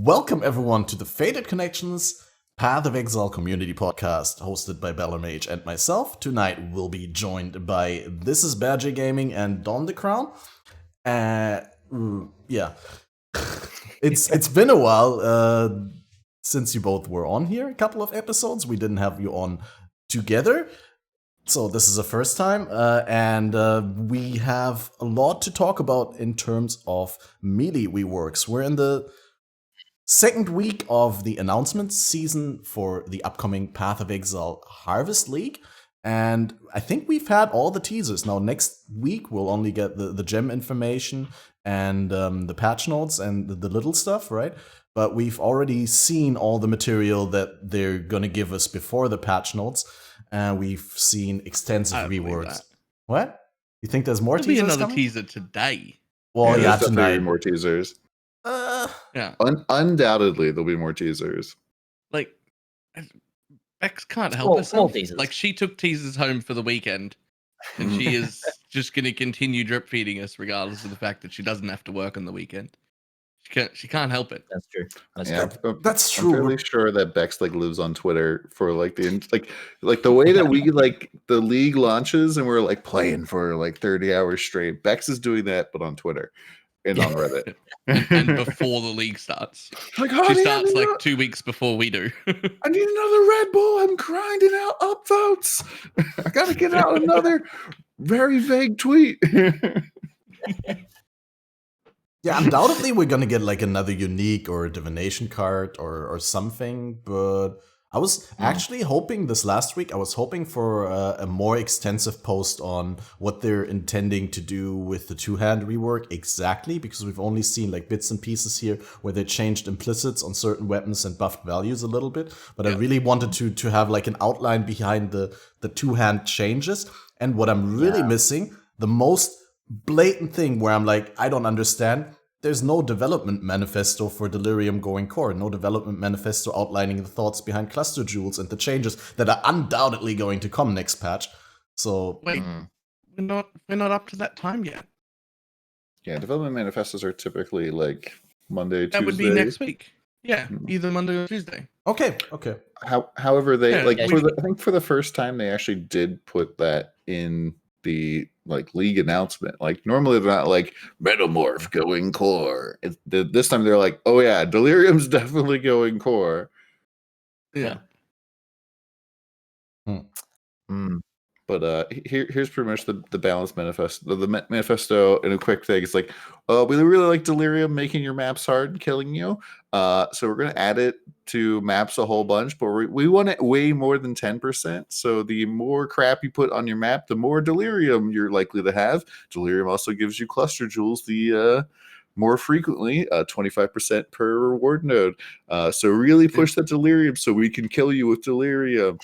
Welcome everyone to the Faded Connections Path of Exile community podcast, hosted by BalorMage and myself. Tonight we'll be joined by ThisIsBadger Gaming and DonTheCrown. Yeah, it's been a while since you both were on here. A couple of episodes we didn't have you on together. So this is the first time, and we have a lot to talk about in terms of melee reworks. We're in the second week of the announcement season for the upcoming Path of Exile Harvest League, and I think we've had all the teasers. Now, next week we'll only get the gem information and the patch notes and the little stuff, right? But we've already seen all the material that they're gonna give us before the patch notes, and we've seen extensive reworks. What? You think there's more teasers? There'll be another coming? teaser today. Well, yeah, there's tonight. More teasers. Yeah. Undoubtedly, there'll be more teasers. Like, Bex can't help herself. Teasers. Like, she took teasers home for the weekend, and she is just going to continue drip feeding us, regardless of the fact that she doesn't have to work on the weekend. She can't help it. That's true. That's I'm true. fairly sure that Bex lives on Twitter for like the way that we the league launches and we're like playing for 30 hours straight. Bex is doing that, but on Twitter and on Reddit. And before the league starts. Like, she starts 2 weeks before we do. I need another Red Bull. I'm grinding out upvotes. I gotta get out another very vague tweet. Yeah, undoubtedly we're gonna get another unique or divination card or something, but I was actually hoping this last week, I was hoping for a more extensive post on what they're intending to do with the two-hand rework exactly, because we've only seen bits and pieces here where they changed implicits on certain weapons and buffed values a little bit, but I really wanted to have an outline behind the two-hand changes. And what I'm really missing, the most blatant thing where I'm I don't understand, there's no development manifesto for Delirium going core, no development manifesto outlining the thoughts behind cluster jewels and the changes that are undoubtedly going to come next patch. So wait, we're not up to that time yet. Yeah, development manifestos are typically Monday, Tuesday. That would be next week. Yeah, either Monday or Tuesday. Okay. However, they Yeah, I think for the first time they actually did put that in the league announcement. Normally they're not Metamorph going core. This time they're oh yeah, Delirium's definitely going core. Yeah. But here's pretty much the balance manifesto. The manifesto in a quick thing. It's we really like Delirium making your maps hard and killing you. So we're gonna add it to maps a whole bunch, but we want it way more than 10%. So the more crap you put on your map, the more Delirium you're likely to have. Delirium also gives you cluster jewels the more frequently, 25% per reward node. So really push that Delirium so we can kill you with Delirium.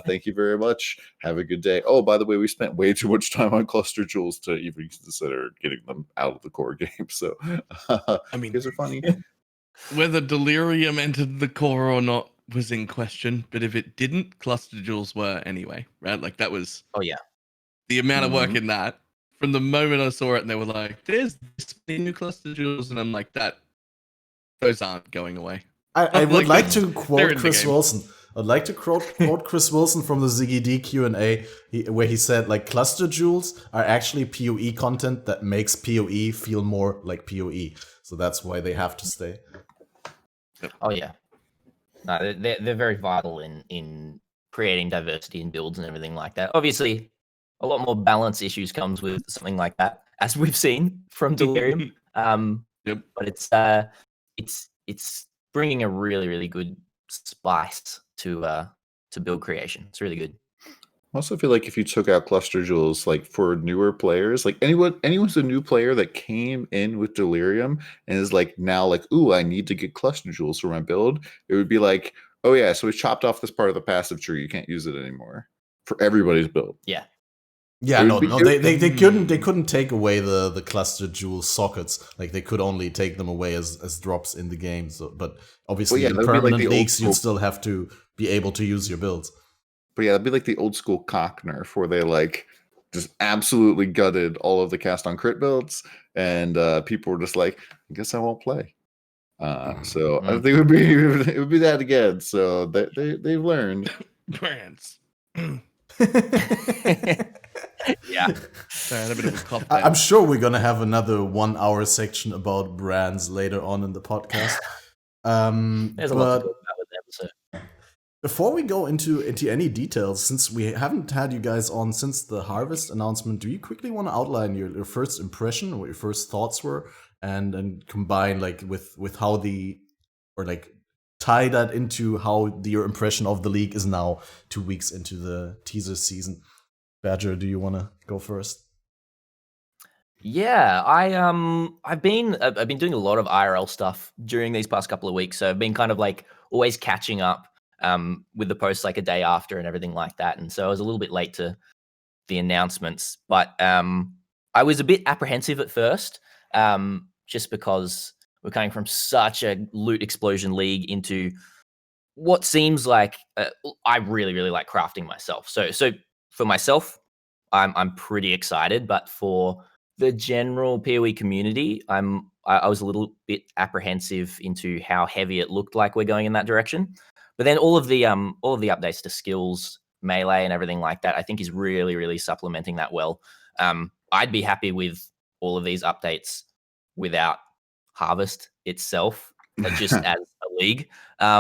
Thank you very much. Have a good day. Oh, by the way, we spent way too much time on cluster jewels to even consider getting them out of the core game. So, I mean, you guys are funny. Whether Delirium entered the core or not was in question, but if it didn't, cluster jewels were anyway, right? That was the amount of work in that. From the moment I saw it, and they were there's this many new cluster jewels, and I'm those aren't going away. I would like to quote Chris Wilson. I'd like to quote Chris Wilson from the Ziggy D Q&A, where he said, cluster jewels are actually PoE content that makes PoE feel more like PoE. So that's why they have to stay. Oh, yeah. No, they're very vital in creating diversity in builds and everything like that. Obviously, a lot more balance issues comes with something like that, as we've seen from Delirium. But it's bringing a really, really good spice to build creation. It's really good. I also feel if you took out cluster jewels, for newer players, anyone's a new player that came in with Delirium and is now ooh, I need to get cluster jewels for my build. It would be oh yeah, so we chopped off this part of the passive tree. You can't use it anymore for everybody's build. Yeah. Yeah, no, they couldn't take away the cluster jewel sockets. They could only take them away as drops in the game. So, but obviously in permanent leagues, you'd still have to be able to use your builds. But yeah, it'd be the old school cock nerf where they just absolutely gutted all of the cast on crit builds, and people were just I guess I won't play. So I think it would be that again. So they've learned Brands. Yeah. Sorry, I had a bit of a cough. I'm sure we're gonna have another 1 hour section about brands later on in the podcast. There's a lot to talk about with the episode. Before we go into any details, since we haven't had you guys on since the harvest announcement, do you quickly want to outline your first impression, what your first thoughts were, and combine like with how tie that into how your impression of the league is now 2 weeks into the teaser season? Badger, do you want to go first? Yeah, I've been doing a lot of IRL stuff during these past couple of weeks, so I've been kind of like always catching up with the posts like a day after and everything like that, and so I was a little bit late to the announcements, but I was a bit apprehensive at first, just because we're coming from such a loot explosion league into what seems like I really like crafting myself. So for myself, I'm pretty excited, but for the general PoE community, I was a little bit apprehensive into how heavy it looked like we're going in that direction. But then all of the updates to skills, melee, and everything like that, I think is really supplementing that well. I'd be happy with all of these updates without Harvest itself, just as a league. But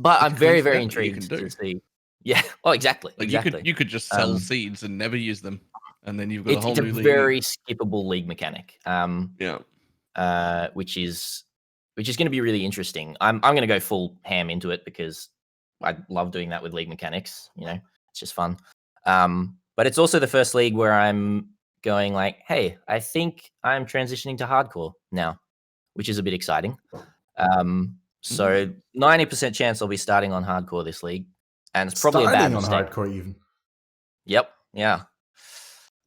I'm very intrigued to see. Yeah. Oh, exactly. Like exactly. you could just sell seeds and never use them, and then you've got a whole new league. It's a very skippable league mechanic. Which is going to be really interesting. I'm going to go full ham into it because I love doing that with league mechanics. You know, it's just fun. But it's also the first league where I'm going like, hey, I think I'm transitioning to hardcore now, which is a bit exciting. So 90% chance I'll be starting on hardcore this league, and it's probably starting a bad mistake. on hardcore even. Yep. Yeah.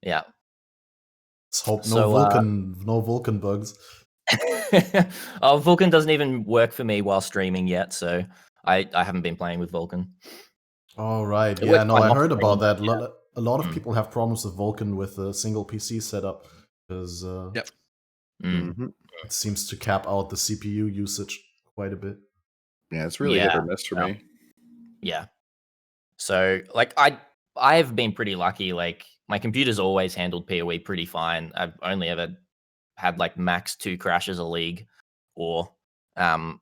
Let's hope no Vulcan bugs. Oh, Vulcan doesn't even work for me while streaming yet, so I haven't been playing with Vulcan. All right. Yeah, no, I heard about that. A lot of people have problems with Vulcan with a single PC setup because it seems to cap out the CPU usage quite a bit. Yeah, it's really hit or miss for me. Yeah. So, like, I've been pretty lucky. Like, my computer's always handled PoE pretty fine. I've only ever had like max 2 crashes a league, or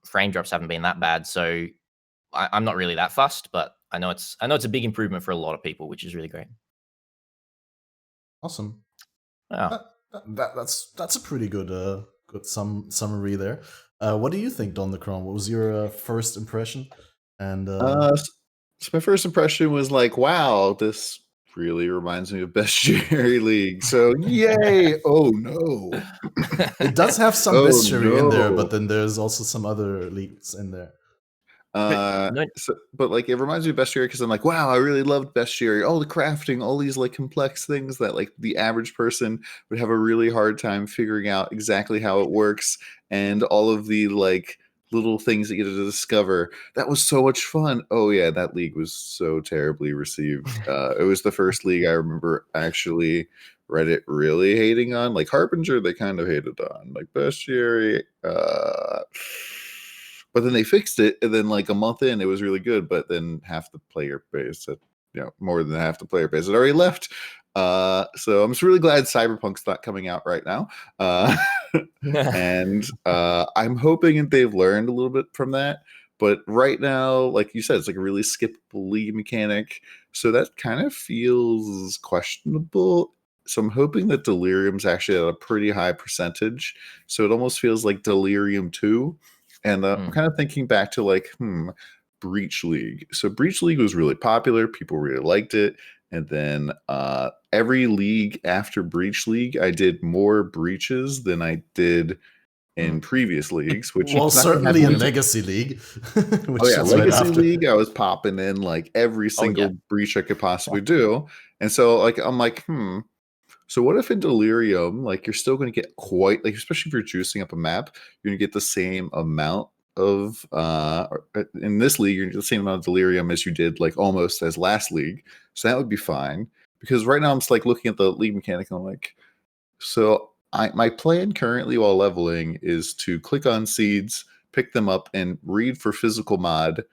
frame drops haven't been that bad. So I'm not really that fussed, but I know it's a big improvement for a lot of people, which is really great. Awesome. Wow. That's a pretty good summary there. What do you think, DonTheCrown? What was your first impression? And so my first impression was like, wow, this really reminds me of Bestiary League. So yay! Oh no, it does have some Bestiary in there, but then there's also some other leagues in there. But like it reminds me of Bestiary because I'm like, wow, I really loved Bestiary. All the crafting, all these like complex things that like the average person would have a really hard time figuring out exactly how it works, and all of the like little things that you get to discover. That was so much fun. Oh yeah, that league was so terribly received. It was the first league I remember actually Reddit really hating on. Like Harbinger, they kind of hated on. Like Bestiary, but then they fixed it, and then like a month in, it was really good. But then half the player base, more than half the player base had already left. So I'm just really glad Cyberpunk's not coming out right now. And I'm hoping that they've learned a little bit from that. But right now, like you said, it's like a really skippable league mechanic. So that kind of feels questionable. So I'm hoping that Delirium's actually at a pretty high percentage. So it almost feels like Delirium 2. And I'm kind of thinking back to like, Breach League. So Breach League was really popular. People really liked it. And then every league after Breach League, I did more breaches than I did in previous leagues. Which certainly in Legacy League. Legacy League, I was popping in like every single breach I could possibly do. And so like I'm like, so what if in Delirium, like you're still going to get quite like, especially if you're juicing up a map, you're going to get the same amount of in this league, you're going to get the same amount of Delirium as you did like almost as last league. So that would be fine, because right now I'm just like looking at the league mechanic and I'm like, so my plan currently while leveling is to click on seeds, pick them up, and read for physical mod.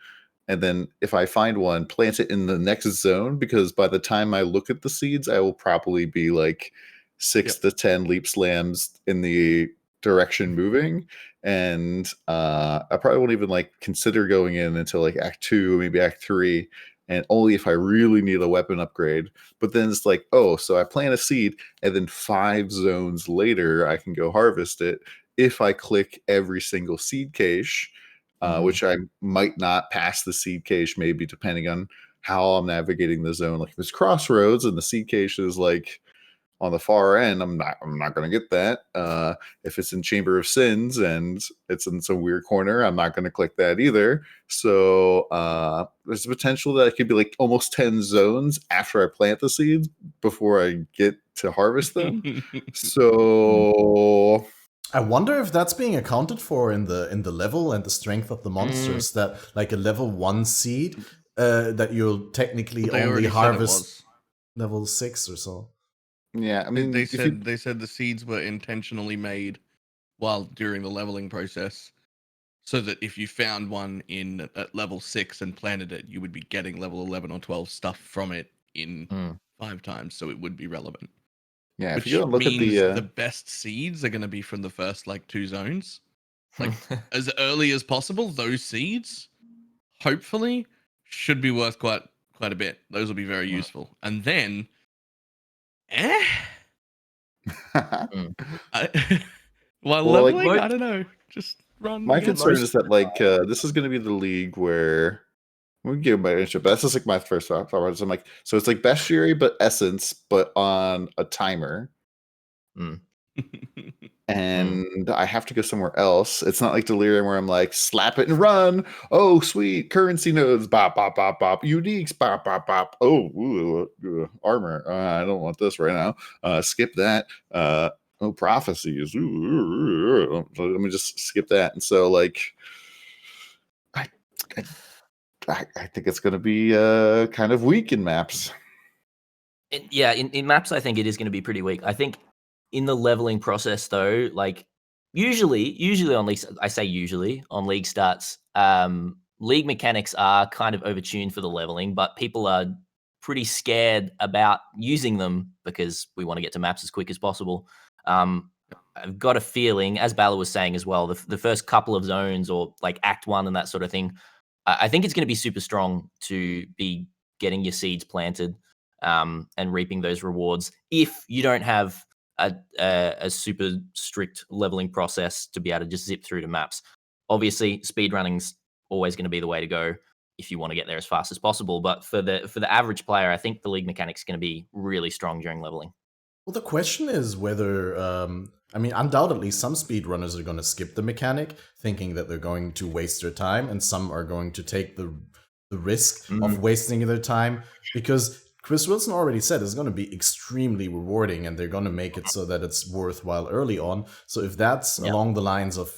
And then if I find one, plant it in the next zone, because by the time I look at the seeds, I will probably be like 6 to 10 leap slams in the direction moving. And I probably won't even like consider going in until like Act 2, maybe Act 3, and only if I really need a weapon upgrade. But then it's like, oh, so I plant a seed, and then 5 zones later, I can go harvest it if I click every single seed cache. Which I might not pass the seed cache, maybe depending on how I'm navigating the zone. Like if it's crossroads and the seed cache is like on the far end, I'm not going to get that. If it's in Chamber of Sins and it's in some weird corner, I'm not going to click that either. So there's a potential that it could be like almost 10 zones after I plant the seeds before I get to harvest them. So I wonder if that's being accounted for in the level and the strength of the monsters. That like a level 1 seed that you'll technically only harvest level 6 or so. Yeah, I mean, they said the seeds were intentionally made while during the leveling process, so that if you found one at level 6 and planted it, you would be getting level 11 or 12 stuff from it in 5 times, so it would be relevant. Yeah, which if you go and look means at the best seeds are going to be from the first like 2 zones, like as early as possible. Those seeds, hopefully, should be worth quite a bit. Those will be very useful, and then, while leveling, I don't know, just run. My concern is that like this is going to be the league where we give my intro, but that's just like my first thought. So I'm like, so it's like bestiary, but essence, but on a timer. And I have to go somewhere else. It's not like Delirium where I'm like, slap it and run. Oh, sweet. Currency nodes. Bop, bop, bop, bop. Uniques. Bop, bop, bop. Oh, armor. I don't want this right now. Skip that. Oh, prophecies. Let me just skip that. And so, like, I think it's going to be kind of weak in maps. In maps, I think it is going to be pretty weak. I think in the leveling process, though, like usually on league, I say usually on league starts, league mechanics are kind of overtuned for the leveling, but people are pretty scared about using them because we want to get to maps as quick as possible. I've got a feeling, as Balor was saying as well, the first couple of zones or like Act 1 and that sort of thing, I think it's going to be super strong to be getting your seeds planted and reaping those rewards if you don't have a super strict leveling process to be able to just zip through to maps. Obviously, speedrunning's always going to be the way to go if you want to get there as fast as possible. But for the average player, I think the league mechanic's going to be really strong during leveling. Well, the question is whether, I mean, undoubtedly some speedrunners are going to skip the mechanic, thinking that they're going to waste their time, and some are going to take the risk of wasting their time, because Chris Wilson already said it's going to be extremely rewarding, and they're going to make it so that it's worthwhile early on. So if that's along the lines of,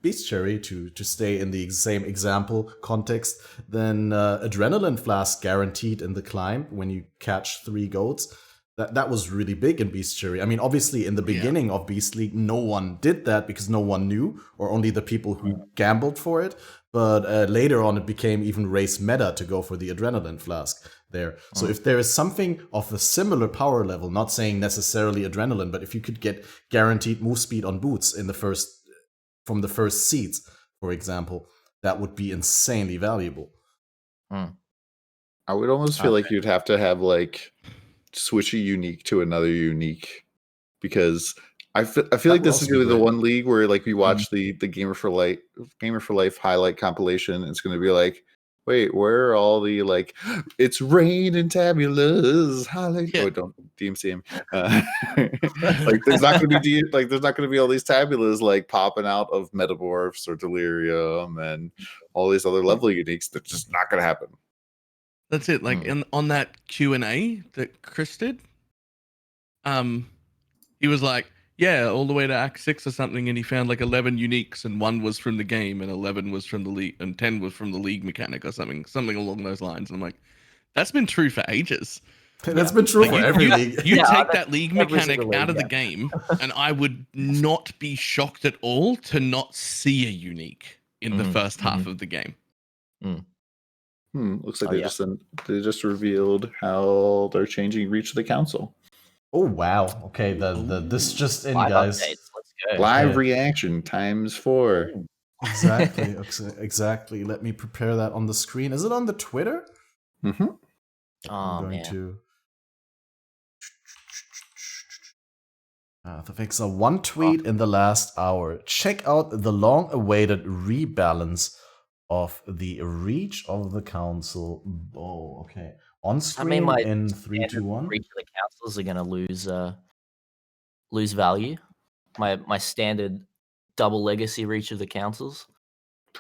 Bestiary, to stay in the same example context, then Adrenaline Flask guaranteed in the climb when you catch 3 goats. That was really big in Bestiary. I mean, obviously, in the beginning of Beast League, no one did that because no one knew, or only the people who gambled for it. But later on, it became even race meta to go for the Adrenaline Flask there. So if there is something of a similar power level, not saying necessarily Adrenaline, but if you could get guaranteed move speed on boots from the first seeds, for example, that would be insanely valuable. I would almost feel like you'd have to have like switch a unique to another unique, because I feel like this is really the one league where like we watch the Gamer for Life highlight compilation, and it's going to be like, wait, where are all the like it's rain and tabulas highlight? Oh, don't DMC him. Like there's not going to be all these tabulas like popping out of Metamorphs or Delirium and all these other level uniques. That's just not going to happen. That's it. Like on that Q&A that Chris did, he was like, yeah, all the way to Act 6 or something, and he found like 11 uniques, and 1 was from the game, and 11 was from the league, and 10 was from the league mechanic or something along those lines. And I'm like, that's been true for ages. That's been true for every league. You take that league mechanic out of the game, and I would not be shocked at all to not see a unique in the first half of the game. Looks like they just revealed how they're changing reach of the council. Oh wow! Okay, this just in, guys. Updates. Let's go. Live reaction ×4. Exactly. Let me prepare that on the screen. Is it on the Twitter? Mm-hmm. I'm going to. The Exile, one tweet in the last hour. Check out the long-awaited rebalance of the reach of the council. Oh, okay. On screen in 3, 2, 1. Reach of the councils are going to lose value. My standard double legacy reach of the councils.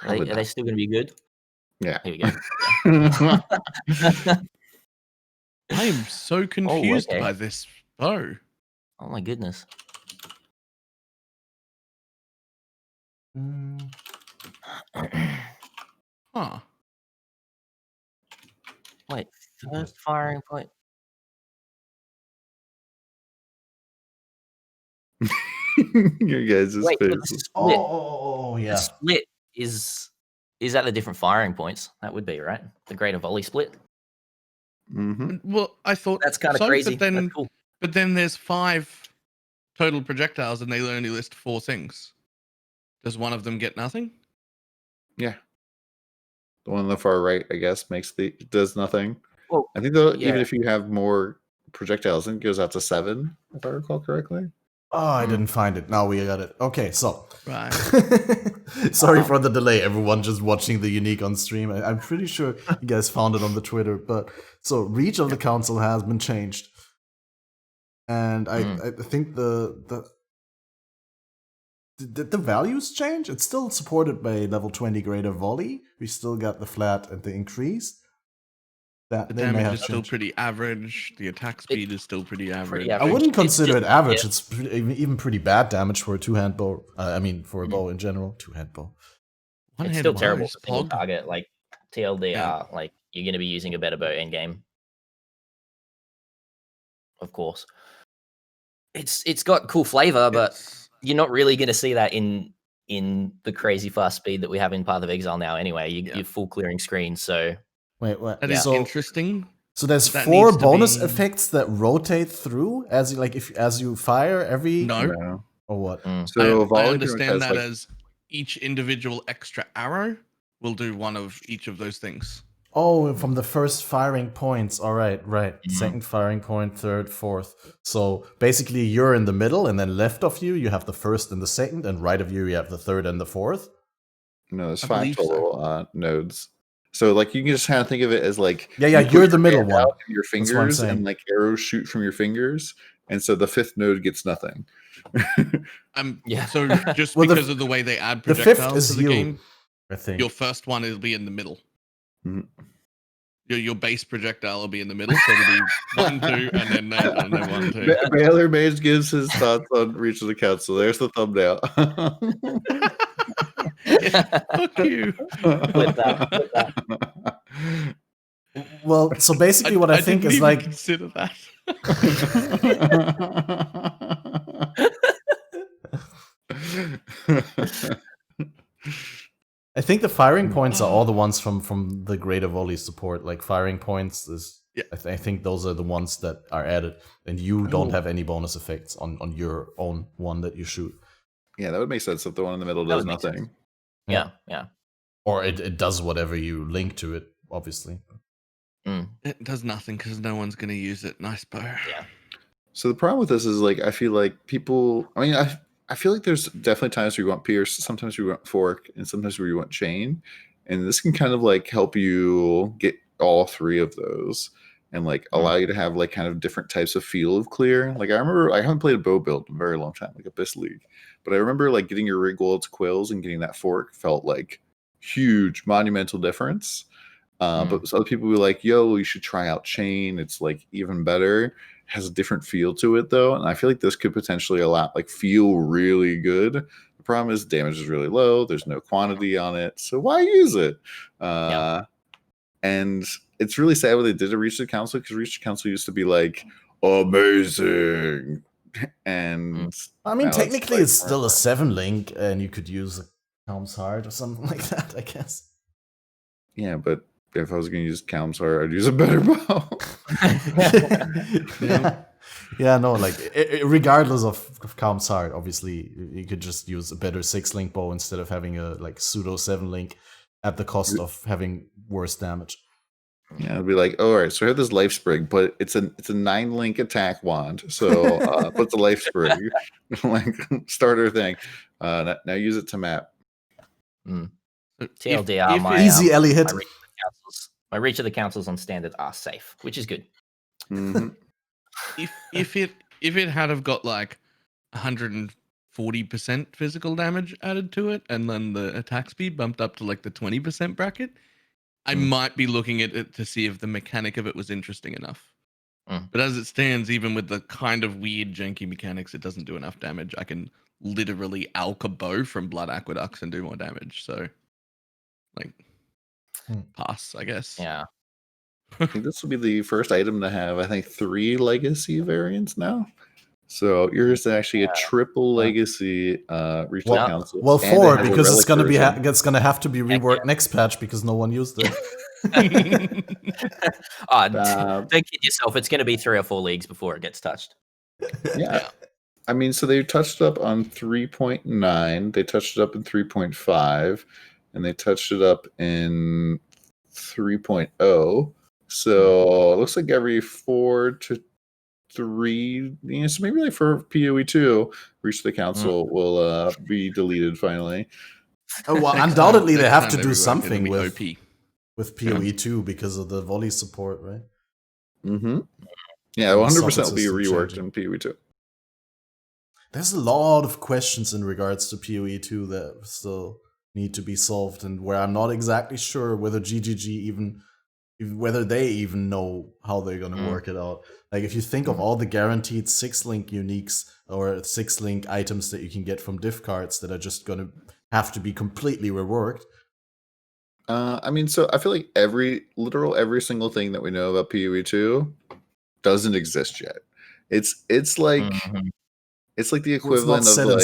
Are they still going to be good? Yeah. Here we go. I am so confused by this bow. Oh my goodness. Huh. Wait, first firing point. Your guys' faces. Oh, yeah. The split is at the different firing points. That would be right. The greater volley split. Well, I thought that's kind of crazy. But then, that's cool. But then there's 5 total projectiles, and they only list 4 things. Does one of them get nothing? Yeah. The one on the far right, I guess, does nothing. Well, I think even if you have more projectiles, it goes out to 7, if I recall correctly. Oh, I didn't find it. Now we got it. Okay, so. Right. Sorry for the delay, everyone just watching the unique on stream. I'm pretty sure you guys found it on the Twitter. But so reach of the council has been changed. And I think the values change. It's still supported by level 20 greater volley. We still got the flat and the increase. The damage is still pretty average. The attack speed is still pretty average. I wouldn't consider it average. It's even pretty bad damage for a two-hand bow. For a bow in general, two-hand bow. It's still terrible for single target. Like TLDR, like you're going to be using a better bow endgame. Of course, it's got cool flavor, but you're not really going to see that in the crazy fast speed that we have in Path of Exile now. Anyway, you're full clearing screens, so. Wait, what? That is interesting. So there's 4 bonus effects that rotate through as you fire every. No. Or what? So I understand that as each individual extra arrow will do one of each of those things. Oh, from the first firing points. All right. Second firing point, third, fourth. So basically, you're in the middle, and then left of you have the first and the second, and right of you have the third and the fourth. No, there's 5 total nodes. So like you can just kind of think of it as like you're the middle one. Your fingers and like arrows shoot from your fingers, and so the 5th node gets nothing. So just because of the way they add projectiles to the game, I think your first one will be in the middle. Your base projectile will be in the middle, so it'll be 1, 2, and then 1, 2. BalorMage gives his thoughts on Reach of the Council. There's the thumbnail. Fuck you. With that. Well, so basically, what I think is like consider that. I think the firing points are all the ones from the greater volley support. Like firing points is, I think those are the ones that are added, and you don't have any bonus effects on your own one that you shoot. Yeah, that would make sense if the one in the middle does nothing. Yeah. Or it does whatever you link to it, obviously. It does nothing because no one's going to use it. Nice bow. Yeah. So the problem with this is like I feel like people. I mean, I feel like there's definitely times where you want pierce, sometimes you want fork, and sometimes where you want chain, and this can kind of like help you get all 3 of those, and like allow you to have like kind of different types of feel of clear. Like I remember I haven't played a bow build in a very long time, like Abyss League, but I remember like getting your Rigwold's quills and getting that fork felt like huge monumental difference. But other people will be like, yo, you should try out chain. It's like even better. It has a different feel to it though. And I feel like this could potentially feel really good. The problem is damage is really low. There's no quantity on it. So why use it? And it's really sad when they did a Reach the Council, because Reach the Council used to be like amazing, and I mean, now technically, like it's still a 7-link, and you could use a Calm's Heart or something like that, I guess. Yeah, but if I was going to use Calm's Heart, I'd use a better bow. Yeah, no, like regardless of Calm's Heart, obviously you could just use a better 6-link bow instead of having a like pseudo 7-link at the cost of having worse damage. Yeah, it'd be like, oh, all right, so I have this life sprig, but it's a 9-link attack wand. So put the life sprig, like starter thing. Now use it to map. TLDR, easy Ellie hit. My Reach of the Councils on standard are safe, which is good. Mm-hmm. if it had have got like 140% physical damage added to it, and then the attack speed bumped up to like the 20% bracket, I might be looking at it to see if the mechanic of it was interesting enough. But as it stands, even with the kind of weird janky mechanics, it doesn't do enough damage. I can literally alk a bow from Blood Aqueducts and do more damage. So, like, pass, I guess. Yeah. I think this will be the first item to have, I think, 3 legacy variants now. So yours is actually a triple legacy Reach the Council. Well, 4, because it's gonna be have to be reworked next patch because no one used it. Don't kid yourself. It's going to be 3 or 4 leagues before it gets touched. Yeah. I mean, so they touched it up on 3.9. They touched it up in 3.5, and they touched it up in 3.0. So it looks like every 4 to 3, so maybe like for PoE 2, Reach the Council will be deleted finally. Oh, well, undoubtedly they have to do something with PoE 2 because of the volley support, right? Mm-hmm. Yeah, 100% will be reworked in PoE 2. There's a lot of questions in regards to PoE 2 that still need to be solved, and where I'm not exactly sure whether GGG whether they even know how they're going to work it out. Like, if you think of all the guaranteed 6-link uniques or 6-link items that you can get from diff cards that are just going to have to be completely reworked. I mean, so I feel like every single thing that we know about PoE 2 doesn't exist yet. It's like it's like the equivalent of like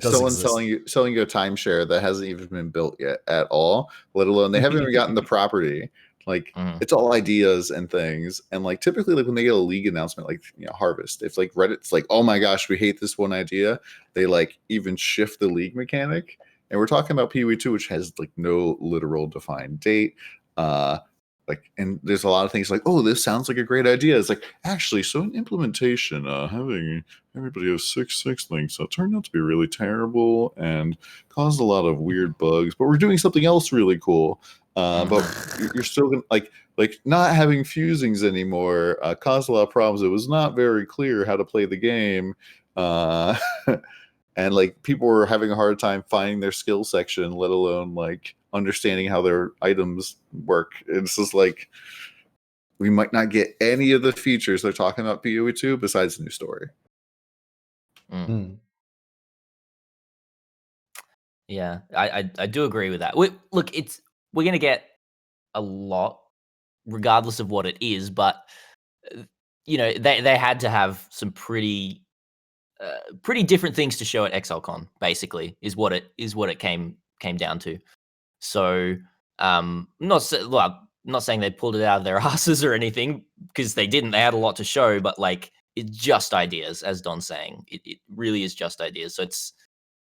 someone selling you a timeshare that hasn't even been built yet at all, let alone they haven't even gotten the property. Like, it's all ideas and things. And like typically, like when they get a league announcement, like, you know, Harvest, if like Reddit's like, oh my gosh, we hate this one idea, they like even shift the league mechanic. And we're talking about PoE 2, which has like no literal defined date. Like, and there's a lot of things like, oh, this sounds like a great idea. It's like, actually, so in implementation, having everybody have 6 links turned out to be really terrible and caused a lot of weird bugs. But we're doing something else really cool. But you're still gonna like not having fusings anymore caused a lot of problems. It was not very clear how to play the game. And like people were having a hard time finding their skill section, let alone like understanding how their items work. It's just like we might not get any of the features they're talking about PoE 2 besides the new story. Yeah, I do agree with that. Look, we're gonna get a lot, regardless of what it is, but you know, they had to have some pretty different things to show at ExileCon. Basically, is what it came down to. So, not saying they pulled it out of their asses or anything, because they didn't. They had a lot to show, but like, it's just ideas, as Don's saying. It really is just ideas. So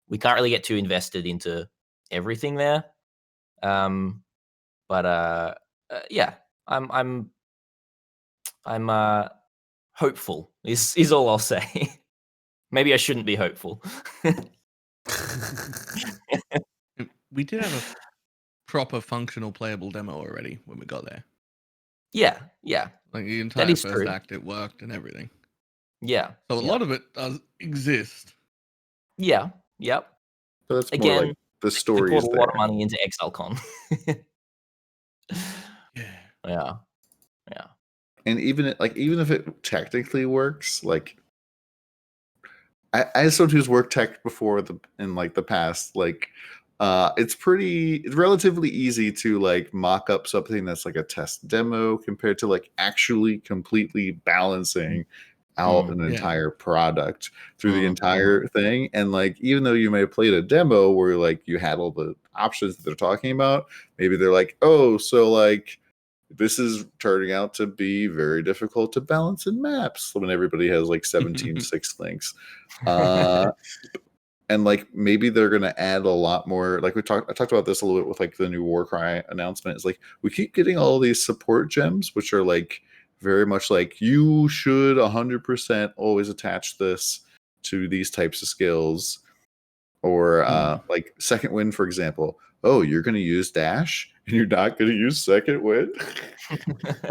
we can't really get too invested into everything there. But yeah, I'm hopeful is all I'll say. Maybe I shouldn't be hopeful. We did have a proper functional playable demo already when we got there. Yeah. Like the entire first act, it worked and everything. Yeah. So a lot of it does exist. Yeah. Yep. But that's again, more like the story is there. A lot of money into ExileCon. Yeah. And even if it technically works, like I as someone who's worked tech before in the past, like it's relatively easy to like mock up something that's like a test demo compared to like actually completely balancing out an entire product through the entire thing. And like, even though you may have played a demo where like you had all the options that they're talking about, maybe they're like, oh, so like this is turning out to be very difficult to balance in maps when everybody has like 17 6 links. And like maybe they're gonna add a lot more. Like I talked about this a little bit with like the new Warcry announcement. It's like we keep getting all these support gems, which are like very much like you should 100% always attach this to these types of skills. Or like second wind, for example. Oh, you're gonna use dash and you're not gonna use second wind.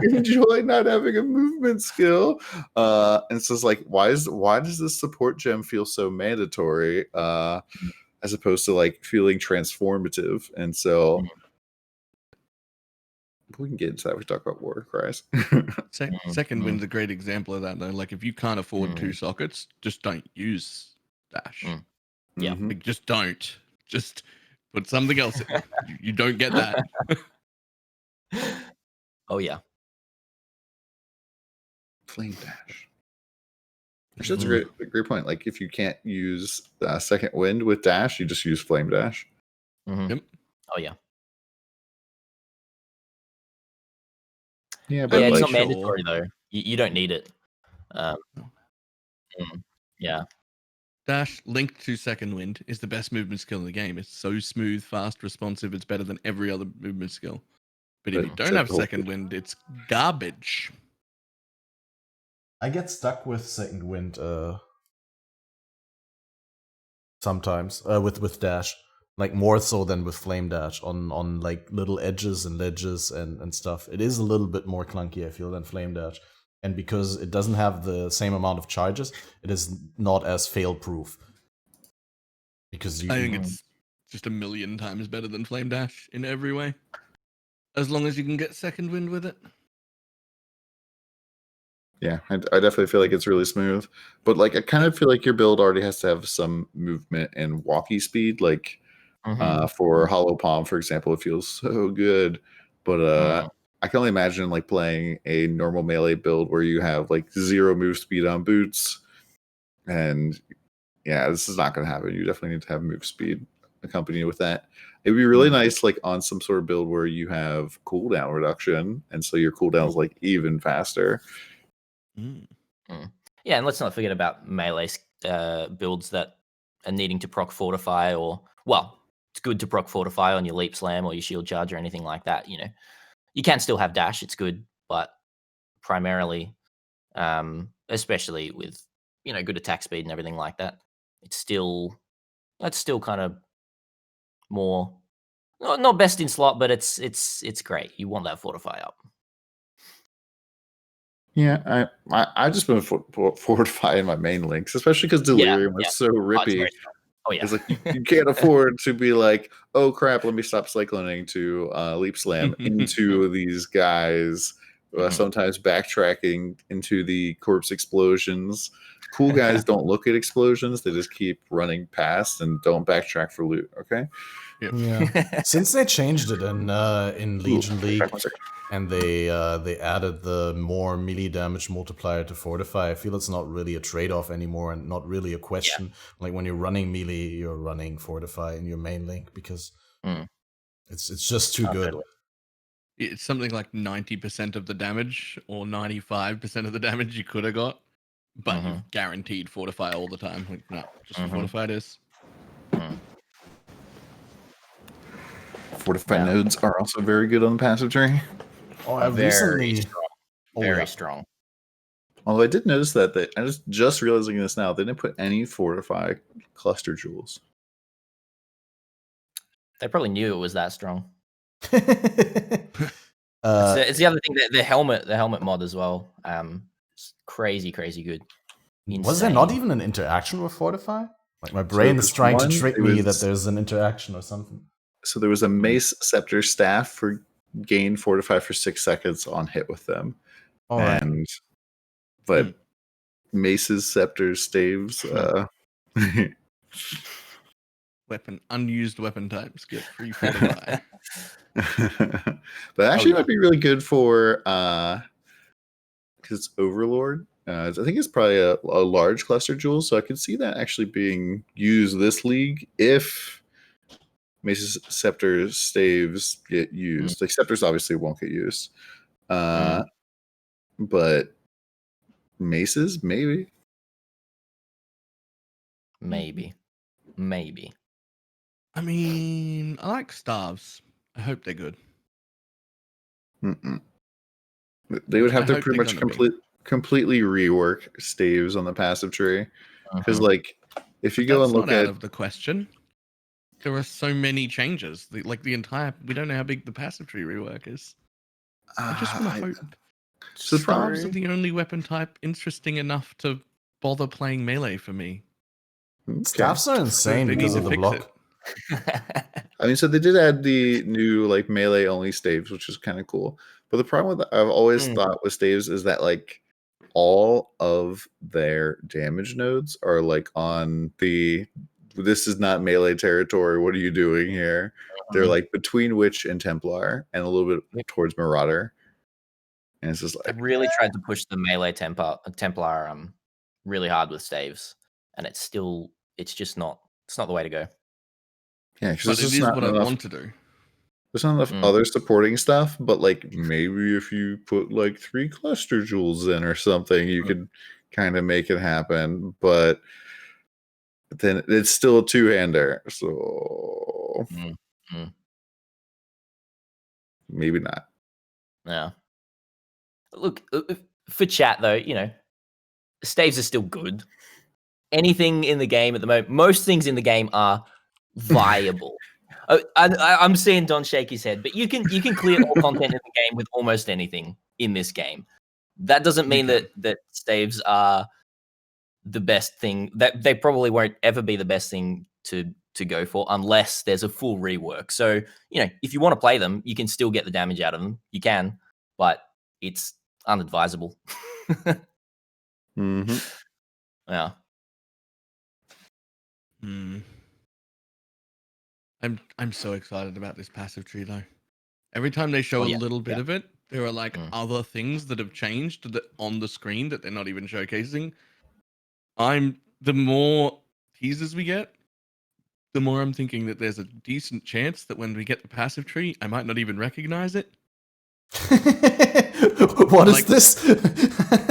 Enjoy not having a movement skill. And so it's like, why does this support gem feel so mandatory as opposed to like feeling transformative? And so we can get into that. We talk about war cries. Second wind's a great example of that though. Like if you can't afford 2 sockets, just don't use dash. Yeah, like, just don't. Just put something else in. You don't get that. Oh yeah. Flame dash. Which is a great point. Like if you can't use second wind with dash, you just use flame dash. Yep. Oh yeah. Yeah, but it's like, not mandatory though. You don't need it. Yeah. Dash linked to second wind is the best movement skill in the game. It's so smooth, fast, responsive. It's better than every other movement skill. But if you don't have second wind, it's garbage. I get stuck with second wind sometimes with dash, like more so than with flame dash on like little edges and ledges and stuff. It is a little bit more clunky, I feel, than flame dash. And because it doesn't have the same amount of charges, it is not as fail proof. Because I think it's just a million times better than flame dash in every way. As long as you can get second wind with it. Yeah, I definitely feel like it's really smooth. But like I kind of feel like your build already has to have some movement and walkie speed. Like for Hollow Palm, for example, it feels so good. But I can only imagine like playing a normal melee build where you have like 0 move speed on boots. And yeah, this is not going to happen. You definitely need to have move speed accompanied with that. It'd be really nice like on some sort of build where you have cooldown reduction. And so your cooldown is like even faster. Yeah, and let's not forget about melee builds that are needing to proc fortify, or well, it's good to proc fortify on your leap slam or your shield charge or anything like that. You know, you can still have dash; it's good, but primarily, especially with good attack speed and everything like that, that's still kind of more not best in slot, but it's great. You want that fortify up. Yeah, I just been fortifying my main links, especially because Delirium is so rippy. Oh yeah, it's like you can't afford to be like, oh crap, let me stop cycloning to leap slam into these guys. Sometimes backtracking into the corpse explosions. Cool guys don't look at explosions; they just keep running past and don't backtrack for loot. Okay. Yep. Yeah. Since they changed it in Legion League, and they added the more melee damage multiplier to fortify, I feel it's not really a trade-off anymore, and not really a question. Yeah. Like when you're running melee, you're running fortify in your main link because it's just too good. Totally. It's something like 90% of the damage or 95% of the damage you could have got, but you've guaranteed fortify all the time. Like, no, just fortify it is. Fortify nodes are also very good on the passive tree. Oh, I've recently strong. Very strong. Although I did notice that I just realizing this now, they didn't put any fortify cluster jewels. They probably knew it was that strong. It's the other thing, the helmet mod as well. It's crazy good. Insane. Was there not even an interaction with fortify? Like my brain is trying to trick me that there's an interaction or something. So there was a mace scepter staff for gain fortify for 6 seconds on hit with them. But maces, scepters, staves, unused weapon types get free fortify. That actually might be really good for because it's Overlord. I think it's probably a large cluster jewel, so I could see that actually being used this league if Mace's Scepters, Staves get used. Like Scepters obviously won't get used. But Maces, maybe. Maybe. I mean, I like staves. I hope they're good. They would have I to hope pretty they're much gonna completely rework Staves on the passive tree. Because, like, if you go That's and look not out at of the question. There are so many changes. We don't know how big the passive tree rework is. I just want to hope. So the problem- Staves are the only weapon type interesting enough to bother playing melee for me. Staffs are insane They because need of to the fix block. I mean, so they did add the new like melee only staves, which is kind of cool. But the problem with I've always thought with staves is that like all of their damage nodes are like on the this is not melee territory. What are you doing here? They're like between Witch and Templar and a little bit towards Marauder. And it's just like I really tried to push the melee Templar really hard with staves, and it's just not the way to go. yeah, But because it is what I want to do. There's not enough other supporting stuff, but like maybe if you put like 3 cluster jewels in or something, you could kind of make it happen. But then it's still a 2-hander, so maybe not. Yeah. Look, for chat though, staves are still good. Anything in the game at the moment, most things in the game are viable. I'm seeing Don shake his head, but you can clear all content in the game with almost anything in this game. That doesn't mean that staves are the best thing. That they probably won't ever be the best thing to go for unless there's a full rework. So, if you want to play them, you can still get the damage out of them. You can, but it's unadvisable. Yeah. I'm so excited about this passive tree though. Every time they show a little bit of it, there are like other things that have changed on the screen that they're not even showcasing. The more teasers we get, the more I'm thinking that there's a decent chance that when we get the passive tree, I might not even recognize it. What is this?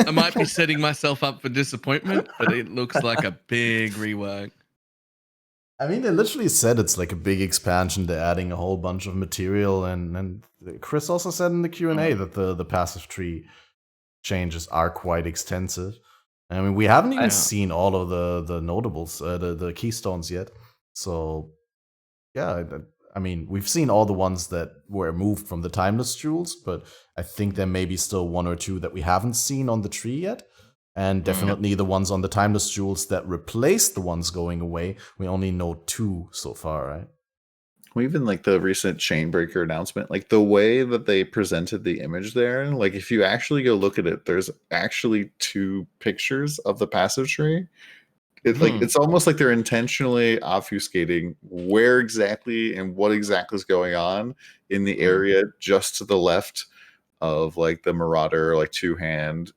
I might be setting myself up for disappointment, but it looks like a big rework. I mean, they literally said it's like a big expansion. They're adding a whole bunch of material, and Chris also said in the Q&A that the passive tree changes are quite extensive. I mean, we haven't even seen all of the notables, the keystones yet. So, yeah, I mean, we've seen all the ones that were moved from the timeless jewels, but I think there may be still 1 or 2 that we haven't seen on the tree yet. And definitely the ones on the timeless jewels that replaced the ones going away. We only know 2 so far, right? Well, even like the recent Chainbreaker announcement, like the way that they presented the image there, like if you actually go look at it, there's actually 2 pictures of the passive tree. It's like it's almost like they're intentionally obfuscating where exactly and what exactly is going on in the area just to the left of like the Marauder, like 2-hand,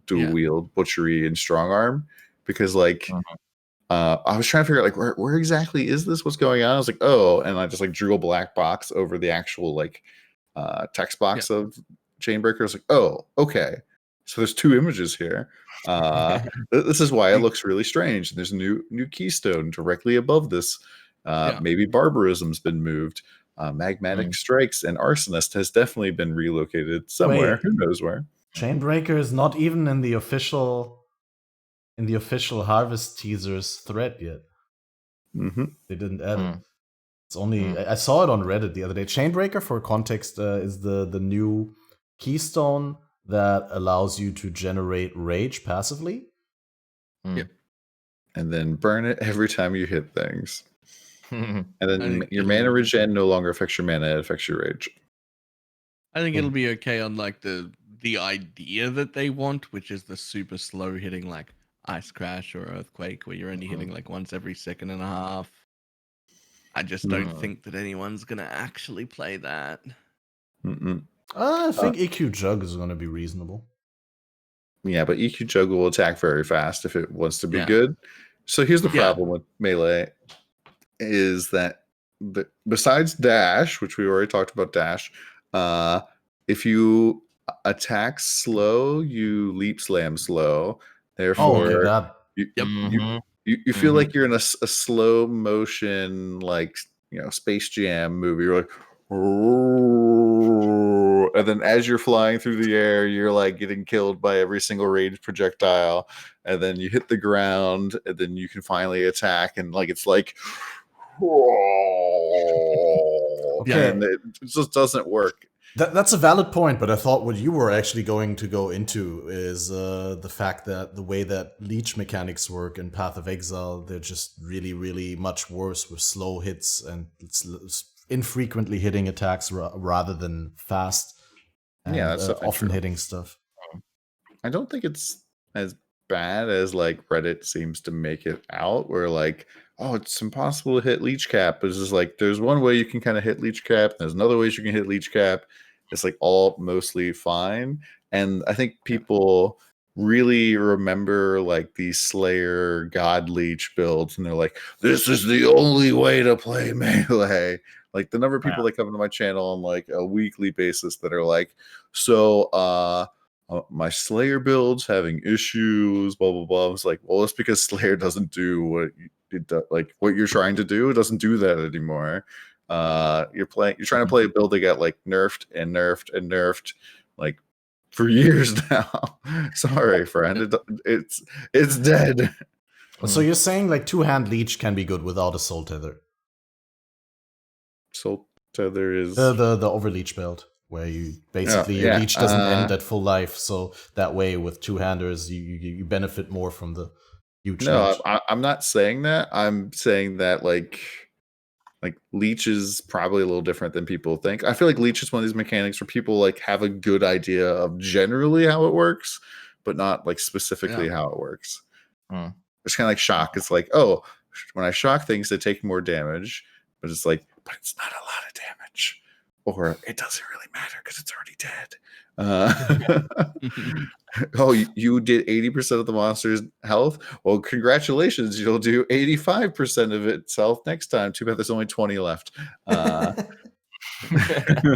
dual wield, butchery, and strong arm. Because like I was trying to figure out like where exactly is this? What's going on? I was like, oh, and I just like drew a black box over the actual like text box of Chainbreaker. I was like, oh, okay. So there's 2 images here. This is why it looks really strange. There's a new keystone directly above this. Maybe barbarism's been moved. Magmatic strikes and arsonist has definitely been relocated somewhere. Wait. Who knows where? Chainbreaker is not even in the official harvest teasers thread yet. They didn't add it. It's only I saw it on Reddit the other day. Chainbreaker, for context, is the new keystone that allows you to generate rage passively. Yep. And then burn it every time you hit things. And then your mana regen no longer affects your mana, it affects your rage. I think it'll be okay on like the idea that they want, which is the super slow hitting like Ice Crash or Earthquake, where you're only hitting like once every second and a half. I just don't think that anyone's gonna actually play that. I think EQ Jug is going to be reasonable. Yeah, but EQ Jug will attack very fast if it wants to be good. So here's the problem with melee is that besides dash, which we already talked about dash, if you attack slow, you leap slam slow. Therefore, you feel like you're in a slow motion, like Space Jam movie. You're like, oh, and then as you're flying through the air, you're like getting killed by every single ranged projectile, and then you hit the ground, and then you can finally attack, and like it's like, and it just doesn't work. That's a valid point, but I thought what you were actually going to go into is the fact that the way that leech mechanics work in Path of Exile, they're just really, really much worse with slow hits and infrequently hitting attacks rather than fast. And, that's often hitting stuff. I don't think it's as bad as like Reddit seems to make it out, where like, oh, it's impossible to hit leech cap. It's just like there's one way you can kind of hit leech cap, and there's another ways you can hit leech cap. It's like all mostly fine. And I think people really remember like these Slayer God Leech builds, and they're like, this is the only way to play melee. Like the number of people that come to my channel on like a weekly basis that are like, so my Slayer build's having issues, blah blah blah. I was like, well, it's because Slayer doesn't do what what you're trying to do. It doesn't do that anymore. You're trying to play a build that got like nerfed and nerfed and nerfed like for years now. Sorry, friend. It's dead. So you're saying like two-hand leech can be good without a soul tether? Soul tether is the overleech build, where you basically your leech doesn't end at full life, so that way with two-handers you benefit more from the huge leech. I'm not saying that. I'm saying that like leech is probably a little different than people think. I feel like leech is one of these mechanics where people like have a good idea of generally how it works, but not like specifically how it works. It's kind of like shock. It's like, oh, when I shock things, they take more damage, but it's like, but it's not a lot of damage, or it doesn't really matter because it's already dead. Oh, you did 80% of the monster's health? Well, congratulations. You'll do 85% of its health next time. Too bad there's only 20 left. You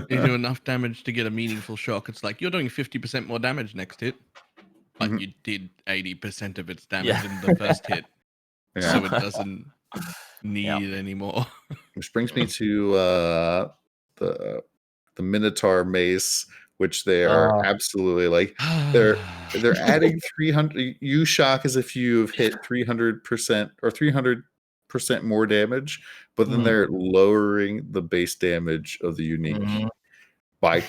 do enough damage to get a meaningful shock. It's like you're doing 50% more damage next hit, but you did 80% of its damage in the first hit. So it doesn't need any more. Which brings me to the Minotaur mace, which they are absolutely like they're adding 300. You shock as if you've hit 300% or 300% more damage, but then they're lowering the base damage of the unique by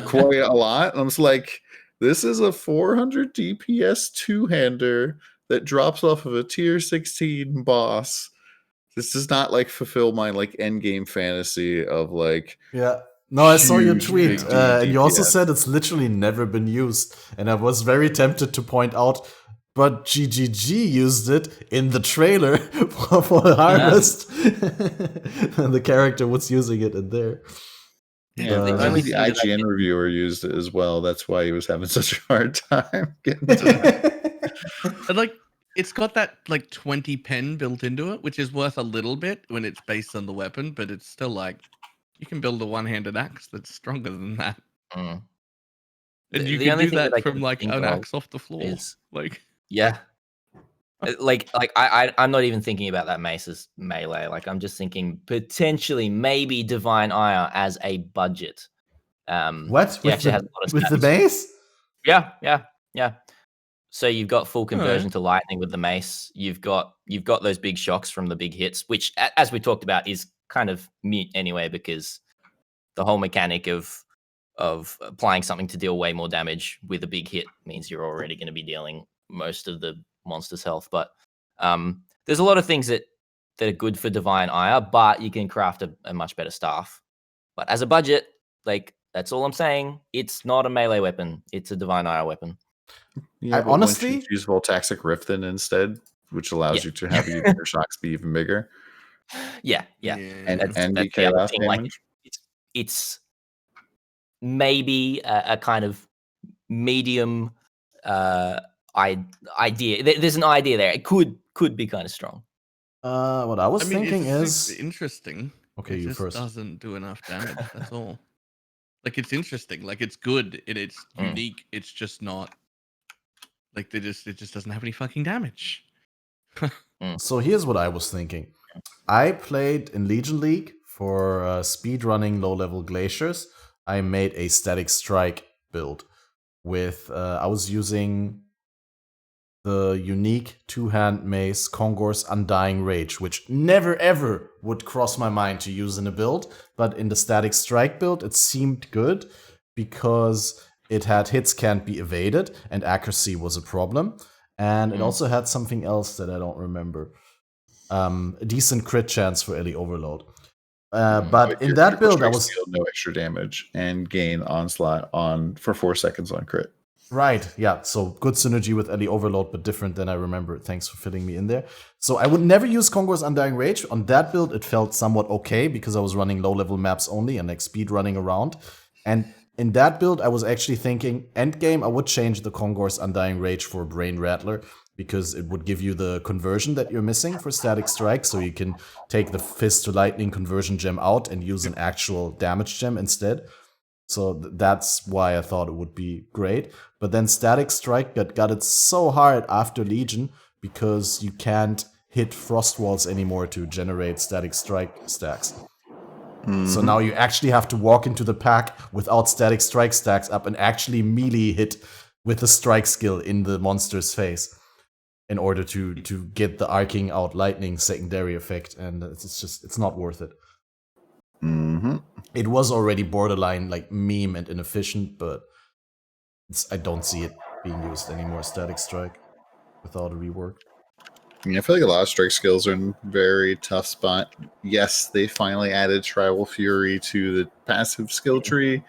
quite a lot. And I'm just like, this is a 400 DPS two-hander that drops off of a tier 16 boss. This does not like fulfill my like endgame fantasy of like No, I saw your tweet, and you also said it's literally never been used. And I was very tempted to point out, but GGG used it in the trailer for Harvest. And the character was using it in there. Yeah, the IGN reviewer used it as well. That's why he was having such a hard time getting to it. And like, it's got that like 20 pen built into it, which is worth a little bit when it's based on the weapon, but it's still like, you can build a one-handed axe that's stronger than that. And you can do that from like an axe off the floor. I'm not even thinking about that mace as melee. Like I'm just thinking potentially maybe Divine Ire as a budget. What? With the mace? Yeah. So you've got full conversion to lightning with the mace. You've got those big shocks from the big hits, which, as we talked about, is kind of mute anyway, because the whole mechanic of applying something to deal way more damage with a big hit means you're already going to be dealing most of the monster's health. But there's a lot of things that are good for Divine Ire, but you can craft a much better staff. But as a budget, like that's all I'm saying. It's not a melee weapon. It's a Divine Ire weapon. Yeah, but honestly, use Voltaxic Rift then instead, which allows you to have your shocks be even bigger. Yeah. And That's the the other chaos thing. Like, damage. it's maybe a kind of medium idea. There's an idea there. It could be kind of strong. What I was thinking it's is interesting. okay. It You just first. doesn't do enough damage. That's all. Like, it's interesting. Like, it's good and it's unique. It's just not like it just doesn't have any fucking damage. So here's what I was thinking. I played in Legion League for speed running low-level glaciers. I made a static strike build with I was using the unique two-hand mace Kongor's Undying Rage, which never ever would cross my mind to use in a build, but in the static strike build it seemed good because it had hits can't be evaded and accuracy was a problem, and it also had something else that I don't remember. A decent crit chance for Ellie Overload. But in that build, I was no extra damage and gain onslaught for 4 seconds on crit. Right, yeah. So good synergy with Ellie Overload, but different than I remember. Thanks for filling me in there. So I would never use Kongor's Undying Rage. On that build, it felt somewhat okay because I was running low-level maps only and like speed running around. And in that build, I was actually thinking, endgame, I would change the Kongor's Undying Rage for Brain Rattler because it would give you the conversion that you're missing for Static Strike, so you can take the Fist to Lightning conversion gem out and use an actual damage gem instead. So that's why I thought it would be great. But then Static Strike got it so hard after Legion because you can't hit Frost Walls anymore to generate Static Strike stacks. So now you actually have to walk into the pack without Static Strike stacks up and actually melee hit with the strike skill in the monster's face in order to get the arcing out lightning secondary effect. And it's not worth it. It was already borderline like meme and inefficient, but I don't see it being used anymore. Static Strike without a rework. I feel like a lot of strike skills are in a very tough spot. Yes, they finally added Tribal Fury to the passive skill tree.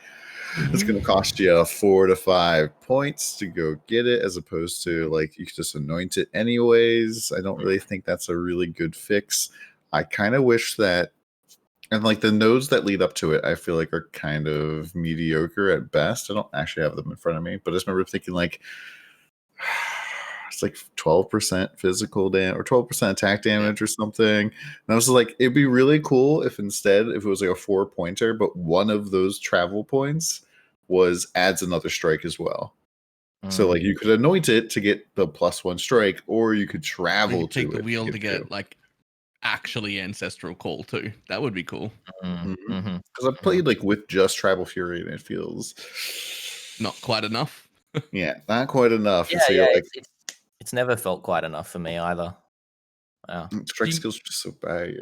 It's going to cost you 4 to 5 points to go get it, as opposed to like you could just anoint it anyways. I don't really think that's a really good fix. I kind of wish that. And like the nodes that lead up to it, I feel like are kind of mediocre at best. I don't actually have them in front of me, but I just remember thinking like it's like 12% physical damage or 12% attack damage or something. And I was like, it'd be really cool if instead, if it was like a 4-pointer, but one of those travel points adds another strike as well. So like you could anoint it to get the +1 strike, or you could travel you could take to the wheel to get 2. like actually Ancestral Call too. That would be cool. Because I've played like with just Tribal Fury and it feels not quite enough. Yeah, not quite enough. Yeah, so like, it's never felt quite enough for me either. Wow. Strike skills are just so bad.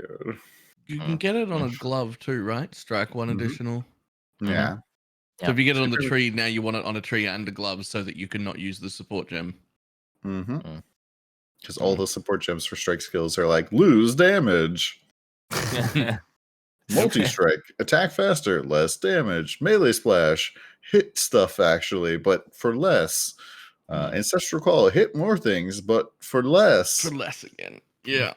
You can get it on a glove too, right? Strike 1 additional. Yeah. So if you get it on the tree, now you want it on a tree and a glove so that you can not use the support gem. Because all the support gems for strike skills are like lose damage, multi-strike, attack faster, less damage, melee splash, hit stuff actually, but for less. Ancestral Call, hit more things, but for less. For less again. Yeah.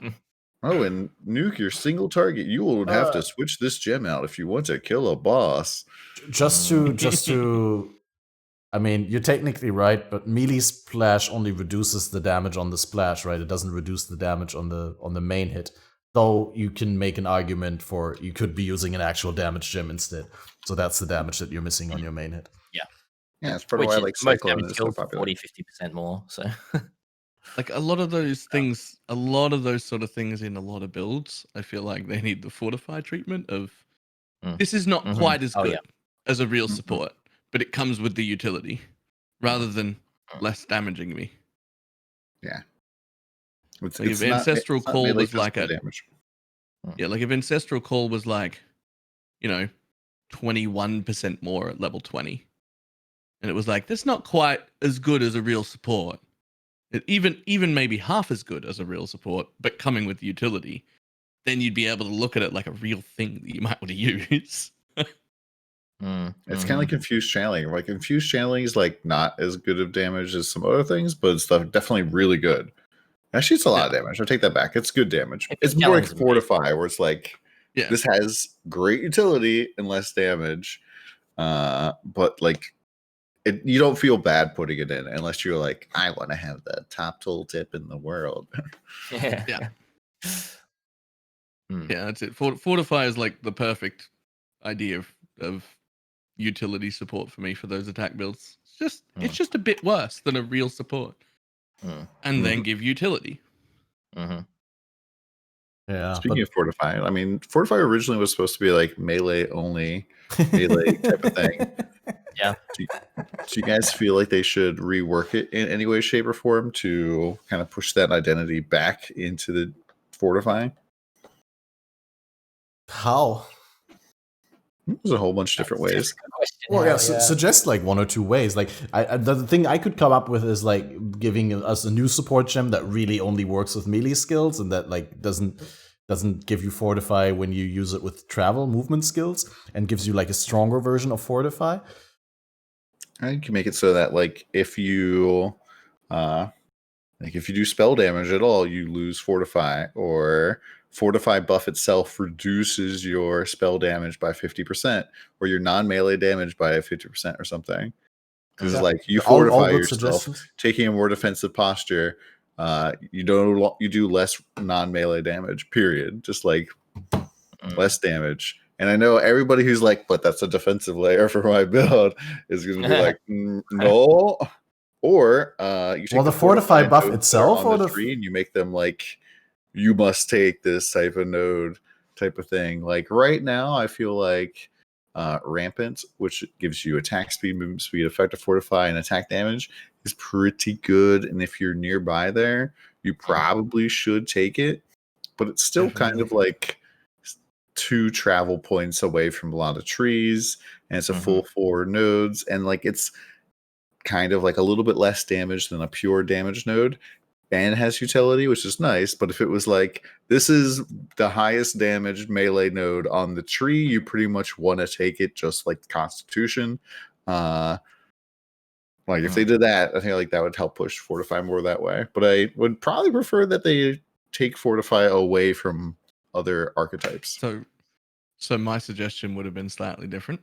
Oh, and nuke your single target. You would have to switch this gem out if you want to kill a boss. Just to I mean, you're technically right, but melee splash only reduces the damage on the splash, right? It doesn't reduce the damage on the main hit. Though you can make an argument for you could be using an actual damage gem instead. So that's the damage that you're missing on your main hit. Yeah, it's probably why I like Cyclone is so popular. 40-50% more. So like a lot of those things, a lot of those sort of things in a lot of builds, I feel like they need the fortify treatment of this is not quite as good as a real support, but it comes with the utility rather than less damaging me. Yeah. Like if Ancestral Call was like a damage. Yeah, like if Ancestral Call was like, 21% more at level 20. And it was like, that's not quite as good as a real support. Even maybe half as good as a real support, but coming with utility, then you'd be able to look at it like a real thing that you might want to use. It's kind of like Infused Channeling. Like Infused Channeling is like not as good of damage as some other things, but it's definitely really good. Actually, it's a lot of damage. I'll take that back. It's good damage. If It's it more like challenges me. fortify, where it's like Yeah. this has great utility and less damage, but like you don't feel bad putting it in unless you're like, I want to have the top tooltip in the world. Yeah. Yeah. Hmm. Yeah, that's it. Fortify is like the perfect idea of utility support for me for those attack builds. It's just a bit worse than a real support, and then give utility. Yeah. Speaking of fortify, I mean, fortify originally was supposed to be like melee only, melee type of thing. Yeah. Do you guys feel like they should rework it in any way, shape, or form to kind of push that identity back into the fortifying? How? There's a whole bunch of different ways. Well, yeah, suggest like 1 or 2 ways. Like, the thing I could come up with is like giving us a new support gem that really only works with melee skills and that like doesn't give you fortify when you use it with travel movement skills, and gives you like a stronger version of fortify. You can make it so that like if you do spell damage at all, you lose fortify, or fortify buff itself reduces your spell damage by 50%, or your non-melee damage by 50% or something. Because like you fortify all good yourself, suggestions. taking a more defensive posture, you do less non-melee damage. Period. Just like less damage. And I know everybody who's like, but that's a defensive layer for my build is going to be like, no. Or you take the fortify buff nodes itself, on or the tree, and you make them like, you must take this type of node type of thing. Like right now, I feel like rampant, which gives you attack speed, movement speed, effective fortify, and attack damage, is pretty good. And if you're nearby there, you probably should take it. But it's still kind of like 2 travel points away from a lot of trees, and it's a full 4 nodes, and like it's kind of like a little bit less damage than a pure damage node, and has utility, which is nice. But if it was like, this is the highest damage melee node on the tree, you pretty much want to take it, just like Constitution. Like if they did that, I think like that would help push fortify more that way. But I would probably prefer that they take fortify away from other archetypes. So my suggestion would have been slightly different.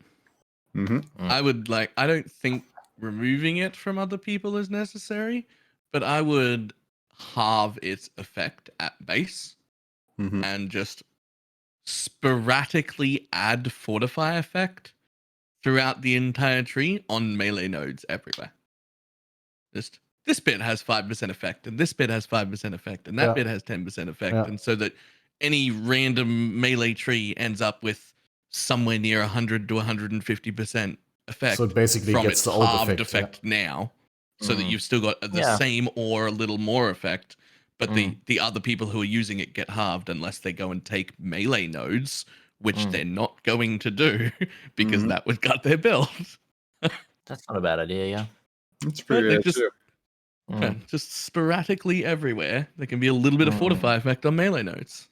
I don't think removing it from other people is necessary, but I would halve its effect at base and just sporadically add fortify effect throughout the entire tree on melee nodes everywhere. Just this bit has 5% effect, and this bit has 5% effect, and that bit has 10% effect, and so that any random melee tree ends up with somewhere near 100 to 150% effect. So it basically from gets its the old halved effect now, so that you've still got the same or a little more effect, but the other people who are using it get halved unless they go and take melee nodes, which they're not going to do because that would cut their build. That's not a bad idea, yeah. It's pretty Like just sporadically everywhere, there can be a little bit of fortify effect on melee nodes.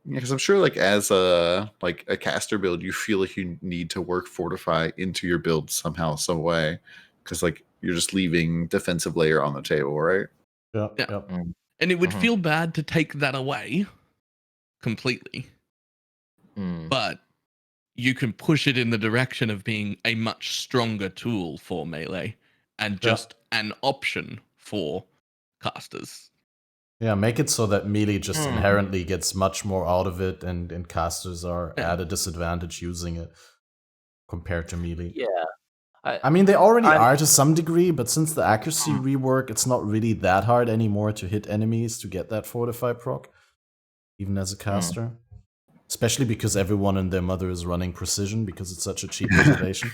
Yeah, because I'm sure, like as a caster build, you feel like you need to work fortify into your build somehow, some way, because like you're just leaving defensive layer on the table, right? Yeah. And it would feel bad to take that away completely, but you can push it in the direction of being a much stronger tool for melee and just an option for casters. Yeah, make it so that melee just inherently gets much more out of it, and casters are at a disadvantage using it compared to melee. Yeah. I mean, they already are to some degree, but since the accuracy rework, it's not really that hard anymore to hit enemies to get that fortify proc, even as a caster. Especially because everyone and their mother is running precision because it's such a cheap motivation.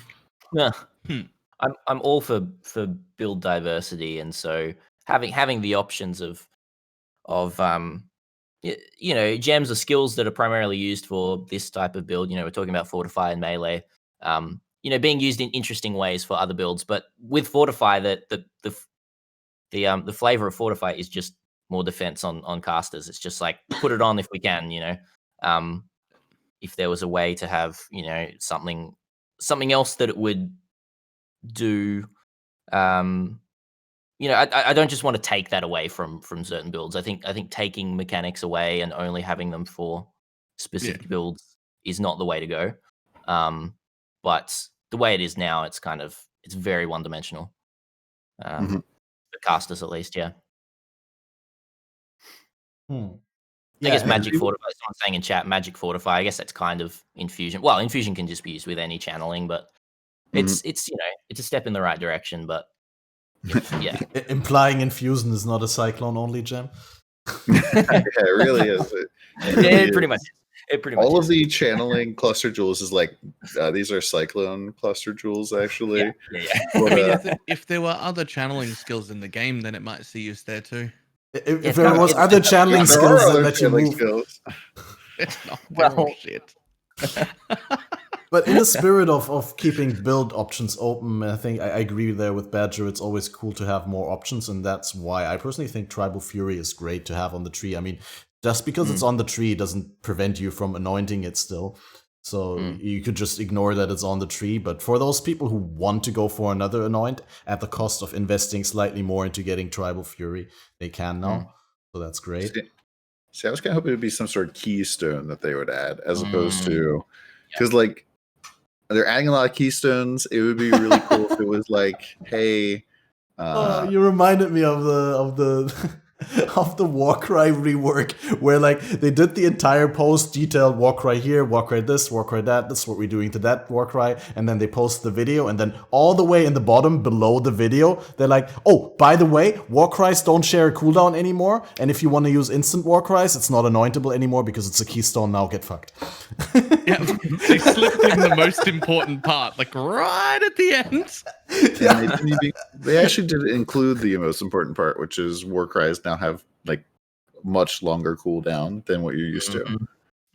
Yeah. I'm all for build diversity, and so having the options of gems or skills that are primarily used for this type of build. We're talking about fortify and melee. Being used in interesting ways for other builds, but with fortify, the flavor of fortify is just more defense on casters. It's just like, put it on if we can. If there was a way to have something else that it would do, I don't just want to take that away from certain builds. I think taking mechanics away and only having them for specific builds is not the way to go. But the way it is now, it's very one dimensional. The casters, at least, yeah. I guess Magic Fortify. Someone's saying in chat, Magic Fortify. I guess that's kind of Infusion. Well, Infusion can just be used with any channeling, but it's it's a step in the right direction. But yeah, implying Infusion is not a Cyclone only gem. Yeah, it really is. It pretty much. All of the channeling cluster jewels is like these are Cyclone cluster jewels, actually. Yeah. But, if there were other channeling skills in the game, then it might see use there too. If there was other channeling skills that let you move. It's not shit. But in the spirit of keeping build options open, I think I agree there with Badger. It's always cool to have more options, and that's why I personally think Tribal Fury is great to have on the tree. I mean, just because it's on the tree doesn't prevent you from anointing it still. So you could just ignore that it's on the tree. But for those people who want to go for another anoint at the cost of investing slightly more into getting Tribal Fury, they can now. So that's great. See, I was kind of hoping it would be some sort of keystone that they would add, as opposed to, because like they're adding a lot of keystones. It would be really cool if it was like, hey, you reminded me of the of the Warcry rework, where like they did the entire post detailed Warcry here, Warcry this, Warcry that. This is what we're doing to that Warcry, and then they post the video, and then all the way in the bottom below the video, they're like, oh, by the way, Warcries don't share a cooldown anymore, and if you want to use instant Warcries, it's not anointable anymore because it's a keystone now. Get fucked. Yeah, they slipped in the most important part, like right at the end. Yeah, they actually did include the most important part, which is Warcries now have like much longer cooldown than what you're used to.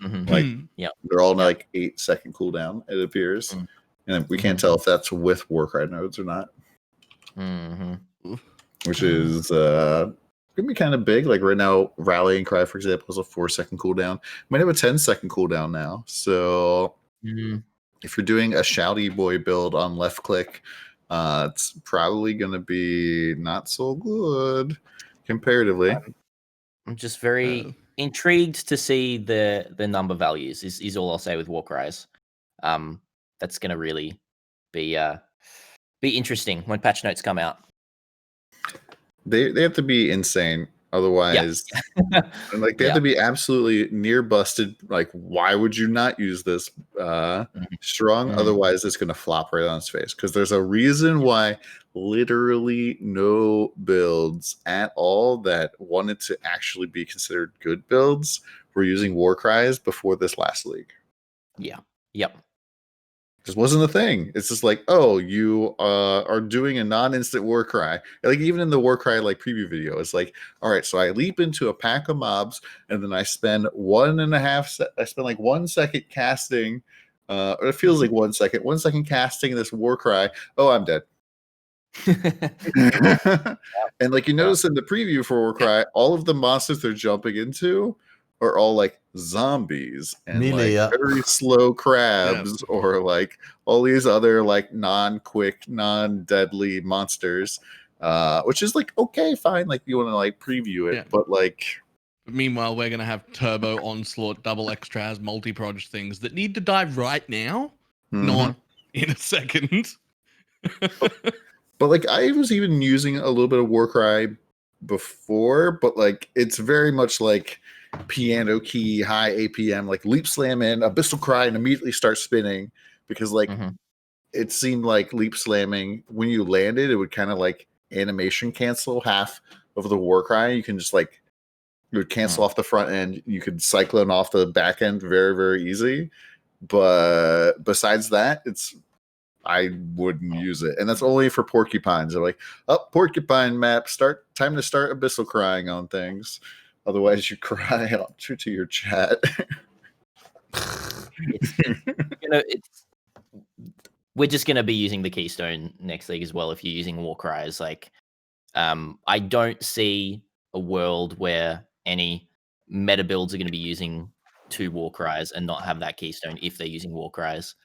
Like, they're all like 8-second cooldown, it appears, and we can't tell if that's with Warcry nodes or not. Which is gonna be kind of big. Like right now, Rallying Cry, for example, is a 4-second cooldown. Might have a 10-second cooldown now. So if you're doing a Shouty Boy build on left click, it's probably gonna be not so good comparatively. I'm just very intrigued to see the number values. Is all I'll say with Warcries. That's gonna really be interesting when patch notes come out. They have to be insane, otherwise, like they have to be absolutely near busted. Like, why would you not use this strong? Otherwise, it's going to flop right on its face. Because there's a reason why literally no builds at all that wanted to actually be considered good builds were using Warcries before this last league. Yeah. Yep. Just wasn't a thing. It's just like, oh, you are doing a non-instant Warcry. Like even in the Warcry like preview video, it's like, all right, so I leap into a pack of mobs, and then I spend 1 second casting. Or it feels like 1 second. 1 second casting this Warcry. Oh, I'm dead. And like you notice in the preview for Warcry, all of the monsters they're jumping into are all like zombies and Melee, like very slow crabs or like all these other like non-quick, non-deadly monsters, which is like okay, fine, like you want to like preview it, but like meanwhile we're gonna have turbo onslaught, double extras, multi-proj things that need to die right now, not in a second. But like I was even using a little bit of Warcry before, but like it's very much like piano key, high APM, like leap slam in, abyssal cry, and immediately start spinning, because like it seemed like leap slamming when you landed, it would kind of like animation cancel half of the Warcry. You can just like you would cancel off the front end, you could cyclone off the back end very, very easy. But besides that, I wouldn't use it, and that's only for porcupines. They're like, oh, porcupine map, time to start abyssal crying on things. Otherwise, you cry out to your chat. We're just gonna be using the keystone next league as well. If you're using Warcries, like, I don't see a world where any meta builds are going to be using 2 Warcries and not have that keystone if they're using Warcries.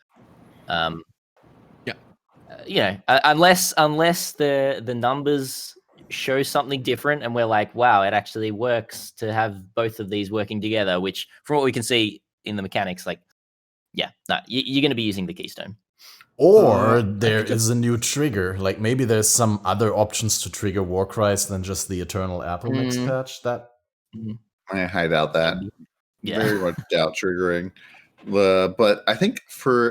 Unless the numbers show something different, and we're like, wow, it actually works to have both of these working together. Which, from what we can see in the mechanics, like, yeah, no, you're going to be using the keystone. Or there is a new trigger. Like maybe there's some other options to trigger war cries than just the Eternal Apple next patch. That I highlight out that. Yeah. Very much doubt triggering. But I think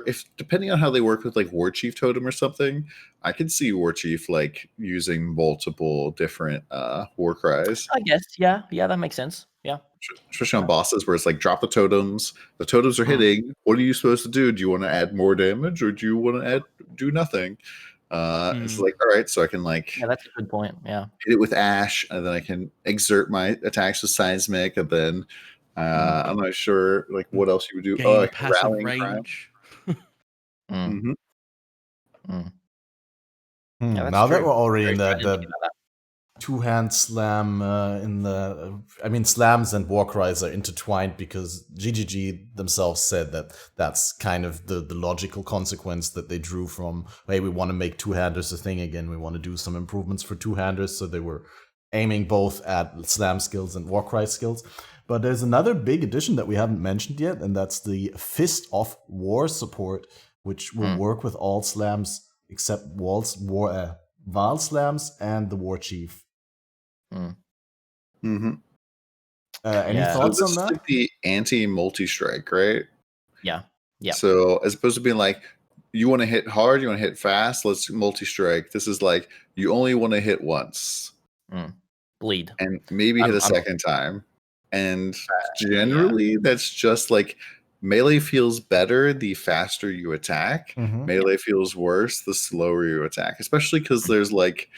if depending on how they work with like War Chief Totem or something, I could see War Chief like using multiple different war cries. I guess, yeah, that makes sense. Yeah. Especially on bosses where it's like drop the totems are hitting. What are you supposed to do? Do you want to add more damage or do you want to do nothing? It's like, all right, so I can like that's a good point. Yeah. hit it with Ash, and then I can exert my attacks with Seismic, and then I'm not sure like what else you would do. Gain Like passive range. now true. that we're already in the two-hand slam slams and war cries are intertwined because GGG themselves said that that's kind of the logical consequence that they drew from, hey, we want to make two-handers a thing again, we want to do some improvements for two-handers, so they were aiming both at slam skills and war cry skills. But there's another big addition that we haven't mentioned yet, and that's the Fist of War support, which will work with all slams except Val slams and the War Chief. Any thoughts on that? Like the anti-multi-strike, right? Yeah. So as opposed to being like, you want to hit hard, you want to hit fast, let's multi-strike. This is like, you only want to hit once. Bleed. And maybe hit a second time. And generally, that's just like, melee feels better the faster you attack. Melee feels worse the slower you attack, especially because there's like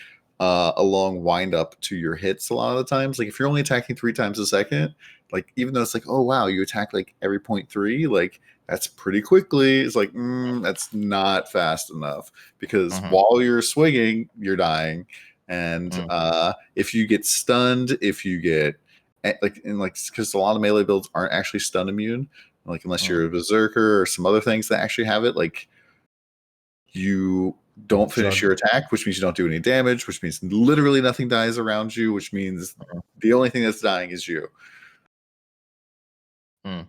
a long wind up to your hits a lot of the times. Like if you're only attacking 3 times a second, like even though it's like, oh wow, you attack like every 0.3, like that's pretty quickly. It's like that's not fast enough because while you're swinging, you're dying. And if you get stunned, if you get because a lot of melee builds aren't actually stun immune, like unless you're a berserker or some other things that actually have it, like you don't finish your attack, which means you don't do any damage, which means literally nothing dies around you, which means the only thing that's dying is you. And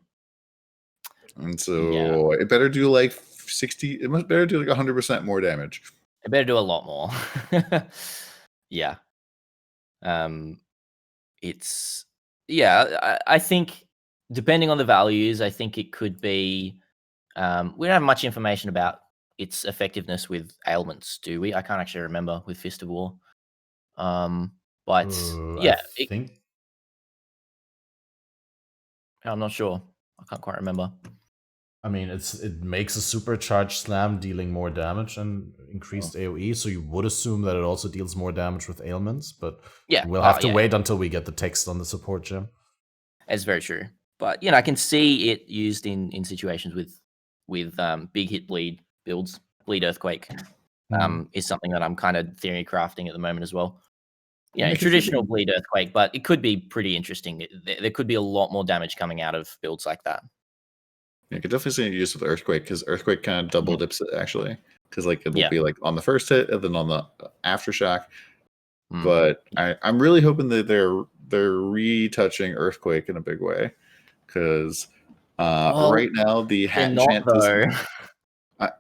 so it better do like 60, it must better do like 100% more damage. It better do a lot more. Yeah. I think depending on the values, I think it could be we don't have much information about its effectiveness with ailments, do we? I can't actually remember with Fist of War. But yeah, I'm not sure. I can't quite remember. I mean, it makes a supercharged slam dealing more damage and increased AoE, so you would assume that it also deals more damage with ailments, but we'll have to wait until we get the text on the support gem. That's very true. But I can see it used in situations with big hit bleed builds. Bleed Earthquake is something that I'm kind of theory crafting at the moment as well. Traditional Bleed Earthquake, but it could be pretty interesting. There could be a lot more damage coming out of builds like that. You could definitely see it used with Earthquake because Earthquake kind of double dips it actually, because like it will be like on the first hit and then on the aftershock. But I'm really hoping that they're retouching Earthquake in a big way, because right now the hat enchant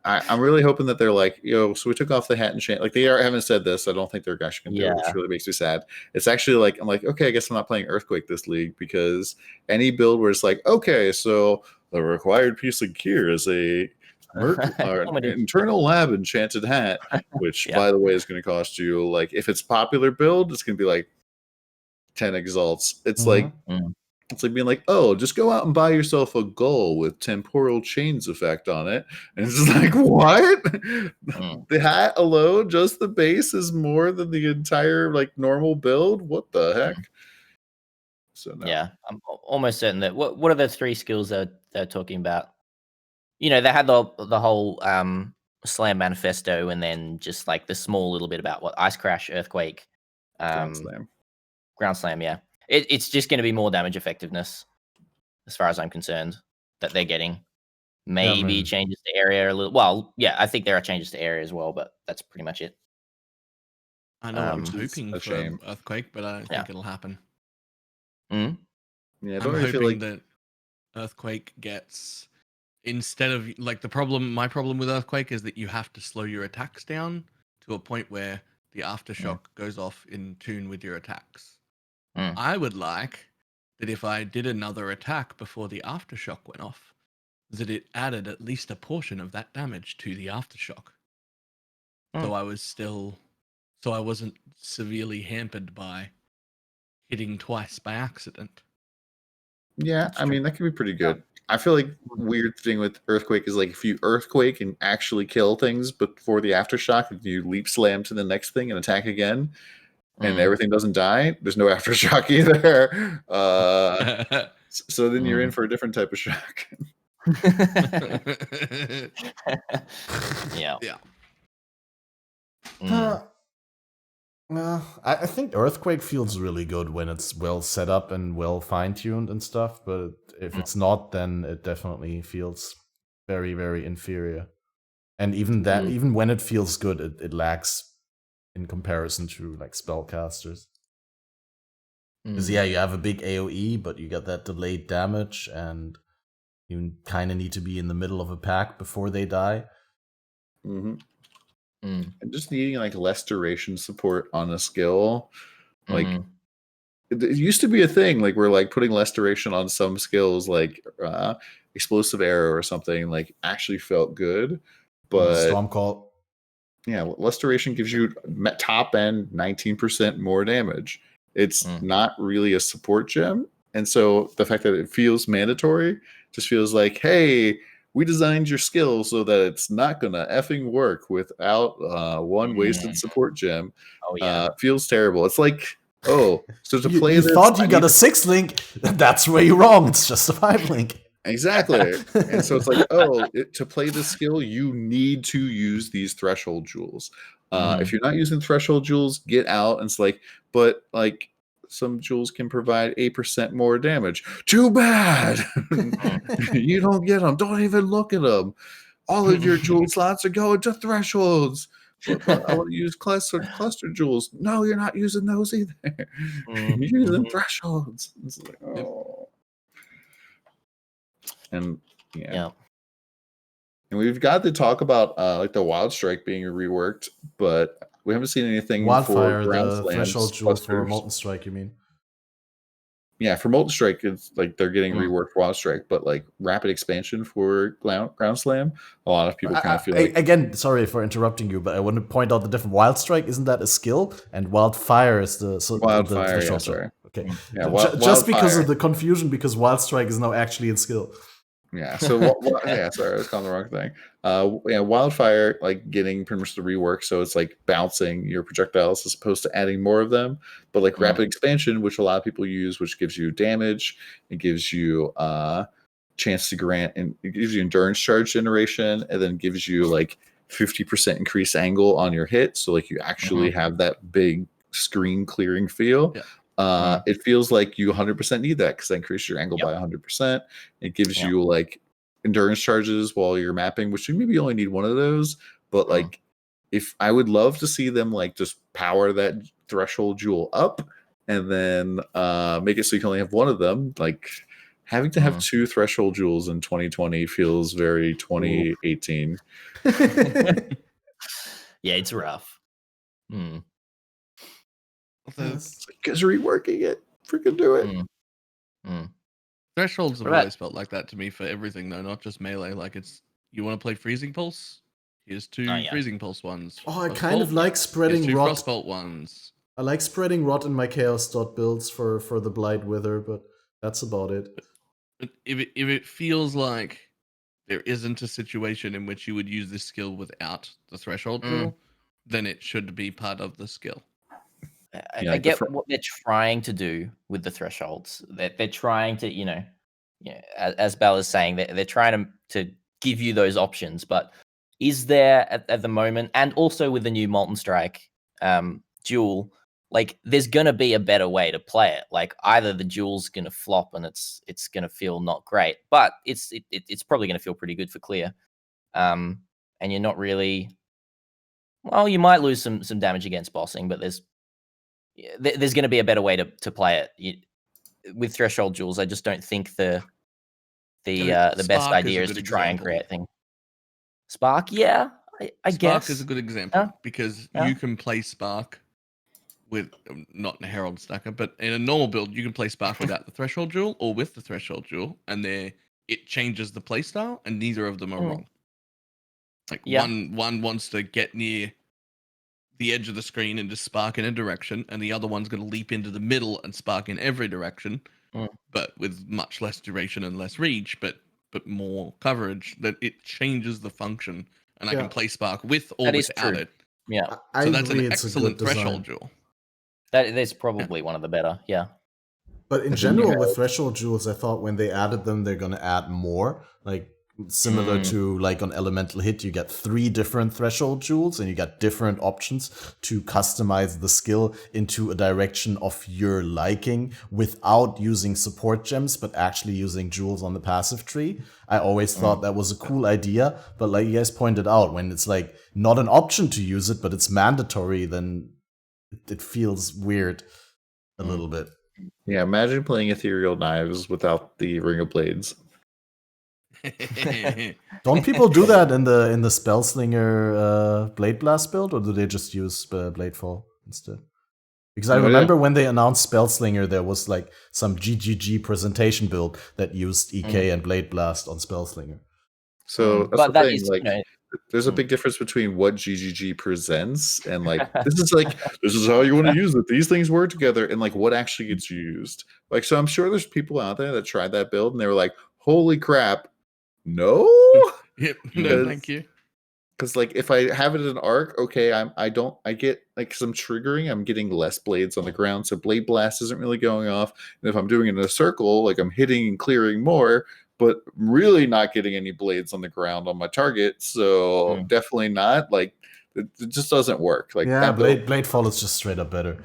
I'm really hoping that they're like, so we took off the hat enchant. Like they haven't said this. I don't think they're actually going to do it, which really makes me sad. It's actually like, I'm like, okay, I guess I'm not playing Earthquake this league, because any build where it's like, okay, so the required piece of gear is a internal lab enchanted hat, which by the way is going to cost you, like, if it's popular build, it's going to be like 10 exalts. It's like it's like being like, oh, just go out and buy yourself a goal with temporal chains effect on it. And it's like, what? The hat alone, just the base, is more than the entire like normal build? What the heck? So no. Yeah, I'm almost certain that what are the 3 skills that they're talking about? They had the whole slam manifesto, and then just like the small little bit about what Ice Crash, Earthquake, Ground slam. Yeah, it's just going to be more damage effectiveness, as far as I'm concerned, that they're getting. Maybe changes to area a little. Well, yeah, I think there are changes to area as well, but that's pretty much it. I know I'm which is hoping a for shame. Earthquake, but I don't think it'll happen. Mm? Yeah, I I'm don't really feel hoping like that Earthquake gets, instead of like my problem with Earthquake is that you have to slow your attacks down to a point where the aftershock goes off in tune with your attacks. Mm. I would like that if I did another attack before the aftershock went off, that it added at least a portion of that damage to the aftershock. So I wasn't severely hampered by hitting twice by accident. Yeah, That's I mean true. that could be pretty good. I feel like weird thing with Earthquake is like if you Earthquake and actually kill things before the aftershock, if you leap slam to the next thing and attack again, and everything doesn't die, there's no aftershock either. So then you're in for a different type of shock. Yeah. Yeah. Well, I think Earthquake feels really good when it's well set up and well fine-tuned and stuff, but if it's not, then it definitely feels very, very inferior. And even that, even when it feels good, it lacks in comparison to like spellcasters. Because yeah, you have a big AoE, but you get that delayed damage, and you kind of need to be in the middle of a pack before they die. And just needing like less duration support on a skill, like it used to be a thing, like we're like putting less duration on some skills, like explosive arrow or something, like actually felt good, but Stormcall. Yeah, less duration gives you top end 19% more damage. It's not really a support gem, and so the fact that it feels mandatory just feels like, hey, we designed your skill so that it's not gonna effing work without one wasted support gem. Oh yeah, feels terrible. It's like, oh, so to play You this, thought you I got need a 6 link? That's where you're wrong. It's just a 5 link. Exactly. And so it's like, oh, to play this skill, you need to use these threshold jewels. If you're not using threshold jewels, get out. And it's like, but like some jewels can provide 8% more damage. Too bad. You don't get them. Don't even look at them. All of your jewel slots are going to thresholds. But I want to use cluster jewels. No, you're not using those either. You're using thresholds. It's like, oh. And yeah. And we've got to talk about like the Wild Strike being reworked, but we haven't seen anything Wildfire, for Ground the Slams, threshold jewel for Molten Strike, you mean? Yeah, for Molten Strike, it's like they're getting reworked Wild Strike, but like Rapid Expansion for Ground Slam, a lot of people kind of feel like. Again, sorry for interrupting you, but I want to point out the different. Wild Strike, isn't that a skill? And Wildfire is the Wildfire, threshold. sorry. Okay. Yeah, just because of the confusion, because Wild Strike is now actually in skill. Yeah. So yeah, sorry, I was calling the wrong thing. Yeah, Wildfire, like getting pretty much the rework, so it's like bouncing your projectiles as opposed to adding more of them. But like Rapid Expansion, which a lot of people use, which gives you damage, it gives you chance to grant, and it gives you endurance charge generation, and then gives you like 50% increased angle on your hit. So like you actually have that big screen clearing feel. It feels like you 100% need that because that increases your angle by 100%. It gives you like endurance charges while you're mapping, which you maybe only need one of those. But like, if I would love to see them like just power that threshold jewel up and then make it so you can only have one of them. Like having to have two threshold jewels in 2020 feels very 2018. Yeah, it's rough. Because reworking it, freaking do it. Thresholds have always felt like that to me for everything, though, not just melee. Like it's, you want to play Freezing Pulse? Here's two Freezing Pulse ones. Oh, I kind of like spreading two rot. Frostbolt ones. I like spreading rot in my Chaos dot builds for the Blight Wither, but that's about it. But if it feels like there isn't a situation in which you would use this skill without the threshold jewel, then it should be part of the skill. I get what they're trying to do with the thresholds. They're trying to, as Bal is saying, they're trying to give you those options. But is there at the moment, and also with the new Molten Strike duel, like there's gonna be a better way to play it. Like either the duel's gonna flop and it's gonna feel not great, but it's probably gonna feel pretty good for clear. And you're not really Well, you might lose some damage against bossing, but there's going to be a better way to play it. With threshold jewels, I just don't think the best idea is to try and create things. Spark, yeah, I guess. Spark is a good example because you can play Spark with not in a Herald Stacker, but in a normal build, you can play Spark without the Threshold Jewel or with the Threshold Jewel, and it changes the playstyle, and neither of them are wrong. Like one wants to get near the edge of the screen and just spark in a direction, and the other one's going to leap into the middle and spark in every direction, but with much less duration and less reach, but more coverage. That it changes the function, and I can play Spark with or without it. Yeah, I so that's agree, an excellent threshold jewel. That's probably one of the better. Yeah. But in general, with threshold jewels, I thought when they added them, they're going to add more. Like, similar to, like, on Elemental Hit, you get 3 different threshold jewels, and you got different options to customize the skill into a direction of your liking without using support gems, but actually using jewels on the passive tree. I always thought that was a cool idea, but like you guys pointed out, when it's, like, not an option to use it, but it's mandatory, then it feels weird a little bit. Yeah, imagine playing Ethereal Knives without the Ring of Blades. Don't people do that in the Spellslinger Blade Blast build, or do they just use Bladefall instead? Because I remember when they announced Spellslinger, there was like some GGG presentation build that used EK and Blade Blast on Spellslinger. So that's the thing. Like, there's a big difference between what GGG presents and like this is how you want to use it. These things work together, and like what actually gets used. Like, so I'm sure there's people out there that tried that build and they were like, "Holy crap, no!" Yep, no, thank you. Because like if I have it in arc, okay, I get like some triggering. I'm getting less blades on the ground, so blade blast isn't really going off. And if I'm doing it in a circle, like I'm hitting and clearing more, but really not getting any blades on the ground on my target. So definitely not. Like it just doesn't work. Like Bladefall is just straight up better.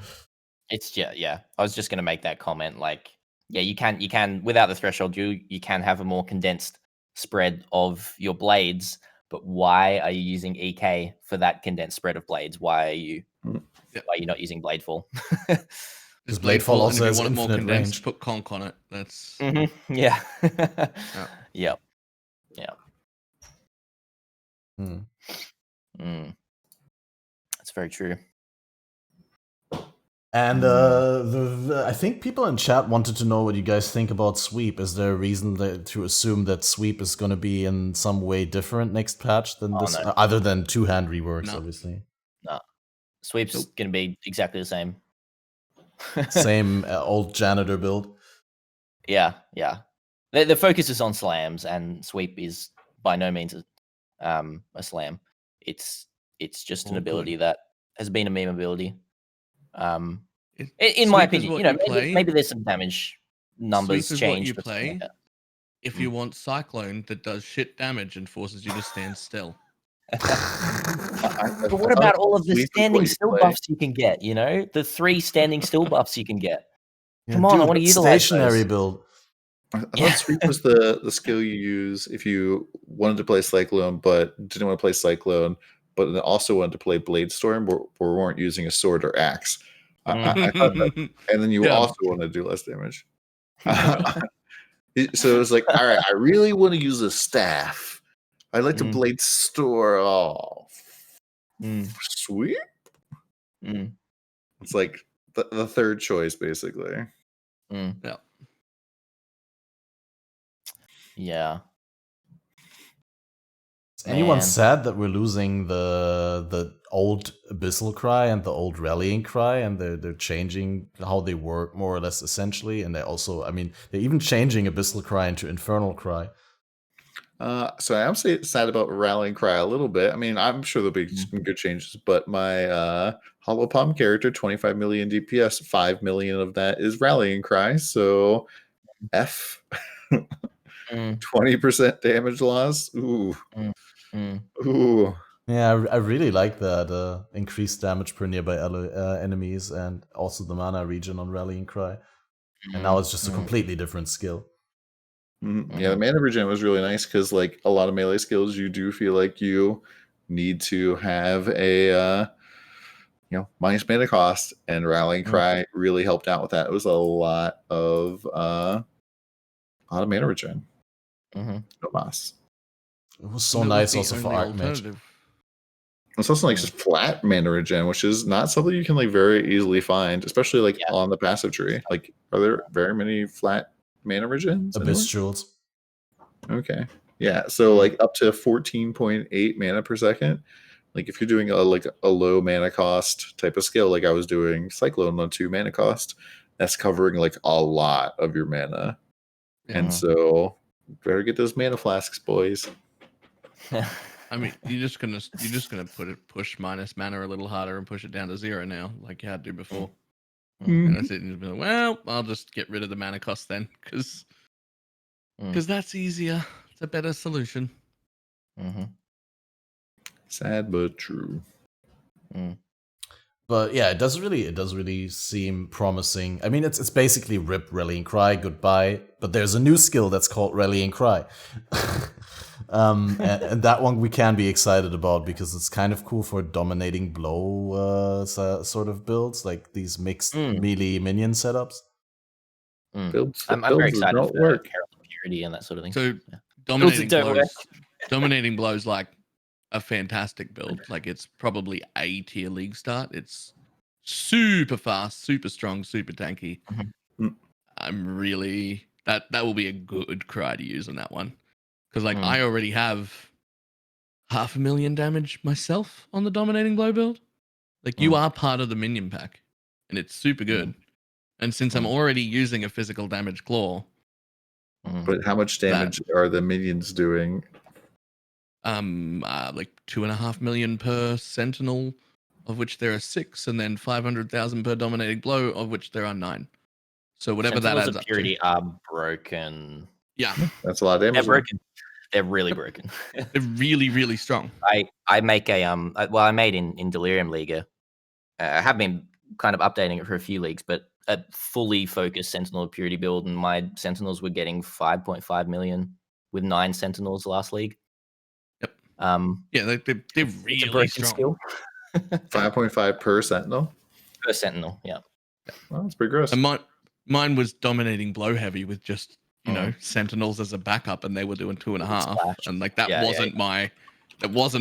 It's yeah. I was just gonna make that comment. Like, yeah, you can without the threshold, you can have a more condensed spread of your blades. But why are you using EK for that condensed spread of blades? Why are you not using Bladefall? Because Bladefall also has infinite more condensed, range. Put conk on it. That's yeah. Yep. That's very true. And I think people in chat wanted to know what you guys think about sweep. Is there a reason to assume that sweep is going to be in some way different next patch than this, other than 2-hand reworks, obviously? No, sweep's going to be exactly the same. Same old janitor build. Yeah. The focus is on slams, and sweep is by no means a slam. It's just an ability that has been a meme ability. In my opinion, maybe there's some damage numbers changed. What you play if you want Cyclone that does shit damage and forces you to stand still. But what about all of the standing still buffs you can get? You know, the 3 standing still buffs you can get. Come on, I want to utilize stationary those. build. I thought sweep was the skill you use if you wanted to play Cyclone but didn't want to play Cyclone, but also wanted to play Blade Storm or weren't using a sword or axe. I thought that, and then you also want to do less damage. So it was like, all right, I really want to use a staff. I'd like to Blade Store. Oh, sweet. It's like the third choice, basically. Yeah. Is anyone sad that we're losing the old Abyssal Cry and the old Rallying Cry, and they're changing how they work more or less essentially, and they also, I mean, they're even changing Abyssal Cry into Infernal Cry. So I am sad about Rallying Cry a little bit. I mean, I'm sure there'll be some good changes, but my Hollow Palm character, 25 million DPS, 5 million of that is Rallying Cry, so F. 20% damage loss. Ooh. Ooh. Yeah, I really like that increased damage per nearby enemies, and also the mana regen on Rallying Cry. And now it's just a completely different skill. Yeah, the mana regen was really nice because, like, a lot of melee skills, you do feel like you need to have a minus mana cost, and Rallying Cry really helped out with that. It was a lot of mana regen. No mas. It was so nice also for Archmage. It's also like just flat mana regen, which is not something you can like very easily find, especially like on the passive tree. Like, are there very many flat mana regens? Abyss Jewels. Okay. Yeah. So like up to 14.8 mana per second. Like if you're doing a low mana cost type of skill, like I was doing Cyclone on 2 mana cost, that's covering like a lot of your mana. And so better get those mana flasks, boys. I mean, you're just gonna push minus mana a little harder and push it down to 0 now, like you had to before. And that's it. And you'll be like, well, I'll just get rid of the mana cost then, because that's easier. It's a better solution. Sad but true. But yeah, it does really seem promising. I mean, it's basically rip Rallying Cry goodbye, but there's a new skill that's called Rallying Cry. And that one we can be excited about because it's kind of cool for dominating blow sort of builds, like these mixed melee minion setups. Builds I'm very excited for Herald of Purity and that sort of thing. So dominating blows like a fantastic build. Like it's probably A tier league start. It's super fast, super strong, super tanky. I'm really that will be a good cry to use on that one. Because like I already have 500,000 damage myself on the dominating blow build. Like you are part of the minion pack, and it's super good. And since I'm already using a physical damage claw, but how much damage are the minions doing? Like 2.5 million per sentinel, of which there are 6, and then 500,000 per dominating blow, of which there are 9. So whatever Sentinels that adds of up Purity to. are broken. Yeah, that's a lot of damage. They're broken. They're really broken. They're really, really strong. I make a I made in Delirium Liga. I have been kind of updating it for a few leagues, but a fully focused Sentinel of Purity build, and my Sentinels were getting 5.5 million with 9 Sentinels last league. Yep. Yeah, they're really strong. 5.5 per Sentinel. Per Sentinel, yeah. Well, that's pretty gross. And mine was dominating blow heavy with just Sentinels as a backup, and they were doing 2.5, and like that wasn't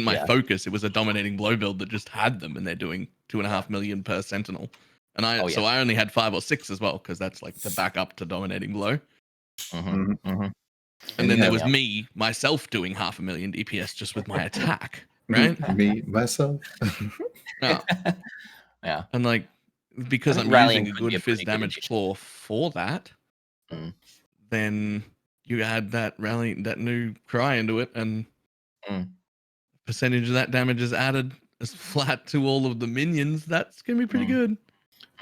my focus. It was a dominating blow build that just had them, and they're doing 2.5 million per Sentinel. And I only had 5 or 6 as well, because that's like the backup to dominating blow. And then there was myself doing 500,000 DPS just with my attack, right? Me myself. Yeah. And like because I'm using a good fizz damage claw for that, then you add that new cry into it, and percentage of that damage is added as flat to all of the minions. That's gonna be pretty good.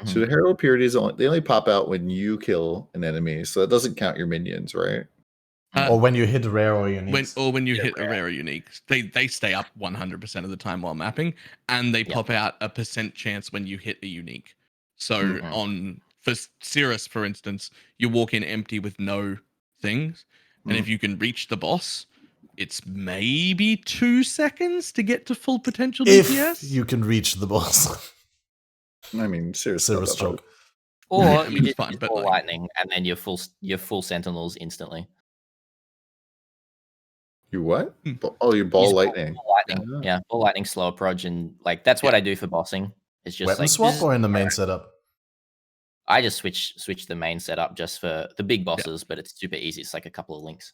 So the Herald Purity they only pop out when you kill an enemy, so that doesn't count your minions, right? Or when you hit a rare or unique. When you hit a rare or unique. They stay up 100% of the time while mapping, and they pop out a % chance when you hit a unique. So for Cirrus, for instance, you walk in empty with no things, and if you can reach the boss, it's maybe 2 seconds to get to full potential DPS. If you can reach the boss. I mean, Cirrus joke. Or you just ball lightning, and then you're full Sentinels instantly. You what? Oh, you ball lightning. Ball lightning. Yeah, ball lightning, slow approach, and like that's what I do for bossing. It's just weapon swap or in the main setup. I just switch the main setup just for the big bosses, but it's super easy. It's like a couple of links.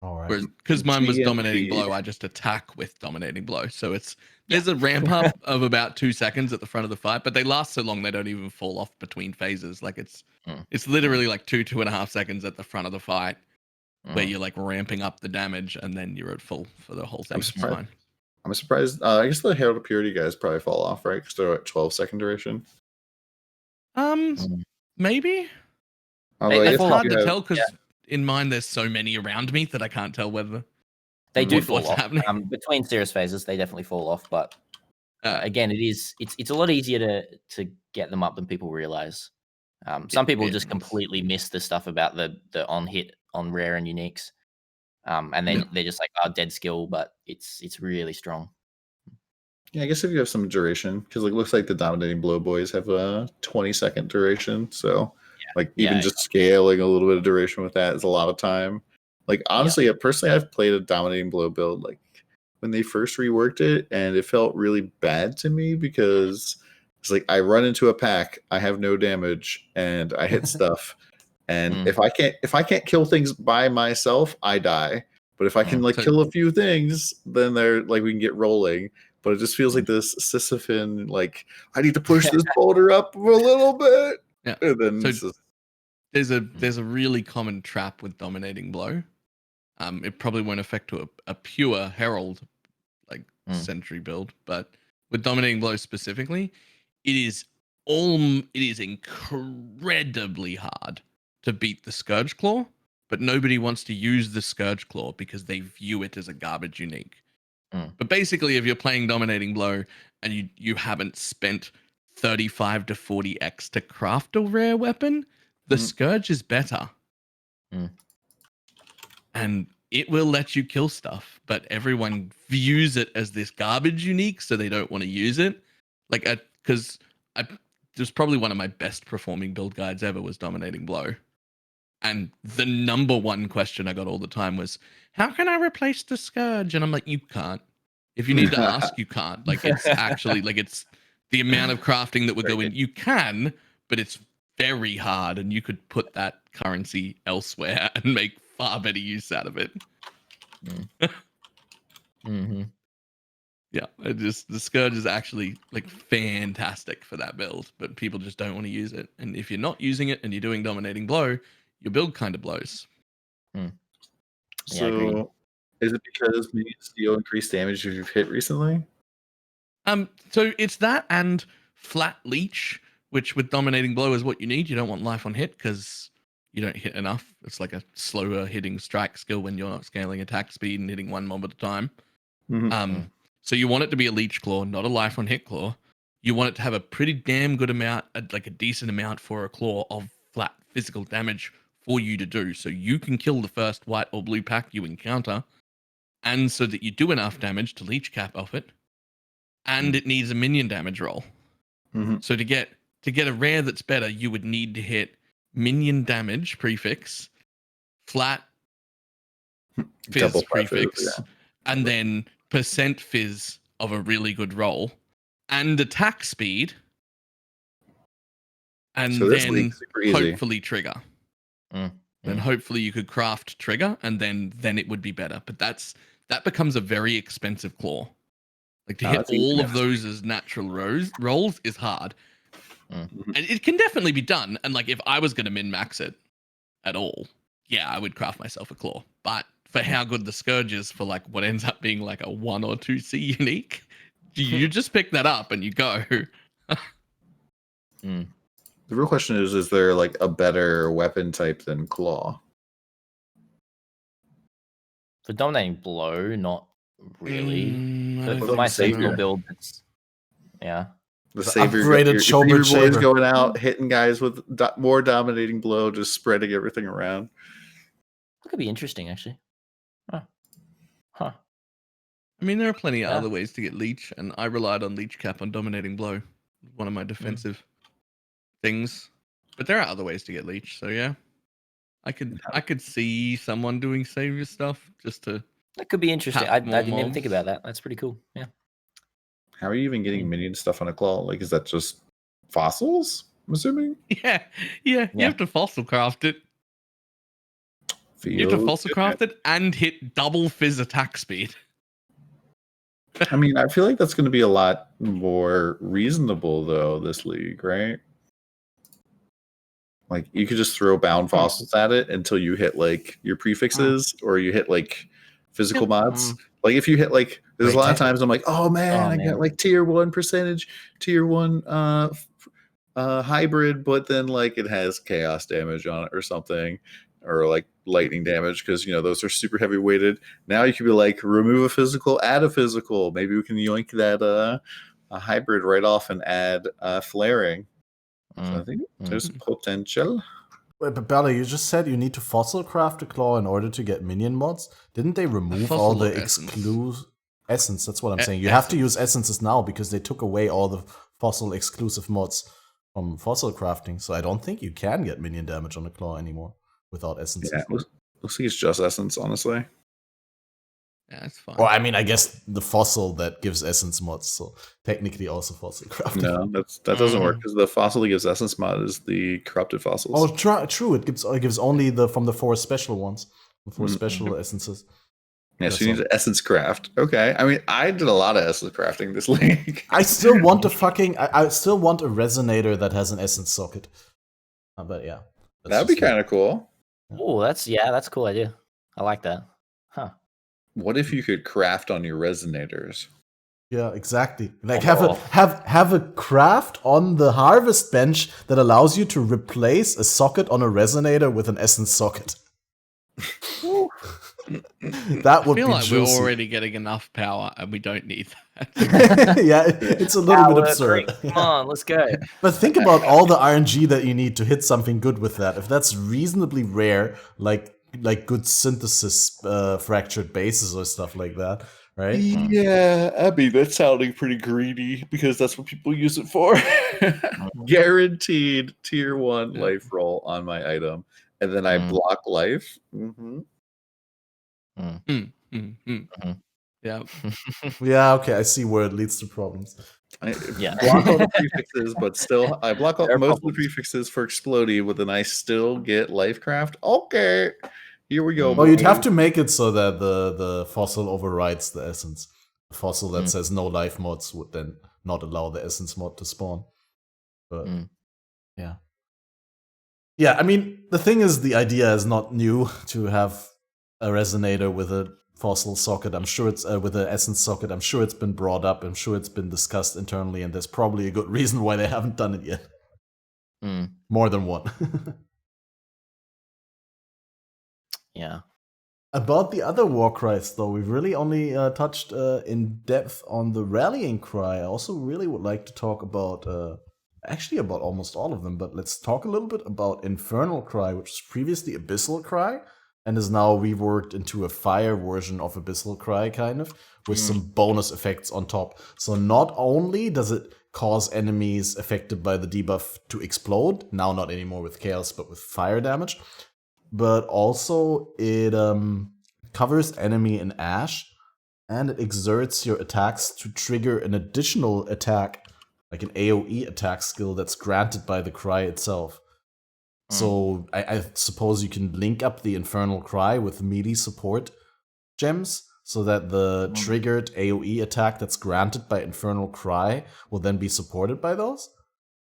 All right. Because mine was dominating blow, I just attack with dominating blow. So there's a ramp up of about 2 seconds at the front of the fight, but they last so long they don't even fall off between phases. Like it's literally like 2.5 seconds at the front of the fight, where you're like ramping up the damage, and then you're at full for the whole thing. I'm surprised. I guess the Herald of Purity guys probably fall off, right? Because they're at 12-second duration. Maybe. It's hard to tell because in mine there's so many around me that I can't tell whether they do fall off. Between Cirrus phases, they definitely fall off. But again, it's a lot easier to get them up than people realize. Some people just completely miss the stuff about the on hit on rare and uniques, and then they're just like, dead skill, but it's really strong. Yeah, I guess if you have some duration, because it looks like the dominating blow boys have a 20-second duration. So, even just scaling a little bit of duration with that is a lot of time. Like, honestly, personally, I've played a dominating blow build like when they first reworked it, and it felt really bad to me because it's like I run into a pack, I have no damage, and I hit stuff. And if I can't kill things by myself, I die. But if I can kill a few things, then they're like we can get rolling. But it just feels like this Sisyphean, like I need to push this boulder up a little bit. Yeah. And then so there's a really common trap with dominating blow. It probably won't affect to a pure herald sentry build, but with dominating blow specifically, it is incredibly hard to beat the Scourge Claw, but nobody wants to use the Scourge Claw because they view it as a garbage unique. But basically, if you're playing dominating blow and you haven't spent 35 to 40x to craft a rare weapon, the Scourge is better. And it will let you kill stuff, but everyone views it as this garbage unique, so they don't want to use it. Because it was probably one of my best performing build guides ever was dominating blow. And the number one question I got all the time was, how can I replace the Scourge? And I'm like, you can't. If you need to ask, you can't. Like, it's actually, it's the amount of crafting that would go in. You can, but it's very hard, and you could put that currency elsewhere and make far better use out of it. Yeah, the Scourge is actually fantastic for that build, but people just don't want to use it. And if you're not using it and you're doing dominating blow, your build kind of blows. So, is it because minions deal increased damage if you've hit recently? So it's that and flat leech, which with dominating blow is what you need. You don't want life on hit because you don't hit enough. It's like a slower hitting strike skill when you're not scaling attack speed and hitting one mob at a time. So you want it to be a leech claw, not a life on hit claw. You want it to have a pretty damn good amount, like a decent amount for a claw of flat physical damage for you to do. So you can kill the first white or blue pack you encounter, and so that you do enough damage to leech cap off it. And it needs a minion damage roll. So to get a rare that's better, you would need to hit minion damage prefix, flat fizz prefix, and then percent fizz of a really good roll, and attack speed, and so then hopefully trigger. Then hopefully you could craft trigger, and then it would be better. But that becomes a very expensive claw. Like to hit all of those as natural rolls is hard. And it can definitely be done. And like if I was going to min-max it at all, yeah, I would craft myself a claw. But for how good the Scourge is for like what ends up being like a 1 or 2C unique, you just pick that up and you go. The real question is there like a better weapon type than claw? For dominating blow, not really. For my Savior build, it's the Savior boys going out hitting guys with more dominating blow, just spreading everything around. That could be interesting, actually. Huh. I mean, there are plenty of other ways to get leech, and I relied on leech cap on dominating blow, one of my defensive things. But there are other ways to get leech, so yeah, I could see someone doing Savior stuff just to. That could be interesting. I didn't even think about that. That's pretty cool. Yeah. How are you even getting minion stuff on a claw? Like, is that just fossils? I'm assuming. Yeah. You have to fossil craft it. You have to fossil craft it and hit double fizz attack speed. I mean, I feel like that's going to be a lot more reasonable, though, this league, right? Like, you could just throw bound fossils at it until you hit, like, your prefixes or you hit, like, physical mods. Like, if you hit, like, there's a lot of times I'm like, oh, man, I got, like, tier 1 percentage, tier 1 hybrid, but then, like, it has chaos damage on it or something. Or like lightning damage, because those are super heavy weighted. Now you could be like, remove a physical, add a physical. Maybe we can yoink that a hybrid right off and add flaring. So I think there's potential. Wait, but Balor, you just said you need to fossil craft a claw in order to get minion mods. Didn't they remove all the exclusive? Essence, that's what I'm saying. You have to use essences now because they took away all the fossil exclusive mods from fossil crafting. So I don't think you can get minion damage on a claw anymore without essences. Yeah, looks like it's just essence, honestly. Yeah, that's fine. Or I mean, I guess the fossil that gives essence mods, so technically also fossil crafting. No, that doesn't work because the fossil that gives essence mod is the corrupted fossils. Oh, true. It gives only from the 4 special ones, the 4 special essences. Yeah, so you need to essence craft. Okay, I mean, I did a lot of essence crafting this league. I still want I still want a resonator that has an essence socket. But yeah, that'd be kind of cool. Oh, that's a cool idea. I like that. Huh. What if you could craft on your resonators? Yeah, exactly. Like have a craft on the harvest bench that allows you to replace a socket on a resonator with an essence socket. That would be like juicy. We're already getting enough power and we don't need that. Yeah, it's a little bit absurd. Come on, let's go. But think about all the RNG that you need to hit something good with that. If that's reasonably rare, like good synthesis fractured bases or stuff like that, right? Yeah, I mean, that's sounding pretty greedy because that's what people use it for. Guaranteed tier 1 life roll on my item. And then I block life. Yeah. Yeah, okay, I see where it leads to problems. I block all the prefixes, but still, I block out most of the prefixes for exploding, but then I still get lifecraft. Okay, here we go. Well, you'd have to make it so that the fossil overrides the essence. The fossil that says no life mods would then not allow the essence mod to spawn. But yeah. Yeah, I mean, the thing is, the idea is not new to have a resonator with a fossil socket. I'm sure it's with an essence socket. I'm sure it's been brought up. I'm sure it's been discussed internally, and there's probably a good reason why they haven't done it yet. More than one. Yeah. About the other war cries, though, we've really only touched in depth on the rallying cry. I also really would like to talk about, actually about almost all of them, but let's talk a little bit about Infernal Cry, which was previously Abyssal Cry, and is now reworked into a fire version of Abyssal Cry, kind of, with some bonus effects on top. So not only does it cause enemies affected by the debuff to explode, now not anymore with chaos, but with fire damage, but also it covers enemy in ash, and it exerts your attacks to trigger an additional attack, like an AoE attack skill that's granted by the cry itself. So I suppose you can link up the Infernal Cry with melee support gems, so that the triggered AoE attack that's granted by Infernal Cry will then be supported by those.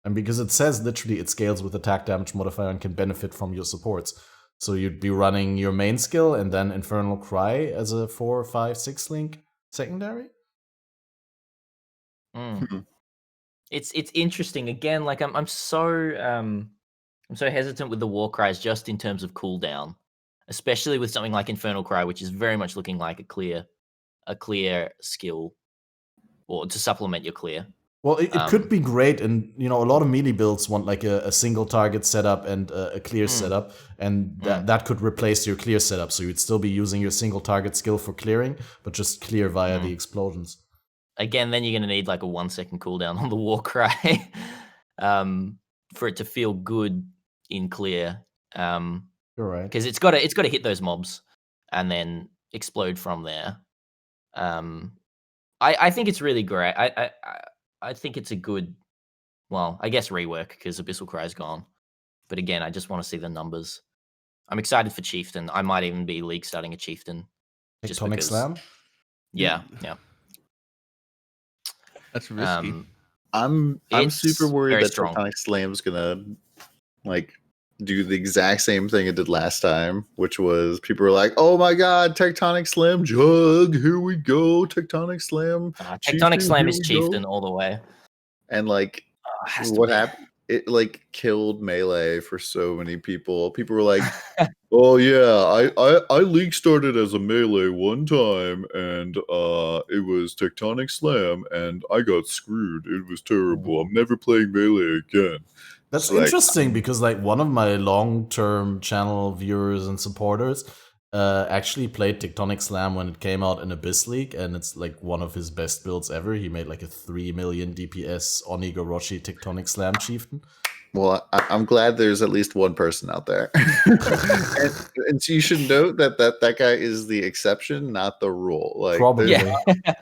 And because it says literally it scales with attack damage modifier and can benefit from your supports. So you'd be running your main skill and then Infernal Cry as a 4, 5, 6 link secondary. It's interesting. Again, like I'm so hesitant with the war cries just in terms of cooldown, especially with something like Infernal Cry, which is very much looking like a clear skill, or to supplement your clear. Well, it could be great, and a lot of melee builds want like a single target setup and a clear setup, and that could replace your clear setup. So you'd still be using your single target skill for clearing, but just clear via the explosions. Again, then you're going to need like a 1 second cooldown on the war cry for it to feel good in clear. You're right, because it's got to hit those mobs and then explode from there. I think it's really great. I think it's a good, well, I guess rework because Abyssal Cry is gone. But again, I just want to see the numbers. I'm excited for Chieftain. I might even be league starting a Chieftain. Tectonic Slam? Yeah. That's risky. I'm super worried that Tectonic Slam's gonna like do the exact same thing it did last time, which was people were like, "Oh my god, Tectonic Slam Jug, here we go, Tectonic Slam." Tectonic Slam is Chieftain all the way. And like, what happened? It like killed melee for so many people. People were like, "Oh yeah, I league started as a melee one time, and it was Tectonic Slam, and I got screwed. It was terrible. I'm never playing melee again." That's interesting because like one of my long-term channel viewers and supporters actually played Tectonic Slam when it came out in Abyss League, and it's like one of his best builds ever. He made like a 3 million DPS Onigoroshi Tectonic Slam Chieftain. Well, I'm glad there's at least one person out there. and so you should note that guy is the exception, not the rule. Like, Probably.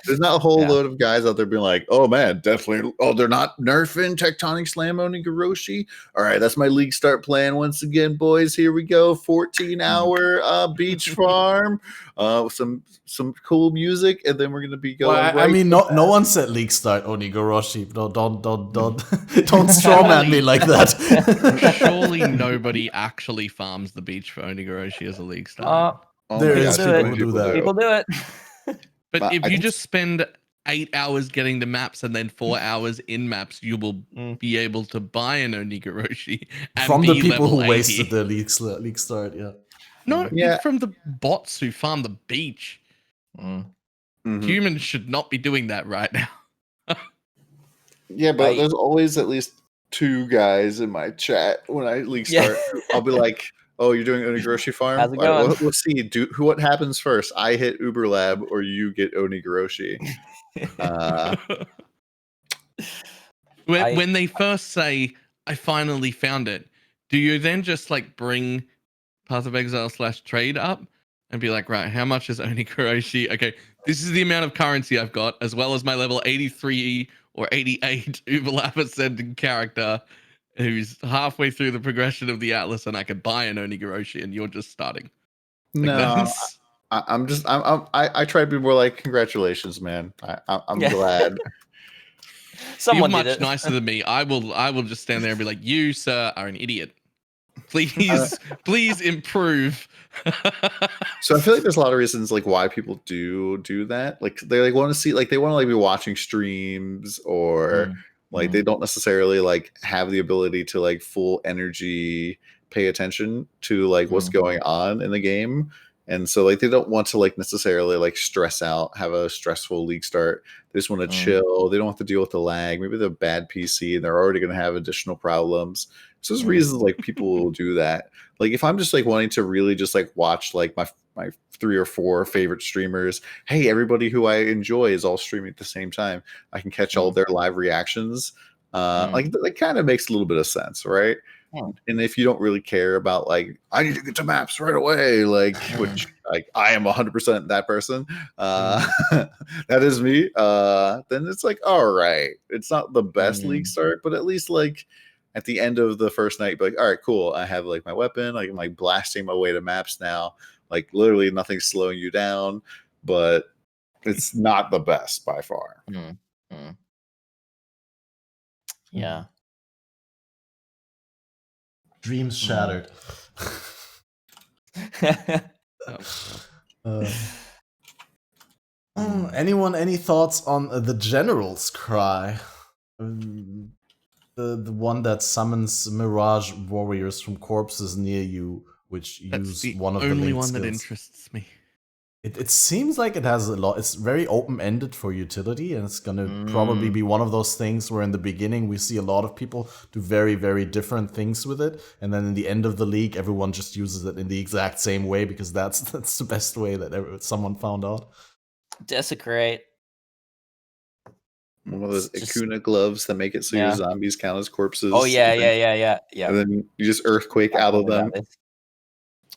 There's not a whole load of guys out there being like, oh man, definitely. Oh, they're not nerfing Tectonic Slam Onigoroshi. All right, that's my league start plan once again, boys. Here we go. 14-hour beach farm, some cool music, and then we're gonna be going. Well, I mean, no one said league start Onigoroshi. Don't strawman me like that. Surely nobody actually farms the beach for Onigoroshi as a league start. There is people who do that. People do it. But if you just spend 8 hours getting the maps and then 4 hours in maps, you will be able to buy an Onigoroshi and from the people who 80. wasted their league start. Yeah. No, from the bots who farm the beach. Humans should not be doing that right now. Yeah, but there's always at least 2 guys in my chat when I league start. I'll be like, oh, you're doing Onigoroshi farm? How's it going? We'll see. What happens first? I hit Uber Lab or you get Onigoroshi? When they first say, I finally found it, do you then just like bring Path of Exile / trade up and be like, right, how much is Onigoroshi? Okay, this is the amount of currency I've got, as well as my level 83 or 88 Uber Lab ascending character who's halfway through the progression of the Atlas, and I could buy an Onigoroshi, and you're just starting. No, I try to be more like, congratulations, man. I'm glad. Someone You're did much it. nicer than me. I will just stand there and be like, you, sir, are an idiot. Please improve. So I feel like there's a lot of reasons like why people do that. Like they like want to see, like they want to like be watching streams, or like they don't necessarily like have the ability to like full energy pay attention to like what's going on in the game. And so like they don't want to like necessarily like stress out, have a stressful league start. They just want to chill. They don't have to deal with the lag. Maybe they're a bad PC and they're already going to have additional problems. So there's reasons like people will do that. Like if I'm just like wanting to really just like watch like my 3 or 4 favorite streamers, hey, everybody who I enjoy is all streaming at the same time, I can catch all their live reactions. Like that kind of makes a little bit of sense, right? And if you don't really care about like, I need to get to maps right away, like which like I am 100% that person, that is me, then it's like, all right, it's not the best league start, but at least like at the end of the first night, be like, all right, cool, I have like my weapon, I'm like blasting my way to maps now, like literally nothing's slowing you down, but it's not the best by far. Yeah. Dreams shattered. Anyone, any thoughts on the General's Cry? The one that summons mirage warriors from corpses near you, which use one of the only linked one skills. that interests me. It seems like it has a lot. It's very open-ended for utility, and it's gonna probably be one of those things where in the beginning we see a lot of people do very, very different things with it, and then in the end of the league, everyone just uses it in the exact same way because that's the best way that someone found out. Desecrate. One of those Akuna gloves that make it so your zombies count as corpses. Oh yeah. And then you just earthquake out of them.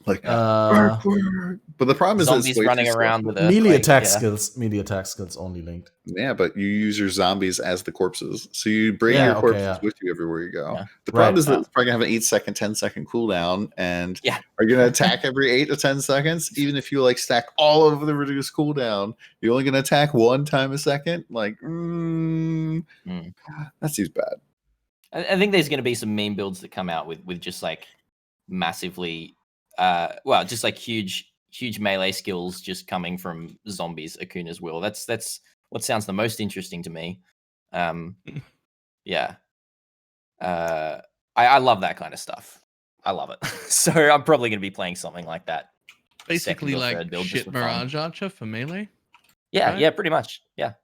Like, but the problem is zombies running around with melee attack skills. Melee attack skills only linked. Yeah, but you use your zombies as the corpses, so you bring your corpses with you everywhere you go. Yeah. The problem is that it's probably gonna have an 8-second, 10-second cooldown, and are you gonna attack every 8 to 10 seconds? Even if you like stack all of the reduced cooldown, you're only gonna attack 1 time a second. Like, that seems bad. I think there's gonna be some meme builds that come out with just like massively. Just like huge melee skills just coming from zombies. Akuna's will. That's what sounds the most interesting to me. I love that kind of stuff. I love it. So I'm probably going to be playing something like that. Basically, like shit Mirage Archer for melee. Yeah, right? yeah, pretty much. Yeah.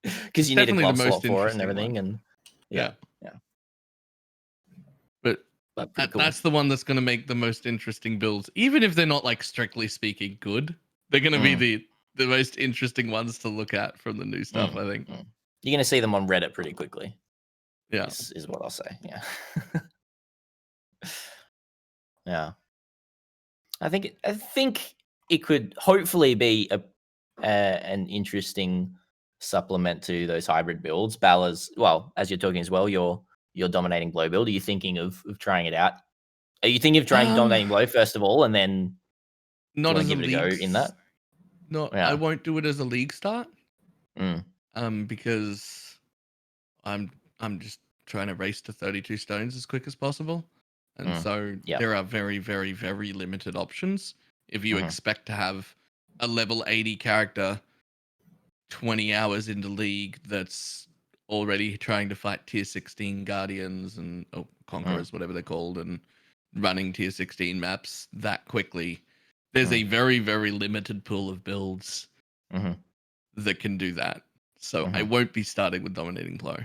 Because you need a glove slot for it and everything, and yeah. but pretty cool. That's the one that's going to make the most interesting builds, even if they're not like strictly speaking good. They're going to be the most interesting ones to look at from the new stuff. I think you're going to see them on Reddit pretty quickly. Yeah, is what I'll say. Yeah, yeah. I think it could hopefully be an interesting supplement to those hybrid builds. Balor's, well, as you're talking as well, your dominating blow build. Are you thinking of trying it out? Are you thinking of trying dominating blow first of all, and then not as give it a go in that? No, I won't do it as a league start. Because I'm just trying to race to 32 stones as quick as possible, and so there are very, very, very limited options. If you expect to have a level 80 character 20 hours into league that's already trying to fight tier 16 guardians and conquerors, whatever they're called, and running tier 16 maps that quickly, there's a very, very limited pool of builds that can do that. So I won't be starting with dominating blow.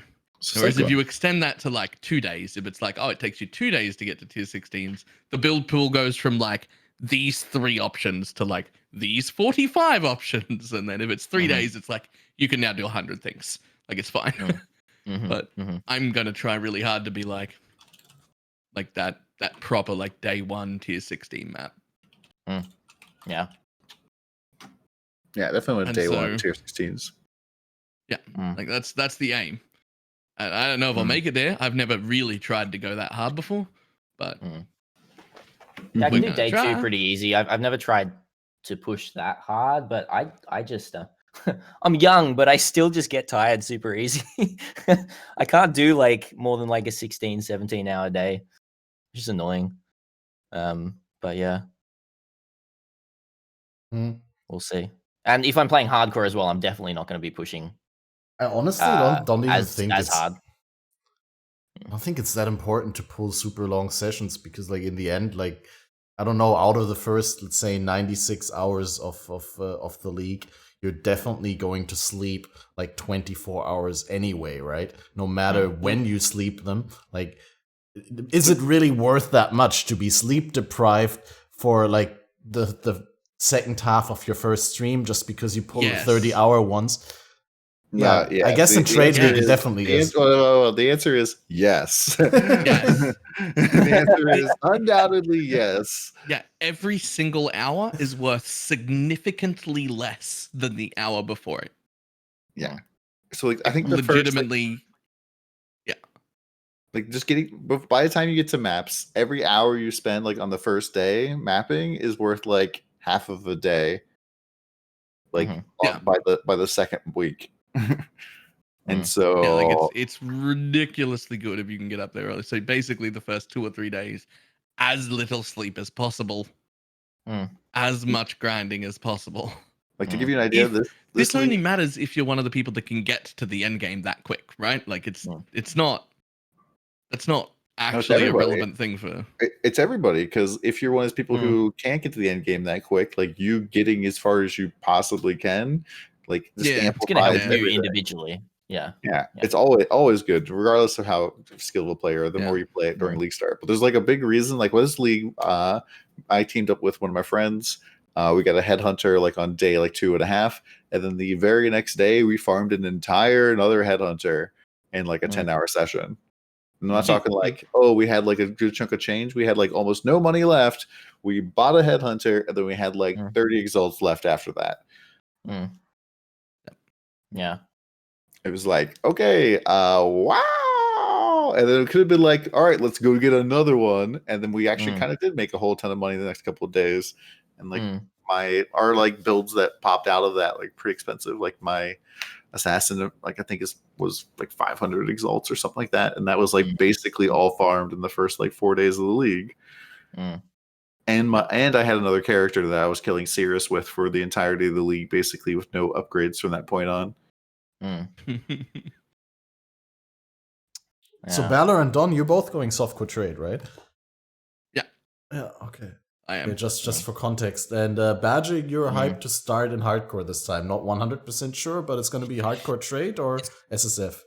Whereas if you extend that to like 2 days, if it's like, it takes you 2 days to get to tier 16s, the build pool goes from like these 3 options to like these 45 options. And then if it's 3 days, it's like you can now do 100 things. Like it's fine. But I'm going to try really hard to be like that proper like day 1 tier 16 map. Yeah, definitely with day 1 tier 16s. Yeah, like that's the aim. And I don't know if I'll make it there. I've never really tried to go that hard before, but I can do day 2 pretty easy. I've never tried to push that hard, but I just I'm young, but I still just get tired super easy. I can't do like more than like a 16, 17 hour day, which is annoying. But yeah, we'll see. And if I'm playing hardcore as well, I'm definitely not going to be pushing. I honestly don't even think it's hard. I don't think it's that important to pull super long sessions because, like, in the end, like, I don't know, out of the first, let's say, 96 hours of the league, you're definitely going to sleep like 24 hours anyway, right? No matter when you sleep them. Like, is it really worth that much to be sleep deprived for like the second half of your first stream just because you pulled the 30-hour ones? Yeah, I guess in trade league it definitely is. The answer is yes. Yes. The answer is undoubtedly yes. Yeah, every single hour is worth significantly less than the hour before it. Yeah. So like, I think the legitimately, like just getting by the time you get to maps, every hour you spend like on the first day mapping is worth like half of a day. Like by the second week. And so like it's ridiculously good if you can get up there early. So basically the first 2 or 3 days, as little sleep as possible, as much grinding as possible. Like to give you an idea, this only matters if you're one of the people that can get to the end game that quick, right? Like it's not actually a relevant thing for it's everybody, because if you're one of those people who can't get to the end game that quick, like you getting as far as you possibly can, like just it's gonna help you individually. Yeah, it's always good, regardless of how skilled a player. The more you play it during league start, but there's like a big reason. Like with this league, I teamed up with one of my friends. We got a headhunter like on day like 2.5, and then the very next day we farmed another headhunter in like a 10-hour session. I'm not talking like, we had like a good chunk of change. We had like almost no money left. We bought a headhunter, and then we had like 30 exalts left after that. Yeah. It was like, okay, wow. And then it could have been like, all right, let's go get another one. And then we actually kind of did make a whole ton of money the next couple of days. And like our like builds that popped out of that, like pretty expensive. Like my assassin, like I think was like 500 exalts or something like that. And that was like basically all farmed in the first like 4 days of the league. And I had another character that I was killing Cirrus with for the entirety of the league, basically with no upgrades from that point on. So Balor and Don, you're both going softcore trade, right? Yeah. Yeah, okay. I am. Yeah, just for context. And Badger, you're hyped to start in hardcore this time. Not 100% sure, but it's going to be hardcore trade or SSF?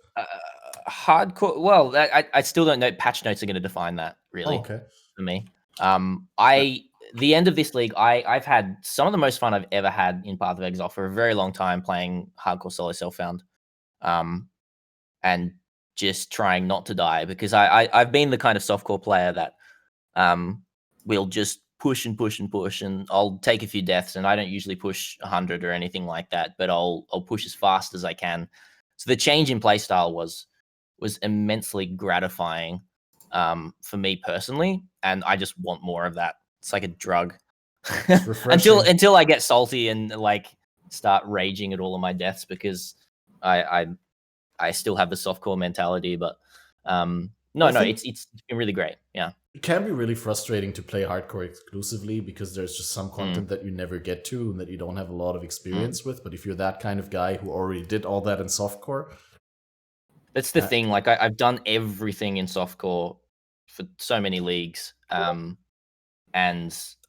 Hardcore. Well, I still don't know. Patch notes are going to define that, really, okay. for me. The end of this league, I've had some of the most fun I've ever had in Path of Exile for a very long time playing hardcore solo self-found. And just trying not to die, because I've been the kind of softcore player that will just push and push and push, and I'll take a few deaths, and I don't usually push 100 or anything like that, but I'll push as fast as I can. So the change in playstyle was immensely gratifying for me personally, and I just want more of that. It's like a drug. until I get salty and like start raging at all of my deaths, because I still have the softcore mentality, but it's been really great. Yeah, it can be really frustrating to play hardcore exclusively because there's just some content that you never get to and that you don't have a lot of experience with. But if you're that kind of guy who already did all that in softcore, that's the thing. Like I've done everything in softcore for so many leagues, and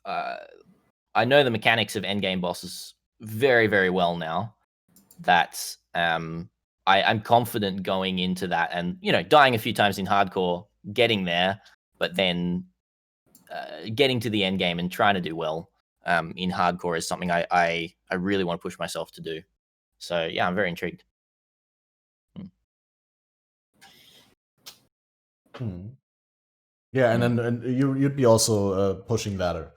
I know the mechanics of endgame bosses very, very well now. That I'm confident going into that, and dying a few times in hardcore, getting there, but then getting to the end game and trying to do well in hardcore is something I really want to push myself to do. So yeah, I'm very intrigued. Yeah, and then you'd be also pushing ladder.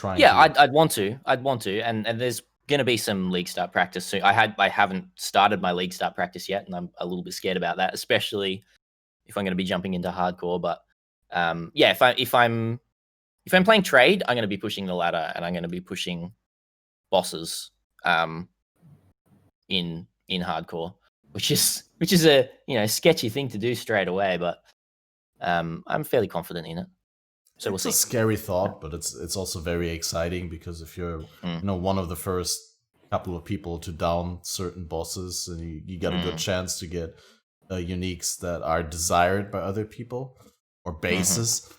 I'd want to, and there's gonna be some league start practice soon. I haven't started my league start practice yet, and I'm a little bit scared about that, especially if I'm going to be jumping into hardcore. But if I'm playing trade, I'm going to be pushing the ladder, and I'm going to be pushing bosses in hardcore, which is a sketchy thing to do straight away, but I'm fairly confident in it. So it's a scary thought, but it's also very exciting, because if you're one of the first couple of people to down certain bosses, and you got a good chance to get uniques that are desired by other people or bases.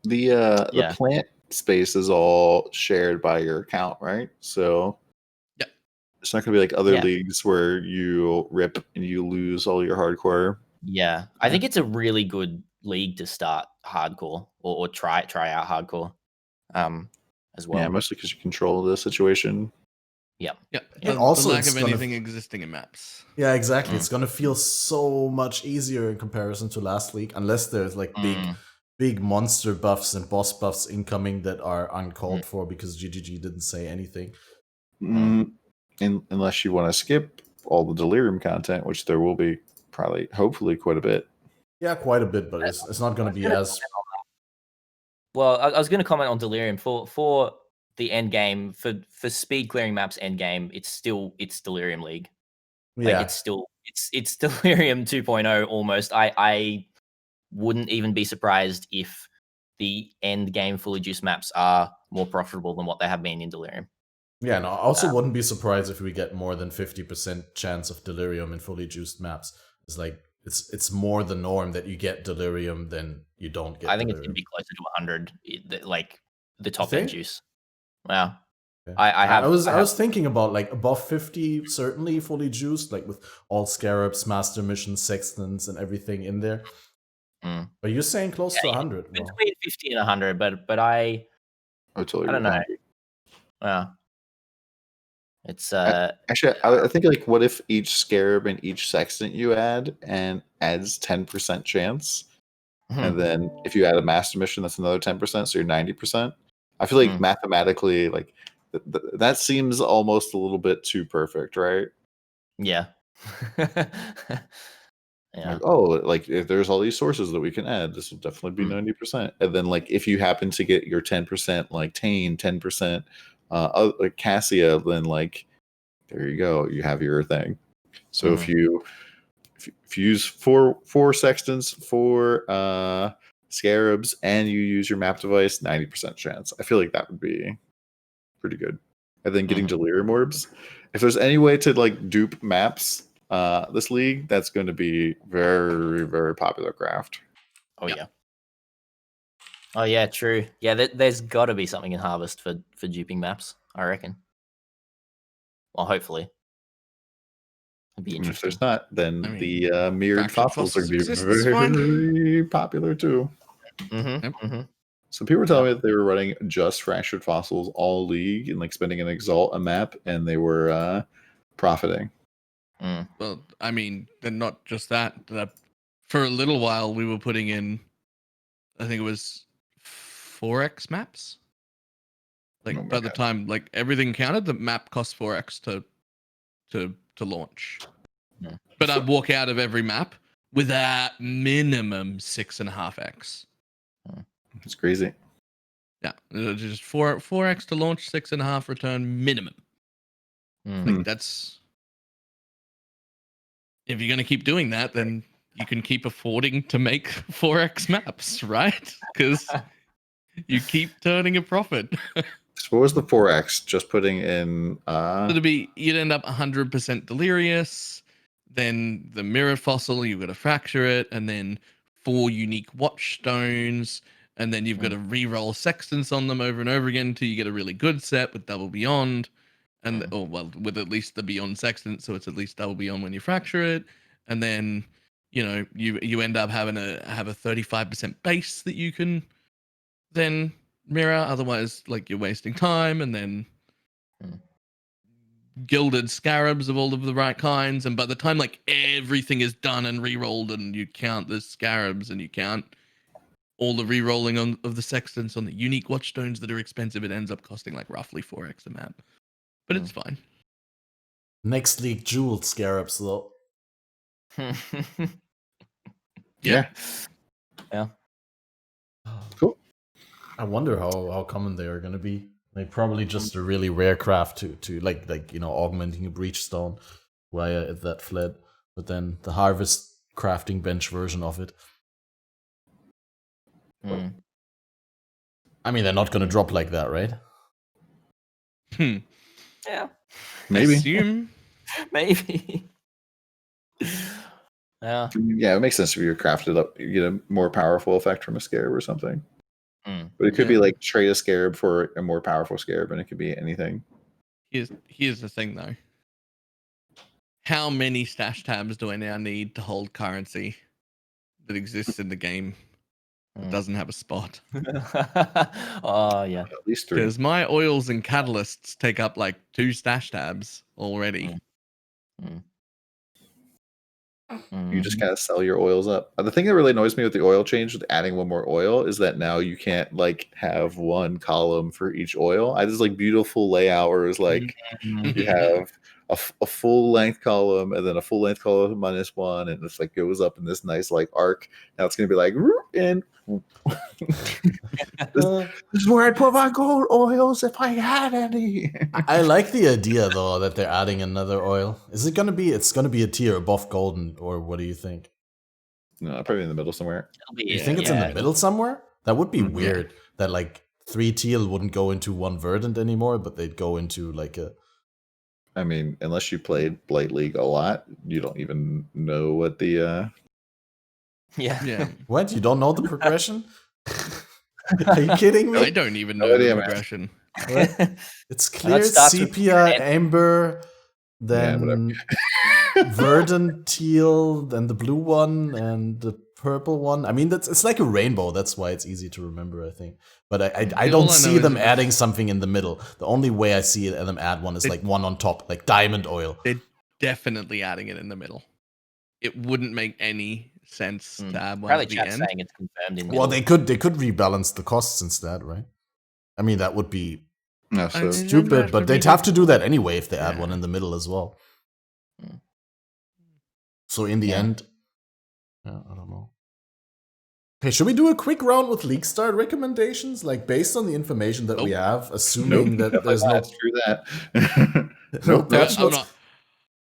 The plant space is all shared by your account, right? So it's not gonna be like other leagues where you rip and you lose all your hardcore. Yeah, I think it's a really good league to start hardcore or try out hardcore as well. Yeah, mostly because you control the situation. Yeah. And also the lack of anything existing in maps. Yeah, exactly. It's gonna feel so much easier in comparison to last week, unless there's like big monster buffs and boss buffs incoming that are uncalled for because GGG didn't say anything. Unless you want to skip all the delirium content, which there will be probably, hopefully, quite a bit. Yeah, quite a bit, but it's not going to be as. Well, I was going to comment on delirium for the end game, for speed clearing maps end game. It's delirium league. Yeah, like it's delirium 2.0 almost. I wouldn't even be surprised if the end game fully juiced maps are more profitable than what they have been in delirium. Yeah, and I also wouldn't be surprised if we get more than 50% chance of delirium in fully juiced maps. It's like it's more the norm that you get delirium than you don't get. I think delirium. it's gonna be closer to 100, like the top end juice. Wow. Okay. I was thinking about like above 50, certainly fully juiced, like with all scarabs, master missions, sextants, and everything in there. But you're saying close to 100. Between 50 and 100, but I don't know. Yeah. It's actually, I think like, what if each scarab and each sextant you add and adds 10% chance, and then if you add a master mission, that's another 10%, so you're 90%. I feel like mathematically, like that seems almost a little bit too perfect, right? Yeah. Like, oh, like if there's all these sources that we can add, this will definitely be 90%. And then like if you happen to get your 10% like Tane, 10% like Cassia, then like there you go, you have your thing. So if you use four sextants, 4 scarabs, and you use your map device, 90% chance. I feel like that would be pretty good. And then getting delirium orbs. If there's any way to like dupe maps this league, that's going to be very, very popular craft. Oh yeah. Oh yeah, true. Yeah, there's got to be something in Harvest for duping maps, I reckon. Well, hopefully. Be And if interesting. there's not, then I mean, the mirrored fossils are going to be very popular too. So people were telling me that they were running just fractured fossils all league and like spending an Exalt a map, and they were profiting. Well, I mean, then not just that. For a little while, we were putting in, I think it was 4x maps. Like by the time like everything counted, the map cost 4x to launch. But I'd walk out of every map with at minimum 6.5x. It's crazy. Yeah, just 4x to launch, 6.5 return minimum. Like that's, if you're gonna keep doing that, then you can keep affording to make 4x maps, right? Because you keep turning a profit. So what was the 4x? Just putting in You'd end up 100% delirious, then the mirror fossil, you've got to fracture it, and then 4 unique watch stones, and then you've got to re-roll sextants on them over and over again until you get a really good set with double beyond, and with at least the beyond sextant, so it's at least double beyond when you fracture it, and then you end up having have a 35% base that you can then mirror, otherwise like you're wasting time, and then gilded scarabs of all of the right kinds, and by the time like everything is done and re-rolled and you count the scarabs and you count all the re-rolling of the sextants on the unique watchstones that are expensive, it ends up costing like roughly 4x a map, but it's fine. Next league jeweled scarabs though. Yeah. Cool. I wonder how common they are gonna be. Like probably just a really rare craft to like augmenting a breach stone via that fled, but then the harvest crafting bench version of it. I mean, they're not gonna drop like that, right? Yeah. Maybe. Assume. Maybe. Yeah. Yeah, it makes sense if you crafted up, you get a more powerful effect from a scarab or something. But it could be like trade a scarab for a more powerful scarab, and it could be anything. Here's the thing though. How many stash tabs do I now need to hold currency that exists in the game that doesn't have a spot? Oh yeah. At least 3. Because my oils and catalysts take up like 2 stash tabs already. You just kind of sell your oils up. The thing that really annoys me with the oil change, with adding one more oil, is that now you can't like have one column for each oil. I just like beautiful layout where it's like you have a full length column and then a full length column -1, and it's like goes up in this nice like arc. Now it's gonna be like and this is where I'd put my gold oils if I had any. I like the idea though that they're adding another oil. Is it gonna be? It's gonna be a tier above golden, or what do you think? No, probably in the middle somewhere. You think it's in the middle somewhere? That would be weird. That like 3 teal wouldn't go into 1 verdant anymore, but they'd go into like a. I mean, unless you played Blight League a lot, you don't even know what the. Yeah. What? You don't know the progression? Are you kidding me? I don't even know the progression. It's clear sepia, amber, then verdant teal, then the blue one, and the purple one. I mean, it's like a rainbow. That's why it's easy to remember, I think. But I don't see them adding something in the middle. The only way I see them add one is like one on top, like diamond oil. They're definitely adding it in the middle. It wouldn't make any sense to add one at the end. Saying it's confirmed in well, they could rebalance the costs instead, right? I mean, that would be stupid, but they'd have to do that anyway if they add one in the middle as well. So in the end, I don't know. Okay, should we do a quick round with league start recommendations? Like based on the information that we have, assuming that there's no through that. Nope.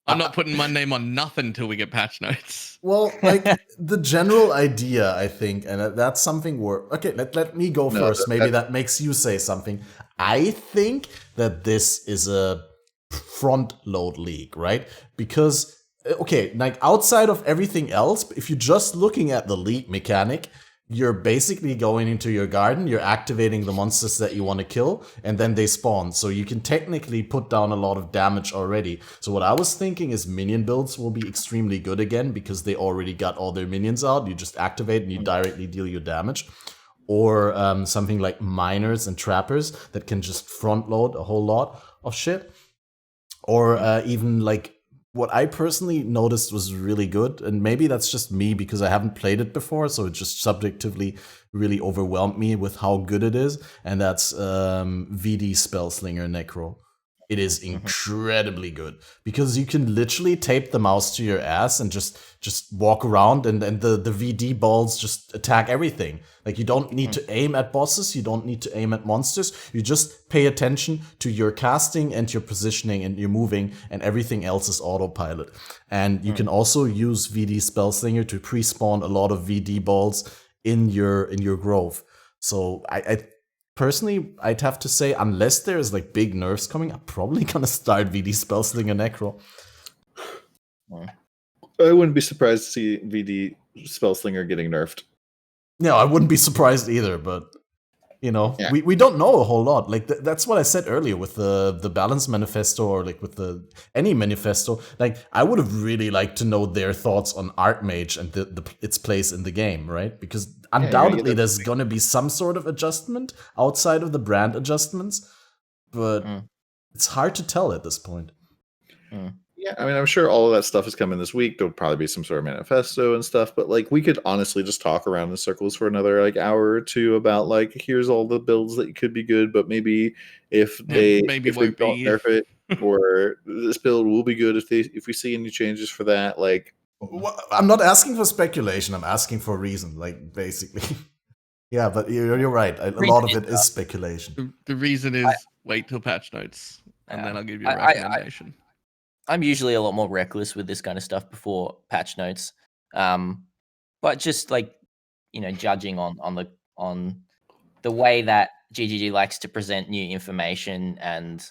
I'm not putting my name on nothing till we get patch notes. Well, like the general idea, I think, and that's something where let me go first. Maybe that makes you say something. I think that this is a front load league, right? Because like outside of everything else, if you're just looking at the league mechanic, you're basically going into your garden, you're activating the monsters that you want to kill, and then they spawn. So you can technically put down a lot of damage already. So what I was thinking is minion builds will be extremely good again because they already got all their minions out. You just activate and you directly deal your damage. Or something like miners and trappers that can just front load a whole lot of shit. Or even like what I personally noticed was really good, and maybe that's just me because I haven't played it before, so it just subjectively really overwhelmed me with how good it is, and that's VD Spellslinger Necro. It is incredibly good because you can literally tape the mouse to your ass and just walk around, and the VD balls just attack everything. Like, you don't need to aim at bosses, you don't need to aim at monsters, you just pay attention to your casting and your positioning and your moving, and everything else is autopilot. And you can also use VD Spellslinger to pre-spawn a lot of VD balls in your grove. So I personally, I'd have to say, unless there's like big nerfs coming, I'm probably gonna start VD Spellslinger Necro. I wouldn't be surprised to see VD Spellslinger getting nerfed. No, I wouldn't be surprised either, but you know, we don't know a whole lot. Like that's what I said earlier with the balance manifesto, or like with any manifesto. Like, I would have really liked to know their thoughts on Archmage and its place in the game, right? Because undoubtedly there's gonna be some sort of adjustment outside of the brand adjustments, but it's hard to tell at this point. Yeah, I mean, I'm sure all of that stuff is coming this week. There'll probably be some sort of manifesto and stuff, but like, we could honestly just talk around in circles for another like hour or two about like, here's all the builds that could be good, but maybe if they don't nerf it, or this build will be good if we see any changes for that. Like, I'm not asking for speculation. I'm asking for reason. Like, basically. Yeah, but you're right. A lot of it is speculation. The reason is wait till patch notes, and then I'll give you a recommendation. I'm usually a lot more reckless with this kind of stuff before patch notes, but just like, you know, judging on the way that GGG likes to present new information, and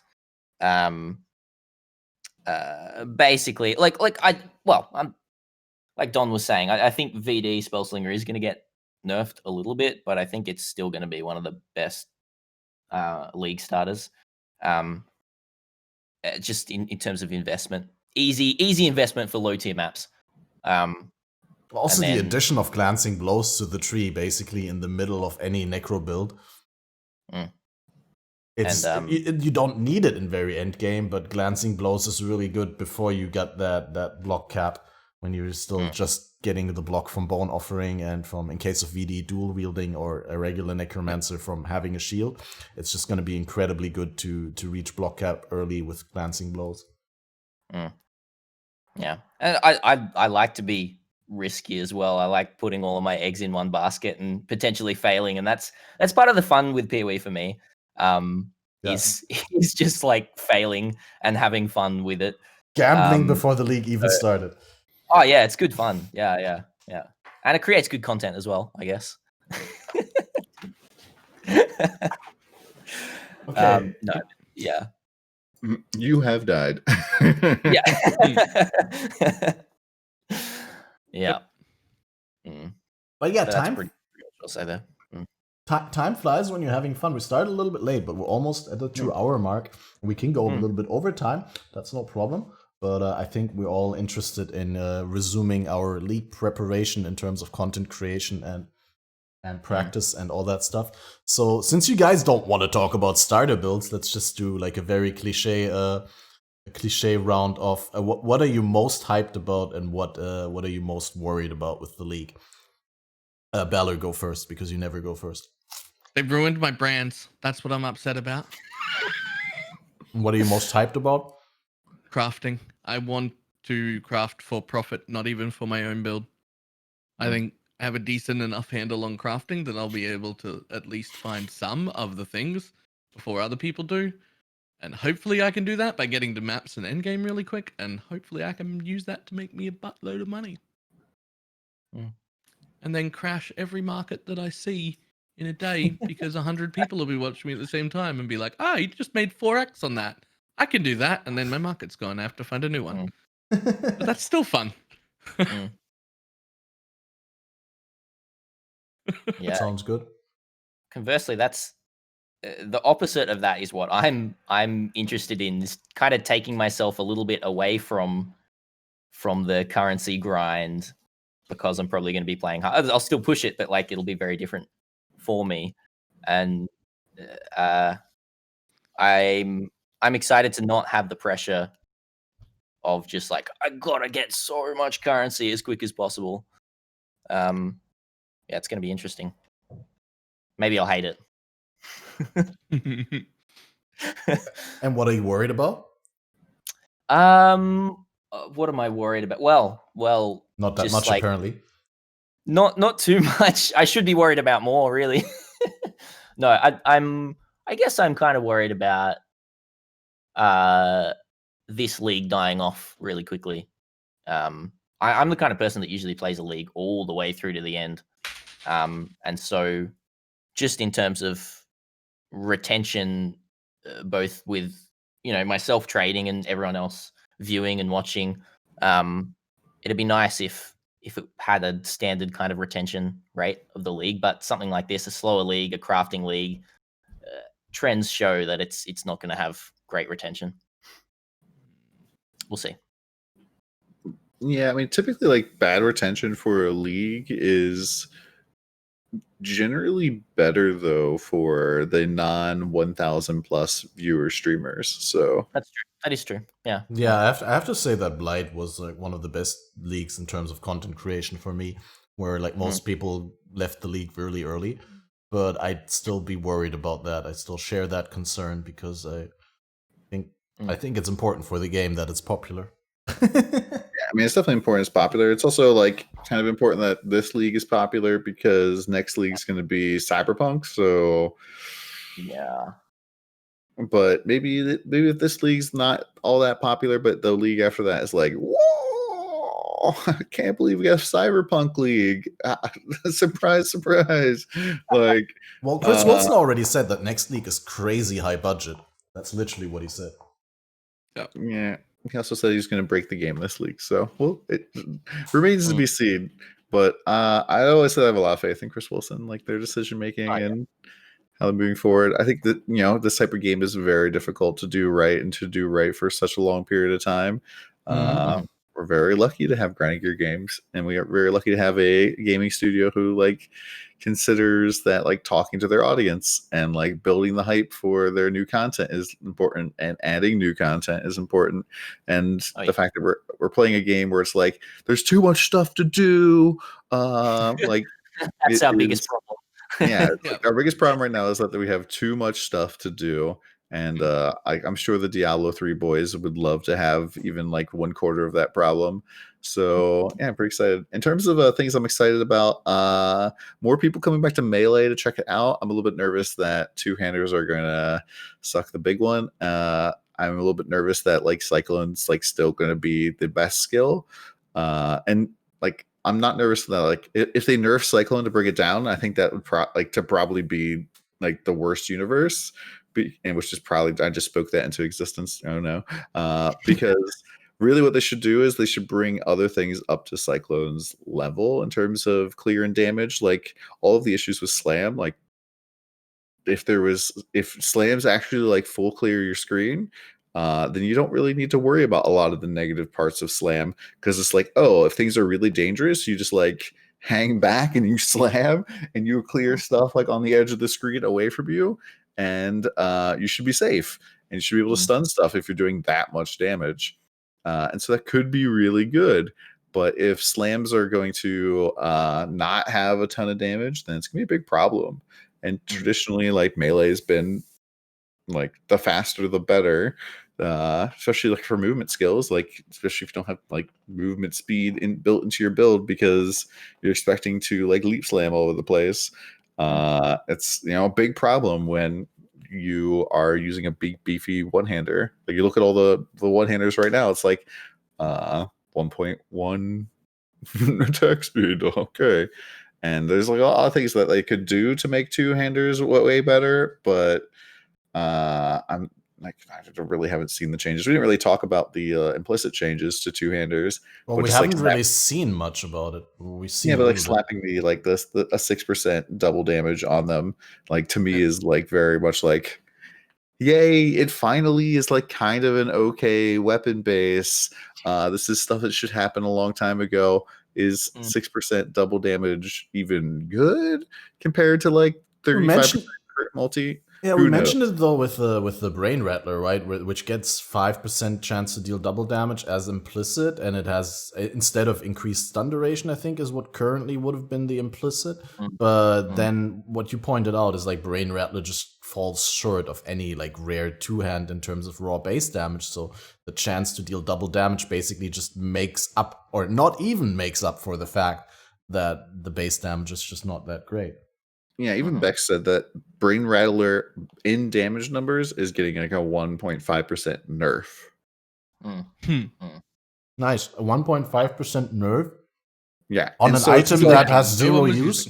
basically I'm like Don was saying, I think VD Spellslinger is going to get nerfed a little bit, but I think it's still going to be one of the best league starters. Just in terms of investment, easy investment for low tier maps. Also, the addition of glancing blows to the tree, basically in the middle of any necro build. It's you don't need it in very end game, but glancing blows is really good before you get that block cap, when you're still just getting the block from Bone Offering, and from, in case of VD, dual wielding or a regular necromancer from having a shield. It's just going to be incredibly good to reach block cap early with glancing blows. Yeah, and I like to be risky as well. I like putting all of my eggs in one basket and potentially failing, and that's part of the fun with PoE for me. Is just like failing and having fun with it. Gambling before the league even started. Oh yeah, it's good fun. Yeah. And it creates good content as well, I guess. Okay. No, yeah. You have died. Yeah. Yeah. But yeah, so time. Pretty good, I'll say that. Time flies when you're having fun. We started a little bit late, but we're almost at the 2-hour mark. We can go a little bit over time. That's no problem. But I think we're all interested in resuming our league preparation in terms of content creation and practice and all that stuff. So since you guys don't want to talk about starter builds, let's just do like a very cliche round of what are you most hyped about, and what are you most worried about with the league? Balor, go first, because you never go first. They ruined my brands. That's what I'm upset about. What are you most hyped about? Crafting. I want to craft for profit, not even for my own build. I think I have a decent enough handle on crafting that I'll be able to at least find some of the things before other people do. And hopefully I can do that by getting to maps and endgame really quick, and hopefully I can use that to make me a buttload of money. And then crash every market that I see in a day, because 100 people will be watching me at the same time and be like, you just made 4x on that. I can do that. And then my market's gone. I have to find a new one. But that's still fun. Yeah. Sounds good. Conversely, that's the opposite of that is what I'm interested in, is kind of taking myself a little bit away from the currency grind, because I'm probably going to be playing hard. I'll still push it, but like it'll be very different for me. And I'm excited to not have the pressure of just like, I gotta get so much currency as quick as possible. Yeah, it's going to be interesting. Maybe I'll hate it. And what are you worried about? What am I worried about? Well, Not that just much, like, apparently. not too much. I should be worried about more, really. No, I guess I'm kind of worried about this league dying off really quickly. I'm the kind of person that usually plays a league all the way through to the end. And so just in terms of retention, both with, myself trading and everyone else viewing and watching, it'd be nice if it had a standard kind of retention rate of the league. But something like this, a slower league, a crafting league, trends show that it's not going to have great retention. We'll see. Yeah, I mean, typically, like, bad retention for a league is generally better, though, for the non 1,000 plus viewer streamers. So That's true. That is true. Yeah. Yeah, I have to say that Blight was like one of the best leagues in terms of content creation for me, where like most people left the league really early. But I'd still be worried about that. I still share that concern because I think it's important for the game that it's popular. yeah, I mean, it's definitely important. It's popular. It's also like kind of important that this league is popular because next league's going to be Cyberpunk. So Yeah. but maybe if this league's not all that popular, but the league after that is like, whoa, I can't believe we got a Cyberpunk league. Surprise, surprise. Like, well, Chris Wilson already said that next league is crazy high budget. That's literally what he said. Yeah. He also said he's going to break the game this league. So, well, it remains to be seen. But I always said I have a lot of faith in Chris Wilson, like their decision making and how they're moving forward. I think that, this type of game is very difficult to do right and to do right for such a long period of time. We're very lucky to have Grinding Gear Games, and we are very lucky to have a gaming studio who like considers that like talking to their audience and like building the hype for their new content is important, and adding new content is important. And the fact that we're playing a game where it's like there's too much stuff to do, like that's our biggest problem. Yeah, like our biggest problem right now is that we have too much stuff to do, and I'm sure the Diablo 3 boys would love to have even like 1/4 of that problem. So yeah, I'm pretty excited. In terms of things I'm excited about, more people coming back to Melee to check it out. I'm a little bit nervous that two-handers are gonna suck the big one. I'm a little bit nervous that like Cyclone's like still gonna be the best skill, and like I'm not nervous that like if they nerf Cyclone to bring it down, I think that would probably be like the worst universe, and which is probably I just spoke that into existence. Oh no, because really what they should do is they should bring other things up to Cyclone's level in terms of clear and damage. Like all of the issues with Slam, like if Slam's actually like full clear your screen, then you don't really need to worry about a lot of the negative parts of Slam, because it's like, oh, if things are really dangerous, you just like hang back and you slam and you clear stuff like on the edge of the screen away from you, and you should be safe, and you should be able to stun stuff if you're doing that much damage. And so that could be really good. But if slams are going to not have a ton of damage, then it's gonna be a big problem. And traditionally, like Melee has been like the faster the better, especially like for movement skills, like especially if you don't have like movement speed built into your build because you're expecting to like leap slam all over the place. It's a big problem when you are using a big beefy one-hander. Like you look at all the one-handers right now, it's like 1.1 attack speed. Okay. And there's like a lot of things that they could do to make two-handers way better, but I'm I really haven't seen the changes. We didn't really talk about the implicit changes to two-handers. Well, we haven't really seen much about it. We've seen but like slapping a 6% double damage on them, like to me is like very much like, yay! It finally is like kind of an okay weapon base. This is stuff that should happen a long time ago. Is 6% double damage even good compared to like 35% multi? Yeah, we mentioned it though with the Brain Rattler, right? Which gets 5% chance to deal double damage as implicit, and it has, instead of increased stun duration, I think is what currently would have been the implicit. But then what you pointed out is like Brain Rattler just falls short of any like rare two-hand in terms of raw base damage. So the chance to deal double damage basically just makes up, or not even makes up, for the fact that the base damage is just not that great. Yeah, even Bex said that Brain Rattler in damage numbers is getting like a 1.5% nerf. Nice. A 1.5% nerf? Yeah. On an item that has zero use?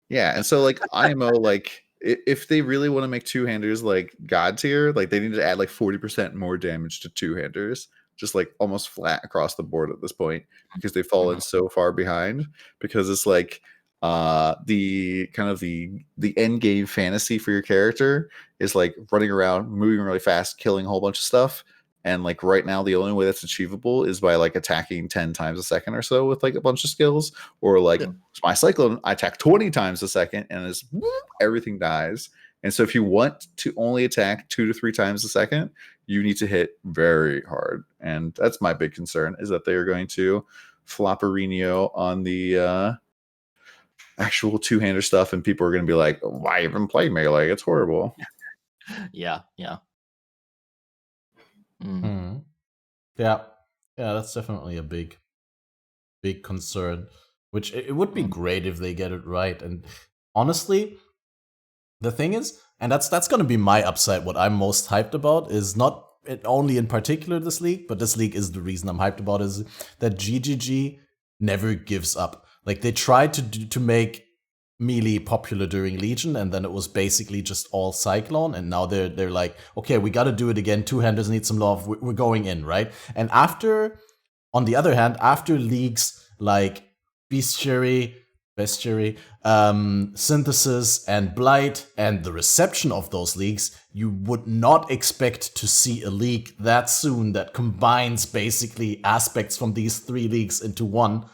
Yeah, and so like IMO, like if they really want to make two-handers like god tier, like they need to add like 40% more damage to two-handers, just like almost flat across the board at this point, because they've fallen so far behind. Because it's like the kind of the end game fantasy for your character is like running around, moving really fast, killing a whole bunch of stuff. And like right now, the only way that's achievable is by like attacking 10 times a second or so with like a bunch of skills, or like my Cyclone, I attack 20 times a second and everything dies. And so if you want to only attack 2 to 3 times a second, you need to hit very hard. And that's my big concern, is that they are going to flopperino on the actual two-hander stuff, and people are going to be like, why even play melee? It's horrible. Yeah. Yeah, that's definitely a big concern. Which it would be great if they get it right. And honestly, the thing is, and that's going to be my upside. What I'm most hyped about is not only in particular this league, but this league is the reason I'm hyped about, is that GGG never gives up. Like they tried to make melee popular during Legion, and then it was basically just all Cyclone, and now they're like, okay, we got to do it again. Two-handers need some love. We're going in, right? And on the other hand, after leagues like Bestiary, Synthesis, and Blight, and the reception of those leagues, you would not expect to see a league that soon that combines basically aspects from these 3 leagues into one.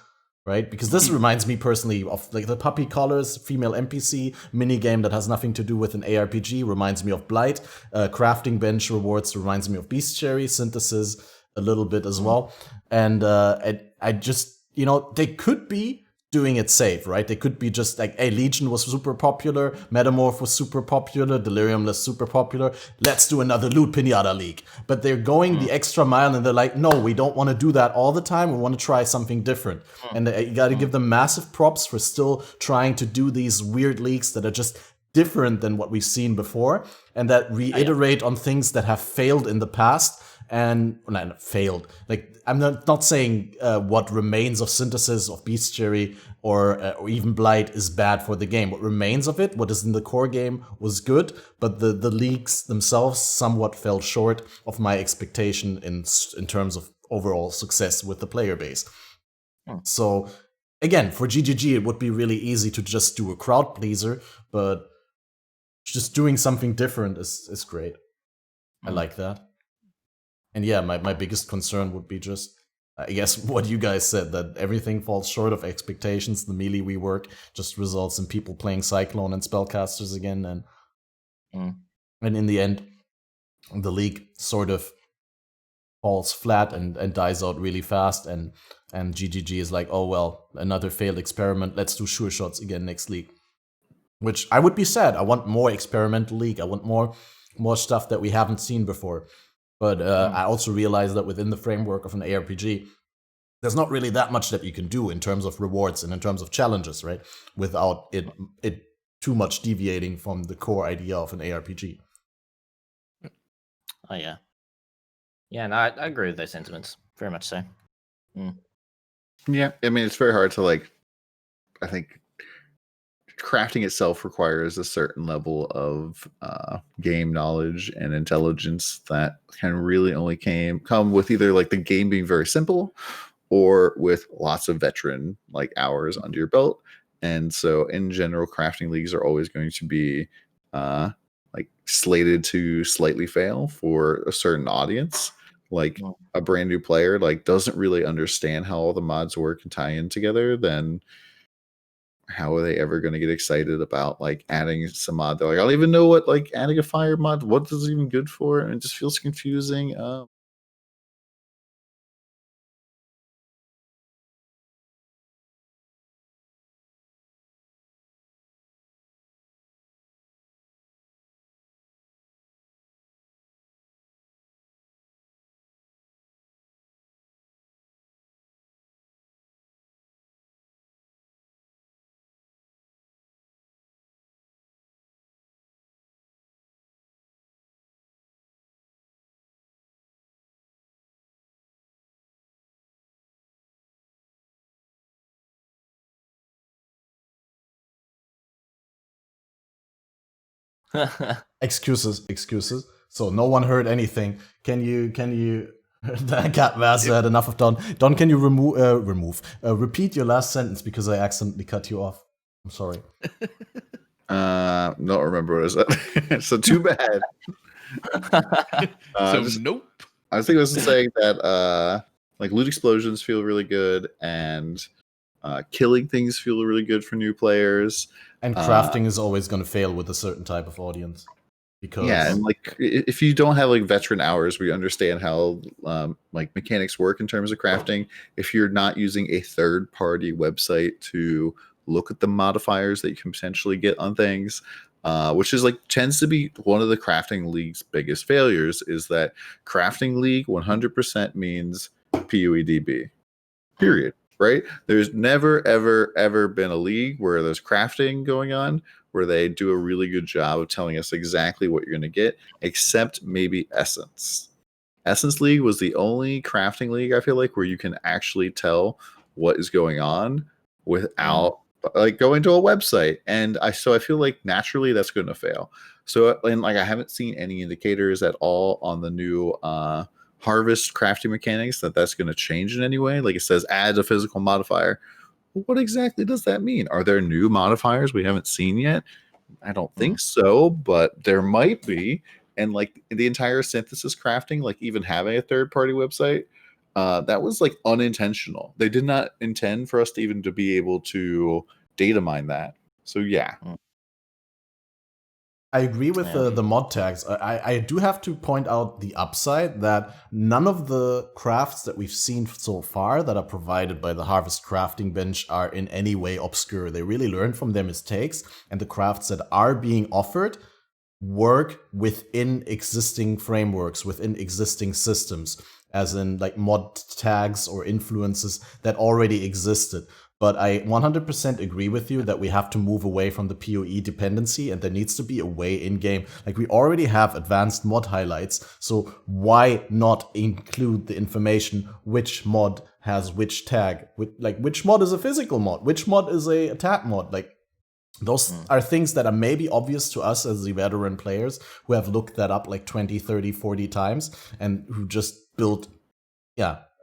Right? Because this reminds me personally of like the Puppy Collars female NPC minigame that has nothing to do with an ARPG, reminds me of Blight. Crafting bench rewards reminds me of Bestiary. Synthesis a little bit as well. And I just, they could be doing it safe, right? They could be just like, hey, Legion was super popular, Metamorph was super popular, Delirium was super popular, let's do another Loot Pinata League. But they're going the extra mile, and they're like, no, we don't want to do that all the time, we want to try something different. And you gotta give them massive props for still trying to do these weird leagues that are just different than what we've seen before, and that reiterate on things that have failed in the past. And not failed. Like, I'm not saying what remains of Synthesis, of Bestiary, or even Blight is bad for the game. What remains of it, what is in the core game, was good, but the leagues themselves somewhat fell short of my expectation in terms of overall success with the player base. So, again, for GGG, it would be really easy to just do a crowd pleaser, but just doing something different is great. I like that. And yeah, my biggest concern would be just, I guess, what you guys said, that everything falls short of expectations. The melee rework just results in people playing Cyclone and Spellcasters again, and in the end, the league sort of falls flat and dies out really fast, and GGG is like, oh well, another failed experiment, let's do sure shots again next league. Which I would be sad. I want more experimental league. I want more stuff that we haven't seen before. But I also realize that within the framework of an ARPG, there's not really that much that you can do in terms of rewards and in terms of challenges, right? Without it too much deviating from the core idea of an ARPG. Oh, yeah. Yeah, no, I agree with those sentiments. Very much so. Yeah, I mean, it's very hard to, like, I think, crafting itself requires a certain level of game knowledge and intelligence that can really only come with either like the game being very simple or with lots of veteran like hours under your belt. And so in general, crafting leagues are always going to be like slated to slightly fail for a certain audience. Like a brand new player like doesn't really understand how all the mods work and tie in together, then how are they ever going to get excited about like adding some mod? They're like, I don't even know what like adding a fire mod, what is it even good for? And it just feels confusing. Excuses. So no one heard anything. Can you Catmaster had enough of Don. Don, can you repeat your last sentence because I accidentally cut you off. I'm sorry. Don't remember what it was. So too bad. Nope. I was thinking I was saying that like loot explosions feel really good, and killing things feel really good for new players. And crafting is always going to fail with a certain type of audience. Because and like if you don't have like veteran hours where you understand how like mechanics work in terms of crafting, if you're not using a third-party website to look at the modifiers that you can potentially get on things, which is like tends to be one of the crafting league's biggest failures, is that crafting league 100% means PoEDB. Period. Right? There's never, ever been a league where there's crafting going on where they do a really good job of telling us exactly what you're going to get, except maybe Essence. Essence League was the only crafting league, I feel like, where you can actually tell what is going on without like going to a website. And I feel like naturally that's going to fail. So, and like I haven't seen any indicators at all on the new harvest crafting mechanics that's going to change in any way. Like it says add a physical modifier. What exactly does that mean? Are there new modifiers we haven't seen yet? I don't think so, but there might be. And like the entire synthesis crafting, like even having a third-party website, that was like unintentional. They did not intend for us to even to be able to data mine that. So yeah. I agree with the mod tags. I do have to point out the upside that none of the crafts that we've seen so far that are provided by the Harvest Crafting Bench are in any way obscure. They really learn from their mistakes, and the crafts that are being offered work within existing frameworks, within existing systems, as in like mod tags or influences that already existed. But I 100% agree with you that we have to move away from the PoE dependency, and there needs to be a way in-game. Like we already have advanced mod highlights, so why not include the information which mod has which tag? Like which mod is a physical mod? Which mod is a attack mod? Like those are things that are maybe obvious to us as the veteran players who have looked that up like 20, 30, 40 times and who just built,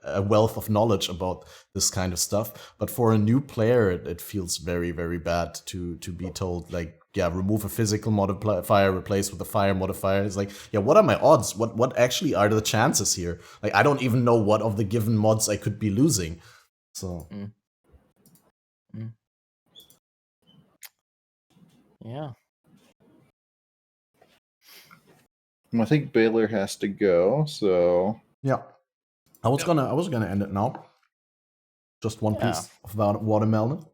a wealth of knowledge about this kind of stuff. But for a new player, it feels very, very bad to be told, like, remove a physical modifier, replace with a fire modifier. It's like, what are my odds? What actually are the chances here? Like, I don't even know what of the given mods I could be losing. So. Yeah. I think Balor has to go, so yeah. I was gonna end it now. Just one piece of watermelon.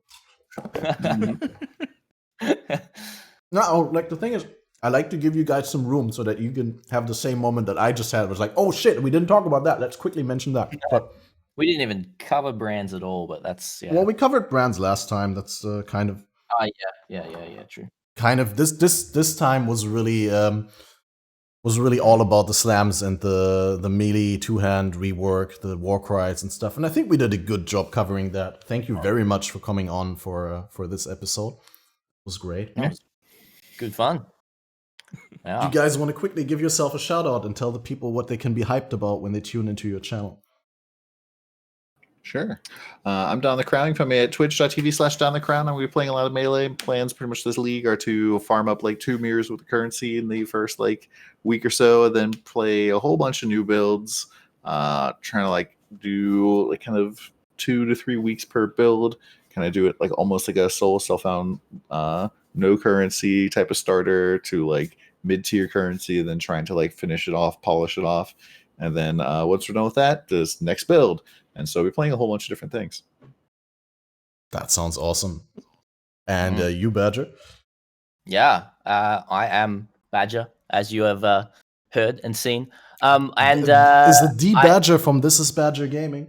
No, like the thing is, I like to give you guys some room so that you can have the same moment that I just had. It was like, oh shit, we didn't talk about that. Let's quickly mention that. But we didn't even cover brands at all. But that's Well, we covered brands last time. That's kind of. Yeah, true. Kind of this time was really all about the slams and the melee two-hand rework, the war cries and stuff. And I think we did a good job covering that. Thank you very much for coming on for this episode. was great. That was good fun. Yeah. Do you guys want to quickly give yourself a shout out and tell the people what they can be hyped about when they tune into your channel? Sure. I'm DonTheCrown. You can find me at twitch.tv/DonTheCrown. I'm going to be playing a lot of Melee. Plans pretty much this league are to farm up like 2 mirrors with the currency in the first like week or so, and then play a whole bunch of new builds. Trying to like do like kind of 2 to 3 weeks per build. Kind of do it like almost like a solo self-found no currency type of starter to like mid-tier currency, and then trying to like finish it off, polish it off. And then once we're done with that, this next build. And so we're playing a whole bunch of different things. That sounds awesome. And you, Badger? Yeah, I am Badger, as you have heard and seen. And is the D Badger from ThisIsBadger Gaming?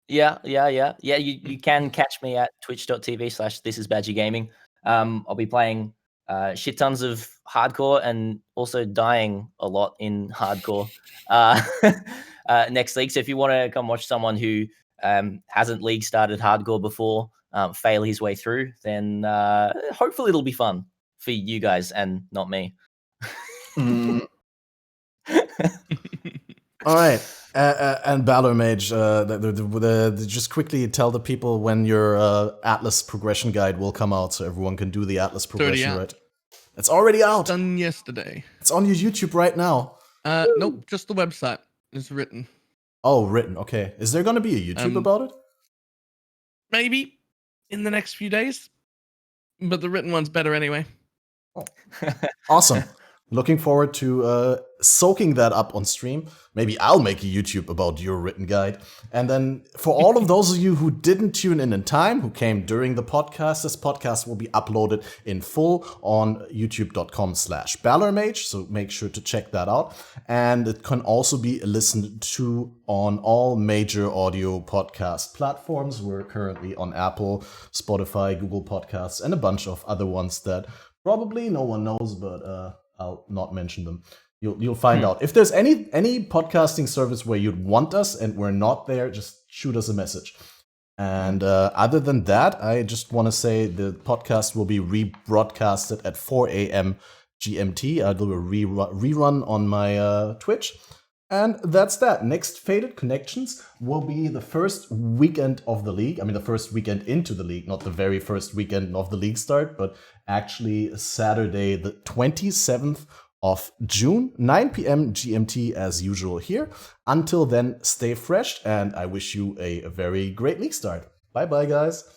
Yeah. You can catch me at twitch.tv/ThisIsBadger Gaming. I'll be playing shit tons of hardcore and also dying a lot in hardcore next league. So if you want to come watch someone who hasn't league started hardcore before fail his way through, then hopefully it'll be fun for you guys and not me. All right. And BalorMage, just quickly tell the people when your Atlas progression guide will come out so everyone can do the Atlas progression, right? It's already out. Done yesterday. It's on your YouTube right now. Nope, just the website. It's written. Oh, written. Okay. Is there going to be a YouTube about it? Maybe in the next few days. But the written one's better anyway. Oh. Awesome. Looking forward to soaking that up on stream. Maybe I'll make a YouTube about your written guide. And then for all of those of you who didn't tune in time, who came during the podcast, this podcast will be uploaded in full on youtube.com/BalorMage. So make sure to check that out. And it can also be listened to on all major audio podcast platforms. We're currently on Apple, Spotify, Google Podcasts, and a bunch of other ones that probably no one knows, but I'll not mention them. You'll find out. If there's any podcasting service where you'd want us and we're not there, just shoot us a message. And other than that, I just want to say the podcast will be rebroadcasted at 4 a.m. GMT. I'll do a rerun on my Twitch. And that's that. Next Faded Connections will be the first weekend of the league. I mean, the first weekend into the league, not the very first weekend of the league start, but actually Saturday, the 27th of June, 9 p.m. GMT as usual here. Until then, stay fresh, and I wish you a very great league start. Bye-bye, guys.